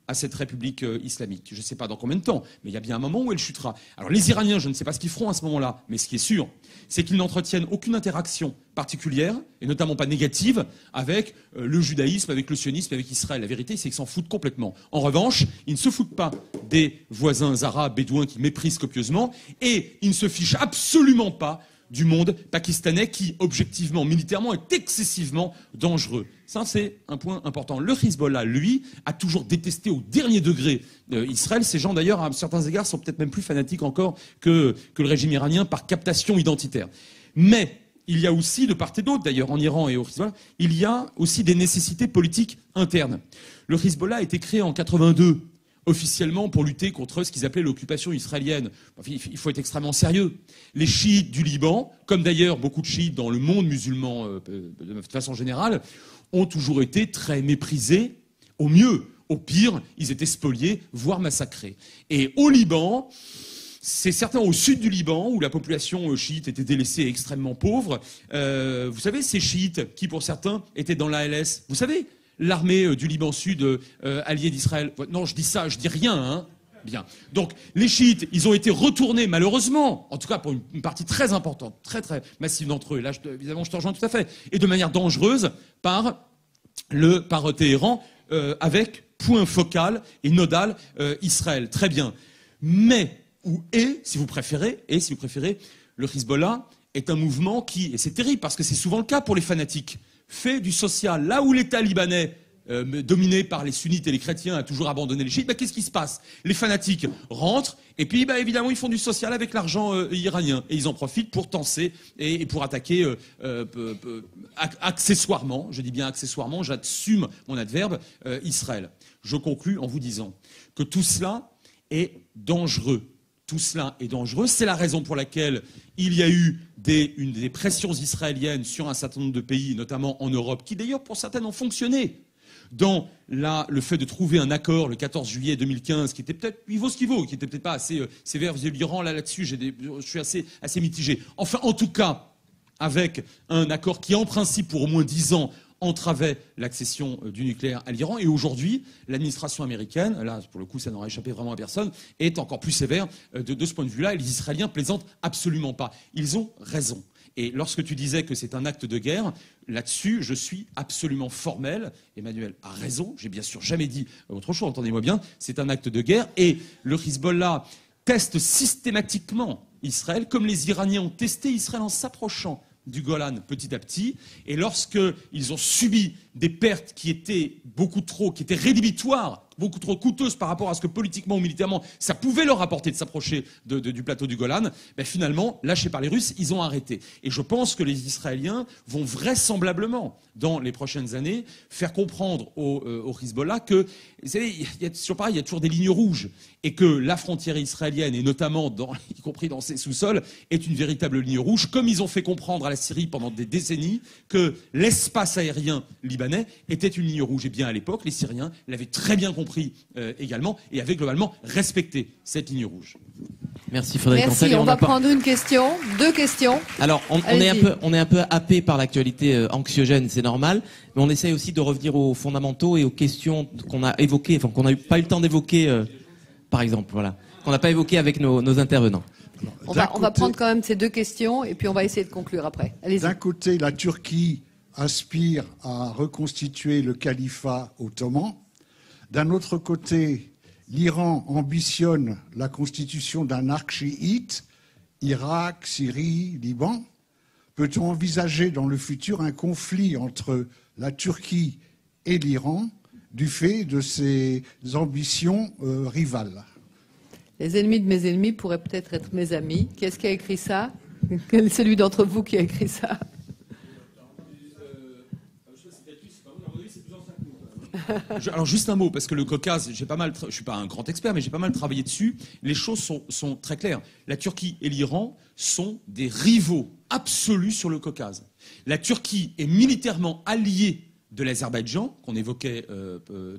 à cette république islamique. Je ne sais pas dans combien de temps, mais il y a bien un moment où elle chutera. Alors les Iraniens, je ne sais pas ce qu'ils feront à ce moment-là, mais ce qui est sûr, c'est qu'ils n'entretiennent aucune interaction particulière, et notamment pas négative, avec le judaïsme, avec le sionisme, avec Israël. La vérité, c'est qu'ils s'en foutent complètement. En revanche, ils ne se foutent pas des voisins arabes, bédouins qu'ils méprisent copieusement, et ils ne se fichent absolument pas du monde pakistanais qui, objectivement, militairement, est excessivement dangereux. Ça, c'est un point important. Le Hezbollah, lui, a toujours détesté au dernier degré Israël. Ces gens, d'ailleurs, à certains égards, sont peut-être même plus fanatiques encore que le régime iranien par captation identitaire. Mais il y a aussi, de part et d'autre, d'ailleurs, en Iran et au Hezbollah, il y a aussi des nécessités politiques internes. Le Hezbollah a été créé en 82. Officiellement pour lutter contre ce qu'ils appelaient l'occupation israélienne. Il faut être extrêmement sérieux. Les chiites du Liban, comme d'ailleurs beaucoup de chiites dans le monde musulman de façon générale, ont toujours été très méprisés, au mieux. Au pire, ils étaient spoliés, voire massacrés. Et au Liban, c'est certain au sud du Liban, où la population chiite était délaissée et extrêmement pauvre, vous savez, ces chiites qui, pour certains, étaient dans l'ALS, vous savez, l'armée du Liban Sud alliée d'Israël. Non, je dis ça, je dis rien, hein. Bien. Donc, les chiites, ils ont été retournés, malheureusement, en tout cas pour une partie très importante, très très massive d'entre eux, là, évidemment, je te rejoins tout à fait, et de manière dangereuse par Téhéran, avec point focal et nodal Israël. Très bien. Mais, si vous préférez, le Hezbollah est un mouvement qui, et c'est terrible parce que c'est souvent le cas pour les fanatiques, fait du social. Là où l'État libanais, dominé par les sunnites et les chrétiens, a toujours abandonné les chiites, qu'est-ce qui se passe? Les fanatiques rentrent, et puis évidemment ils font du social avec l'argent iranien. Et ils en profitent pour tenser et pour attaquer accessoirement, je dis bien accessoirement, j'assume mon adverbe, Israël. Je conclus en vous disant que tout cela est dangereux. Tout cela est dangereux. C'est la raison pour laquelle il y a eu des pressions israéliennes sur un certain nombre de pays, notamment en Europe, qui d'ailleurs pour certaines ont fonctionné. Dans le fait de trouver un accord le 14 juillet 2015, qui était peut-être, il vaut ce qu'il vaut, qui était peut-être pas assez sévère vis-à-vis de l'Iran, là-dessus, je suis assez mitigé. Enfin, en tout cas, avec un accord qui, en principe, pour au moins 10 ans, entravait l'accession du nucléaire à l'Iran. Et aujourd'hui, l'administration américaine, là, pour le coup, ça n'aura échappé vraiment à personne, est encore plus sévère de ce point de vue-là. Et les Israéliens plaisantent absolument pas. Ils ont raison. Et lorsque tu disais que c'est un acte de guerre, là-dessus, je suis absolument formel. Emmanuel a raison. J'ai bien sûr jamais dit autre chose, entendez-moi bien. C'est un acte de guerre. Et le Hezbollah teste systématiquement Israël, comme les Iraniens ont testé Israël en s'approchant du Golan petit à petit, et lorsqu'ils ont subi des pertes qui étaient qui étaient rédhibitoires, beaucoup trop coûteuses par rapport à ce que politiquement ou militairement ça pouvait leur apporter de s'approcher du plateau du Golan, finalement, lâchés par les Russes, ils ont arrêté. Et je pense que les Israéliens vont vraisemblablement, dans les prochaines années, faire comprendre au Hezbollah que, vous savez, il y a toujours des lignes rouges, et que la frontière israélienne, et notamment, y compris dans ses sous-sols, est une véritable ligne rouge, comme ils ont fait comprendre à la Syrie pendant des décennies que l'espace aérien libanais était une ligne rouge. Et bien à l'époque, les Syriens l'avaient très bien compris également, et avaient globalement respecté cette ligne rouge. Merci Frédéric Merci, Ansel. on va prendre deux questions. Alors, on est un peu happé par l'actualité anxiogène, c'est normal, mais on essaye aussi de revenir aux fondamentaux et aux questions qu'on a évoquées, qu'on n'a pas eu le temps d'évoquer, par exemple, voilà, qu'on n'a pas évoqué avec nos intervenants. On va prendre quand même ces deux questions et puis on va essayer de conclure après. Allez-y. D'un côté, la Turquie aspire à reconstituer le califat ottoman. D'un autre côté, l'Iran ambitionne la constitution d'un arc chiite, Irak, Syrie, Liban. Peut-on envisager dans le futur un conflit entre la Turquie et l'Iran du fait de ces ambitions rivales? Les ennemis de mes ennemis pourraient peut-être être mes amis. Qui est-ce qui a écrit ça? Quel est celui d'entre vous qui a écrit ça? Alors juste un mot, parce que le Caucase, je suis pas un grand expert, mais j'ai pas mal travaillé dessus. Les choses sont très claires. La Turquie et l'Iran sont des rivaux absolus sur le Caucase. La Turquie est militairement alliée de l'Azerbaïdjan, qu'on évoquait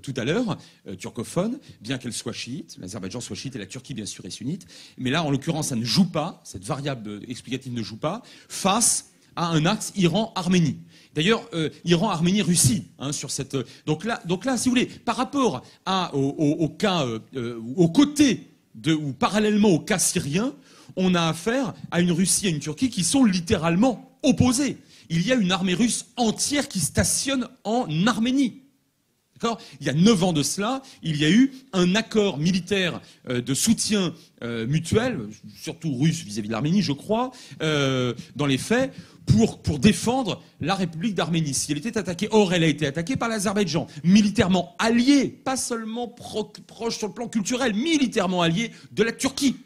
tout à l'heure, turcophone, bien qu'elle soit chiite, l'Azerbaïdjan soit chiite et la Turquie bien sûr est sunnite, mais là en l'occurrence ça ne joue pas, cette variable explicative ne joue pas, face à un axe Iran-Arménie. D'ailleurs, Iran-Arménie-Russie, sur cette. Donc là, si vous voulez, par rapport au cas, aux côtés ou parallèlement au cas syrien, on a affaire à une Russie et une Turquie qui sont littéralement opposées. Il y a une armée russe entière qui stationne en Arménie. D'accord ? Il y a 9 ans de cela, il y a eu un accord militaire de soutien mutuel, surtout russe vis-à-vis de l'Arménie, je crois, dans les faits, pour défendre la République d'Arménie. Si elle était attaquée, or elle a été attaquée par l'Azerbaïdjan, militairement alliée, pas seulement proche sur le plan culturel, militairement alliée de la Turquie.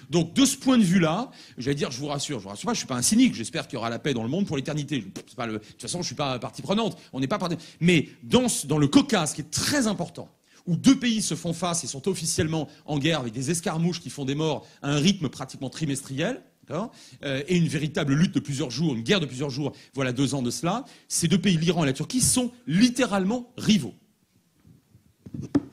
Donc, de ce point de vue-là, j'allais dire, je vous rassure pas, je suis pas un cynique, j'espère qu'il y aura la paix dans le monde pour l'éternité. De toute façon, je suis pas partie prenante, on n'est pas partie. Mais dans le Caucase, qui est très important, où 2 pays se font face et sont officiellement en guerre avec des escarmouches qui font des morts à un rythme pratiquement trimestriel, et une véritable lutte de plusieurs jours, une guerre de plusieurs jours, voilà 2 ans de cela, ces 2 pays, l'Iran et la Turquie, sont littéralement rivaux.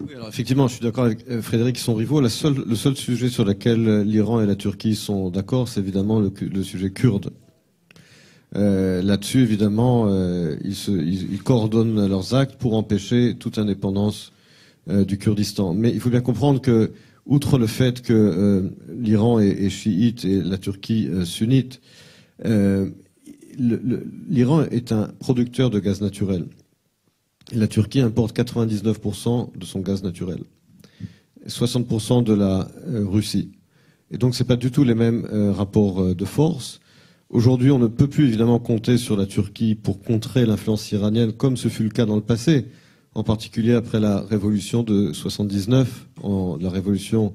Oui, alors effectivement, je suis d'accord avec Frédéric, ils sont rivaux. Le seul sujet sur lequel l'Iran et la Turquie sont d'accord, c'est évidemment le sujet kurde. Là-dessus, évidemment, ils coordonnent leurs actes pour empêcher toute indépendance du Kurdistan. Mais il faut bien comprendre que, outre le fait que l'Iran est chiite et la Turquie sunnite, l'Iran est un producteur de gaz naturel. La Turquie importe 99% de son gaz naturel, 60% de la Russie. Et donc, c'est pas du tout les mêmes rapports de force. Aujourd'hui, on ne peut plus évidemment compter sur la Turquie pour contrer l'influence iranienne, comme ce fut le cas dans le passé, en particulier après la révolution de 79, la révolution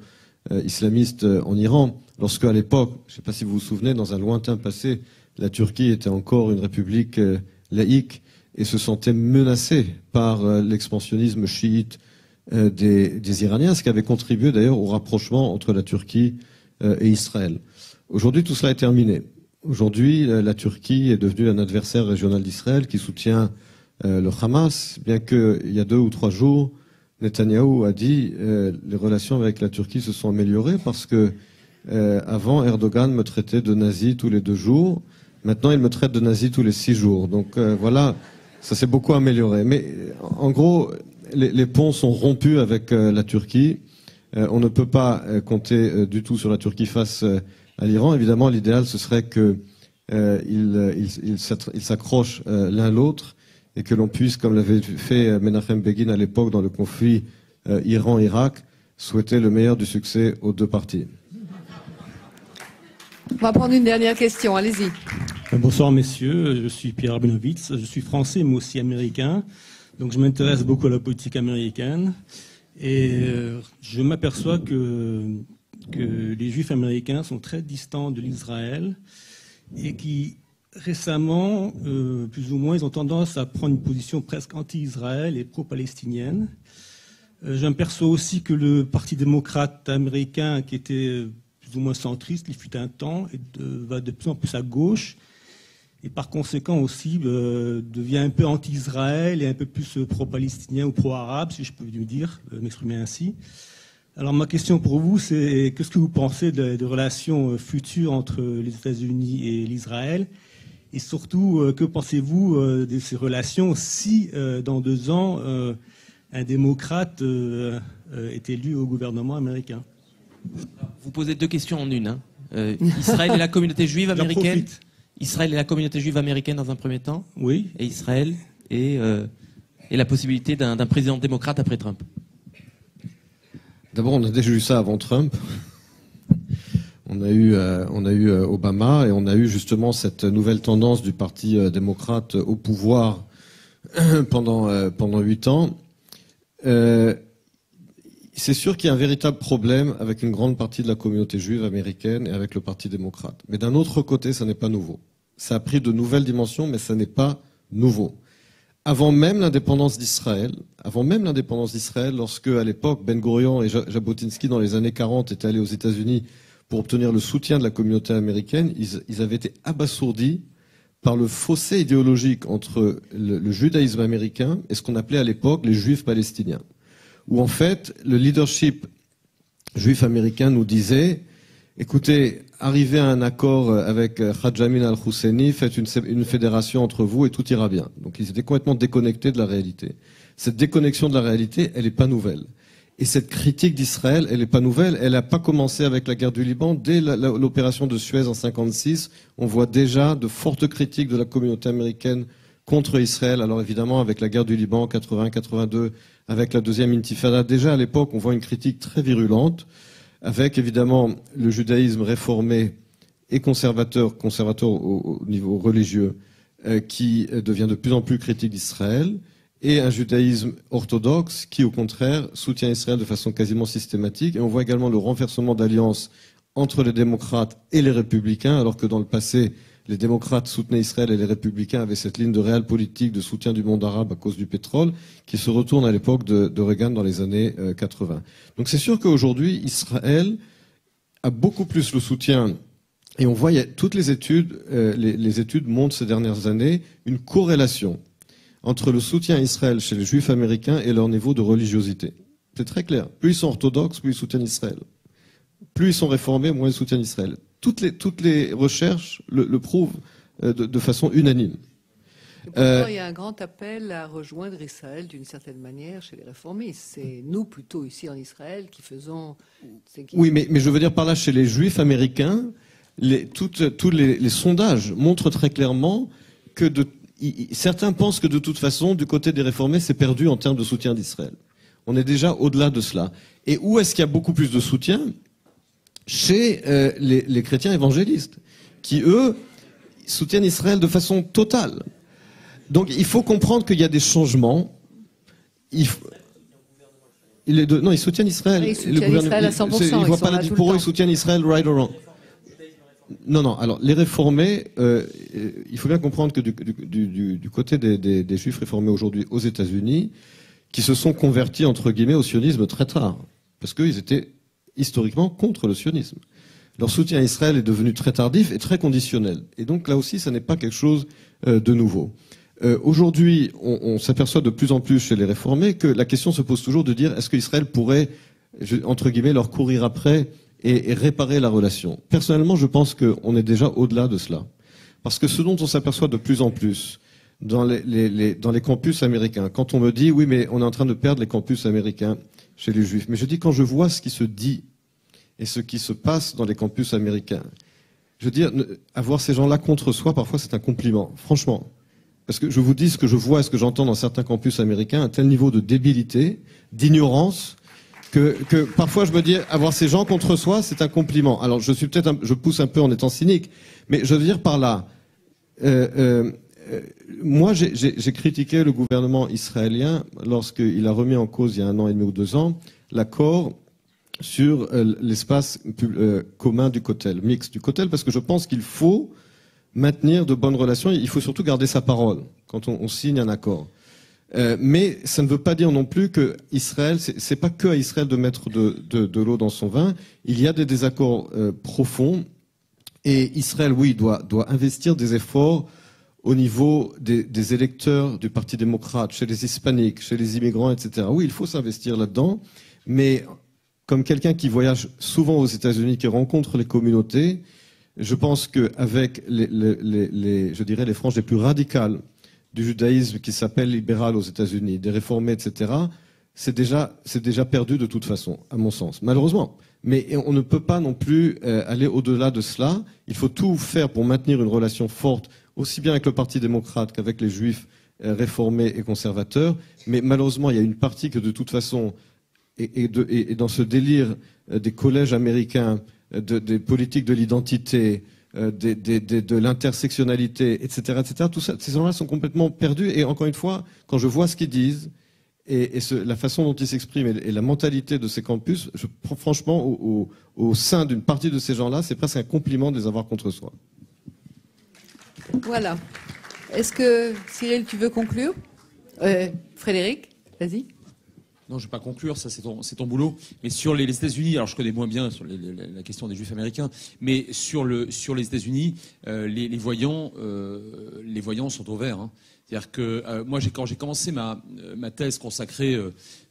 islamiste en Iran, lorsque à l'époque, je ne sais pas si vous vous souvenez, dans un lointain passé, la Turquie était encore une république laïque et se sentait menacée par l'expansionnisme chiite des Iraniens, ce qui avait contribué d'ailleurs au rapprochement entre la Turquie et Israël. Aujourd'hui, tout cela est terminé. Aujourd'hui, la Turquie est devenue un adversaire régional d'Israël qui soutient le Hamas, bien qu'il y a 2 ou 3 jours, Netanyahou a dit les relations avec la Turquie se sont améliorées parce que avant, Erdogan me traitait de nazi tous les 2 jours. Maintenant, il me traite de nazi tous les 6 jours. Donc voilà, ça s'est beaucoup amélioré. Mais en gros, les ponts sont rompus avec la Turquie. On ne peut pas compter du tout sur la Turquie face à l'Iran. Évidemment, l'idéal, ce serait qu'ils s'accrochent l'un l'autre et que l'on puisse, comme l'avait fait Menachem Begin à l'époque dans le conflit Iran-Irak, souhaiter le meilleur du succès aux 2 parties. On va prendre une dernière question, allez-y. Bonsoir messieurs, je suis Pierre Rabinovitz, je suis français mais aussi américain, donc je m'intéresse beaucoup à la politique américaine et je m'aperçois que les juifs américains sont très distants de l'Israël et qui récemment, plus ou moins, ils ont tendance à prendre une position presque anti-Israël et pro-palestinienne. J'aperçois aussi que le Parti démocrate américain, qui était plus ou moins centriste, il fut un temps, va de plus en plus à gauche, et par conséquent aussi devient un peu anti-Israël et un peu plus pro-palestinien ou pro-arabe, si je peux m'exprimer ainsi. Alors ma question pour vous, c'est qu'est-ce que vous pensez des relations futures entre les États-Unis et l'Israël? Et surtout, que pensez-vous de ces relations si, dans 2 ans, un démocrate est élu au gouvernement américain? Vous posez 2 questions en une. Israël et la communauté juive américaine. Israël et la communauté juive américaine dans un premier temps. Oui. Et Israël et la possibilité d'un président démocrate après Trump. D'abord, on a déjà eu ça avant Trump. On a eu Obama et on a eu justement cette nouvelle tendance du Parti démocrate au pouvoir pendant 8 ans. C'est sûr qu'il y a un véritable problème avec une grande partie de la communauté juive américaine et avec le Parti démocrate. Mais d'un autre côté, ça n'est pas nouveau. Ça a pris de nouvelles dimensions, mais ça n'est pas nouveau. Avant même l'indépendance d'Israël, lorsque à l'époque Ben Gurion et Jabotinsky dans les années 40 étaient allés aux États-Unis pour obtenir le soutien de la communauté américaine, ils avaient été abasourdis par le fossé idéologique entre le judaïsme américain et ce qu'on appelait à l'époque les juifs palestiniens. Où en fait, le leadership juif américain nous disait, écoutez, arrivez à un accord avec Hadj Amin al-Husseini, faites une fédération entre vous et tout ira bien. Donc ils étaient complètement déconnectés de la réalité. Cette déconnexion de la réalité, elle n'est pas nouvelle. Et cette critique d'Israël, elle n'est pas nouvelle. Elle n'a pas commencé avec la guerre du Liban. Dès l'opération de Suez en 1956, on voit déjà de fortes critiques de la communauté américaine contre Israël. Alors évidemment, avec la guerre du Liban en 80-82, avec la deuxième intifada, déjà à l'époque, on voit une critique très virulente, avec évidemment le judaïsme réformé et conservateur au niveau religieux, qui devient de plus en plus critique d'Israël, et un judaïsme orthodoxe qui, au contraire, soutient Israël de façon quasiment systématique. Et on voit également le renversement d'alliance entre les démocrates et les républicains, alors que dans le passé, les démocrates soutenaient Israël et les républicains avaient cette ligne de réelle politique de soutien du monde arabe à cause du pétrole, qui se retourne à l'époque de Reagan dans les années 80. Donc c'est sûr qu'aujourd'hui, Israël a beaucoup plus le soutien, et on voit, toutes les études montrent ces dernières années une corrélation entre le soutien à Israël chez les juifs américains et leur niveau de religiosité. C'est très clair. Plus ils sont orthodoxes, plus ils soutiennent Israël. Plus ils sont réformés, moins ils soutiennent Israël. Toutes les recherches le prouvent de façon unanime. Pourtant, il y a un grand appel à rejoindre Israël d'une certaine manière chez les réformistes. C'est nous plutôt ici en Israël qui faisons... Oui, mais je veux dire par là, chez les juifs américains, tous les sondages montrent très clairement que certains pensent que de toute façon, du côté des réformés, c'est perdu en termes de soutien d'Israël. On est déjà au-delà de cela. Et où est-ce qu'il y a beaucoup plus de soutien ? Chez les chrétiens évangélistes, qui, eux, soutiennent Israël de façon totale. Donc il faut comprendre qu'il y a des changements. Non, ils soutiennent Israël. Ils soutiennent Israël à 100%. Ils ne voient pas pour eux, ils soutiennent Israël right or wrong. Non. Alors, les réformés, il faut bien comprendre que du côté des juifs réformés aujourd'hui aux États-Unis, qui se sont convertis, entre guillemets, au sionisme très tard. Parce qu'ils étaient historiquement contre le sionisme. Leur soutien à Israël est devenu très tardif et très conditionnel. Et donc là aussi, ça n'est pas quelque chose de nouveau. Aujourd'hui, on s'aperçoit de plus en plus chez les réformés que la question se pose toujours de dire est-ce qu'Israël pourrait, entre guillemets, leur courir après et réparer la relation. Personnellement, je pense qu'on est déjà au-delà de cela. Parce que ce dont on s'aperçoit de plus en plus dans les campus américains, quand on me dit oui, mais on est en train de perdre les campus américains chez les juifs. Mais je dis, quand je vois ce qui se dit et ce qui se passe dans les campus américains, je veux dire, avoir ces gens-là contre soi, parfois c'est un compliment, franchement. Parce que je vous dis ce que je vois et ce que j'entends dans certains campus américains, un tel niveau de débilité, d'ignorance, que parfois je me dis, avoir ces gens contre soi, c'est un compliment. Alors je pousse un peu en étant cynique, mais je veux dire par là, moi j'ai critiqué le gouvernement israélien lorsqu'il a remis en cause il y a 1 an et demi ou 2 ans l'accord sur l'espace commun du Kotel, mixte du Kotel, parce que je pense qu'il faut maintenir de bonnes relations. Il faut surtout garder sa parole quand on signe un accord. Mais ça ne veut pas dire non plus que Israël, c'est pas que à Israël de mettre de l'eau dans son vin. Il y a des désaccords profonds et Israël, oui, doit investir des efforts au niveau des électeurs du Parti démocrate, chez les hispaniques, chez les immigrants, etc. Oui, il faut s'investir là-dedans, mais comme quelqu'un qui voyage souvent aux États-Unis, qui rencontre les communautés, je pense qu'avec je dirais les franges les plus radicales du judaïsme qui s'appelle libéral aux États-Unis, des réformés, etc., c'est déjà perdu de toute façon, à mon sens, malheureusement. Mais on ne peut pas non plus aller au-delà de cela. Il faut tout faire pour maintenir une relation forte, aussi bien avec le Parti démocrate qu'avec les juifs réformés et conservateurs. Mais malheureusement, il y a une partie que de toute façon et dans ce délire des collèges américains, des politiques de l'identité, de l'intersectionnalité, etc., tout ça, ces gens-là sont complètement perdus. Et encore une fois, quand je vois ce qu'ils disent et la façon dont ils s'expriment et la mentalité de ces campus, franchement, au sein d'une partie de ces gens-là, c'est presque un compliment de les avoir contre soi. Voilà. Est-ce que, Cyril, tu veux conclure? Frédéric, vas-y. Non, je ne vais pas conclure, ça c'est ton boulot. Mais sur les États-Unis, alors je connais moins bien sur la question des Juifs américains, mais sur les États-Unis, les voyants sont au vert. Hein. C'est-à-dire que moi, quand j'ai commencé ma thèse consacrée,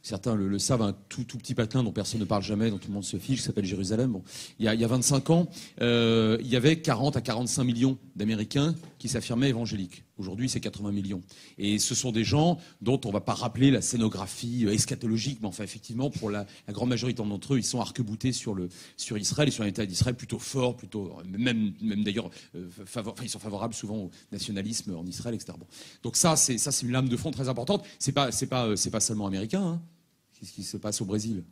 certains le savent, un tout petit patelin dont personne ne parle jamais, dont tout le monde se fiche, qui s'appelle Jérusalem. Bon, il y a 25 ans, il y avait 40 à 45 millions d'Américains qui s'affirmaient évangéliques. Aujourd'hui, c'est 80 millions. Et ce sont des gens dont on ne va pas rappeler la scénographie eschatologique, mais enfin, effectivement, pour la grande majorité d'entre eux, ils sont arc-boutés sur Israël et sur l'État d'Israël, plutôt fort, même d'ailleurs, ils sont favorables souvent au nationalisme en Israël, etc. Bon. Donc ça, c'est une lame de fond très importante. C'est pas seulement américain. Hein. Qu'est-ce qui se passe au Brésil?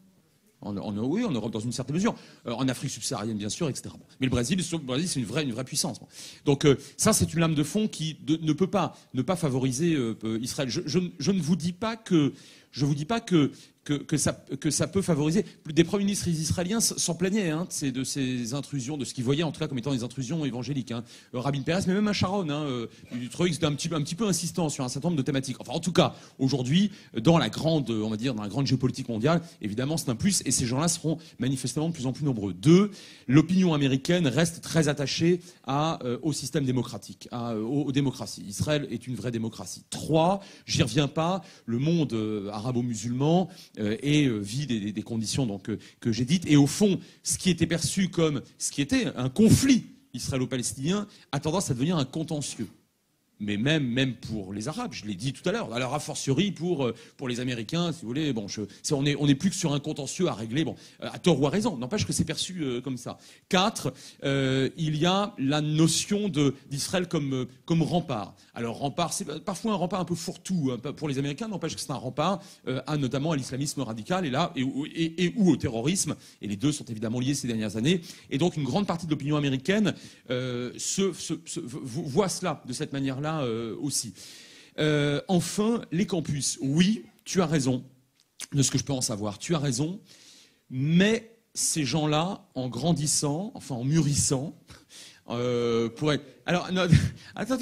Oui, en Europe dans une certaine mesure, en Afrique subsaharienne bien sûr, etc. Mais le Brésil c'est une vraie puissance. Donc ça c'est une lame de fond qui ne peut pas ne pas favoriser Israël. Je ne vous dis pas que ça peut favoriser. Des premiers ministres israéliens s'en plaignaient de ces intrusions, de ce qu'ils voyaient en tout cas comme étant des intrusions évangéliques. Rabin Peres, mais même un Sharon, il trouvait que c'était un petit peu insistant sur un certain nombre de thématiques. Enfin, en tout cas, aujourd'hui, dans la grande géopolitique mondiale, évidemment, c'est un plus, et ces gens-là seront manifestement de plus en plus nombreux. 2, l'opinion américaine reste très attachée au système démocratique, aux démocraties. Israël est une vraie démocratie. 3, j'y reviens pas, le monde arabo-musulman vit des conditions donc, que j'ai dites. Et au fond, ce qui était perçu comme ce qui était un conflit israélo-palestinien a tendance à devenir un contentieux. Mais même pour les Arabes, je l'ai dit tout à l'heure, alors a fortiori pour les Américains, si vous voulez, bon, on est plus que sur un contentieux à régler, bon, à tort ou à raison, n'empêche que c'est perçu comme ça. 4, il y a la notion d'Israël comme rempart. Alors rempart, c'est parfois un rempart un peu fourre-tout pour les Américains, n'empêche que c'est un rempart notamment à l'islamisme radical et ou au terrorisme, et les deux sont évidemment liés ces dernières années, et donc une grande partie de l'opinion américaine voit cela de cette manière-là aussi. Enfin, les campus. Oui, tu as raison de ce que je peux en savoir. Tu as raison, mais ces gens-là, en grandissant, enfin en mûrissant, pourraient... Alors, non, attends,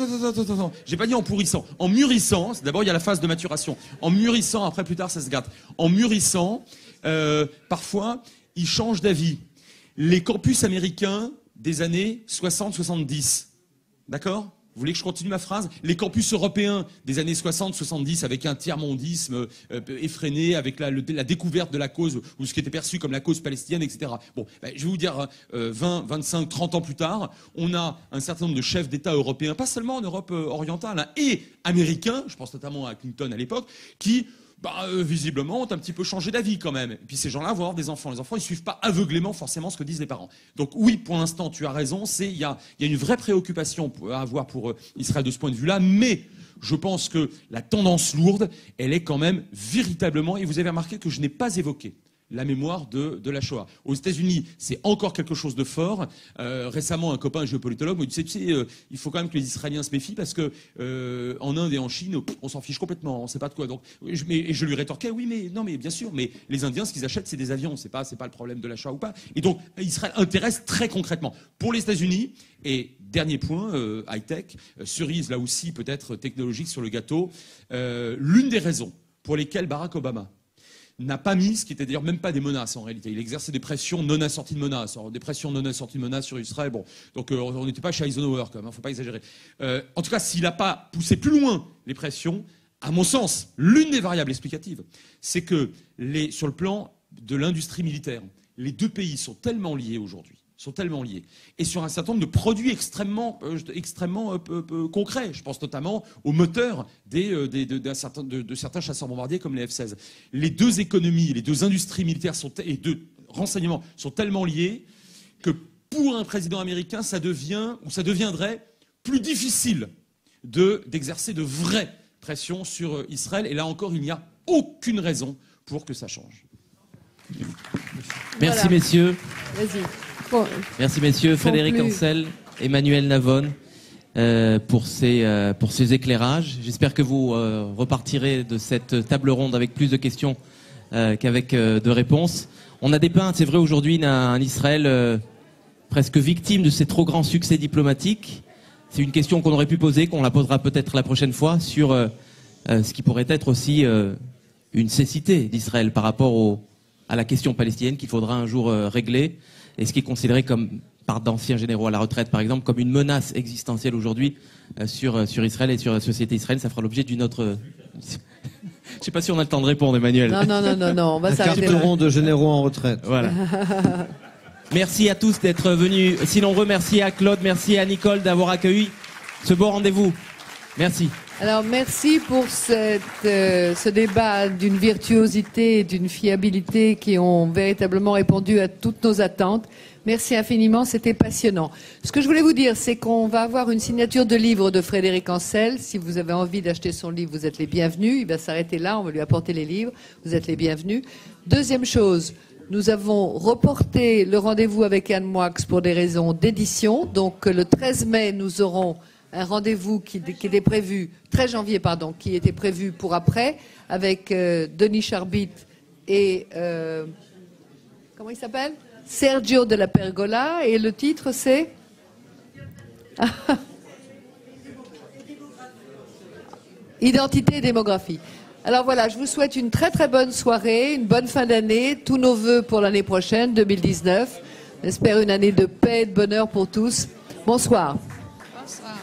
j'ai pas dit en pourrissant. En mûrissant, d'abord il y a la phase de maturation. En mûrissant, après plus tard ça se gâte. En mûrissant, parfois, ils changent d'avis. Les campus américains des années 60-70, d'accord ? Vous voulez que je continue ma phrase? Les campus européens des années 60-70 avec un tiers-mondisme effréné, avec la découverte de la cause, ou ce qui était perçu comme la cause palestinienne, etc. Bon, je vais vous dire, 20, 25, 30 ans plus tard, on a un certain nombre de chefs d'État européens, pas seulement en Europe orientale, et américains, je pense notamment à Clinton à l'époque, qui... visiblement, ont un petit peu changé d'avis quand même. Et puis ces gens-là vont avoir des enfants. Les enfants, ils suivent pas aveuglément forcément ce que disent les parents. Donc oui, pour l'instant, tu as raison. Il y a une vraie préoccupation à avoir pour Israël de ce point de vue-là. Mais je pense que la tendance lourde, elle est quand même véritablement... Et vous avez remarqué que je n'ai pas évoqué la mémoire de la Shoah. Aux États-Unis, c'est encore quelque chose de fort. Récemment, un copain géopolitologue me disait, il faut quand même que les Israéliens se méfient parce que en Inde et en Chine, on s'en fiche complètement, on ne sait pas de quoi. Donc, et je lui rétorquais, oui, mais non, mais bien sûr, mais les Indiens, ce qu'ils achètent, c'est des avions, c'est pas le problème de la Shoah ou pas. Et donc, Israël intéresse très concrètement. Pour les États-Unis, et dernier point, high-tech, cerise là aussi peut-être technologique sur le gâteau, l'une des raisons pour lesquelles Barack Obama n'a pas mis, ce qui était d'ailleurs même pas des menaces en réalité. Il exerçait des pressions non assorties de menaces. Alors, des pressions non assorties de menaces sur Israël, bon, donc on n'était pas chez Eisenhower quand même, faut pas exagérer. En tout cas, s'il n'a pas poussé plus loin les pressions, à mon sens, l'une des variables explicatives, c'est que sur le plan de l'industrie militaire, les deux pays sont tellement liés aujourd'hui, et sur un certain nombre de produits extrêmement concrets. Je pense notamment aux moteurs de certains chasseurs bombardiers comme les F-16. Les deux économies, les deux industries militaires et de renseignement sont tellement liées que pour un président américain, ça deviendrait plus difficile d'exercer de vraies pressions sur Israël. Et là encore, il n'y a aucune raison pour que ça change. Merci Voilà. messieurs. Vas-y. Bon, Merci messieurs. Frédéric Conclu. Ancel, Emmanuel Navon pour ces éclairages. J'espère que vous repartirez de cette table ronde avec plus de questions qu'avec de réponses. On a dépeint, c'est vrai aujourd'hui, un Israël presque victime de ses trop grands succès diplomatiques. C'est une question qu'on aurait pu poser, qu'on la posera peut-être la prochaine fois, sur ce qui pourrait être aussi une cécité d'Israël par rapport à la question palestinienne qu'il faudra un jour régler, et ce qui est considéré comme, par d'anciens généraux à la retraite par exemple, comme une menace existentielle aujourd'hui sur Israël et sur la société israélienne. Ça fera l'objet d'une autre... Je ne sais pas si on a le temps de répondre, Emmanuel. Non, on va s'arrêter là. Carteron de généraux en retraite. Voilà. Merci à tous d'être venus si nombreux. Merci à Claude, merci à Nicole d'avoir accueilli ce beau rendez-vous. Merci. Alors merci pour ce débat d'une virtuosité et d'une fiabilité qui ont véritablement répondu à toutes nos attentes. Merci infiniment, c'était passionnant. Ce que je voulais vous dire, c'est qu'on va avoir une signature de livre de Frédéric Ancel. Si vous avez envie d'acheter son livre, vous êtes les bienvenus. Il va s'arrêter là, on va lui apporter les livres. Vous êtes les bienvenus. Deuxième chose, nous avons reporté le rendez-vous avec Anne Moix pour des raisons d'édition. Donc le 13 mai, nous aurons un rendez-vous qui était prévu, 13 janvier, pardon, qui était prévu pour après, avec Denis Charbit et, comment il s'appelle ? Sergio de la Pergola. Et le titre, c'est Identité et démographie. Alors voilà, je vous souhaite une très très bonne soirée, une bonne fin d'année, tous nos vœux pour l'année prochaine, 2019. J'espère une année de paix et de bonheur pour tous. Bonsoir. Bonsoir.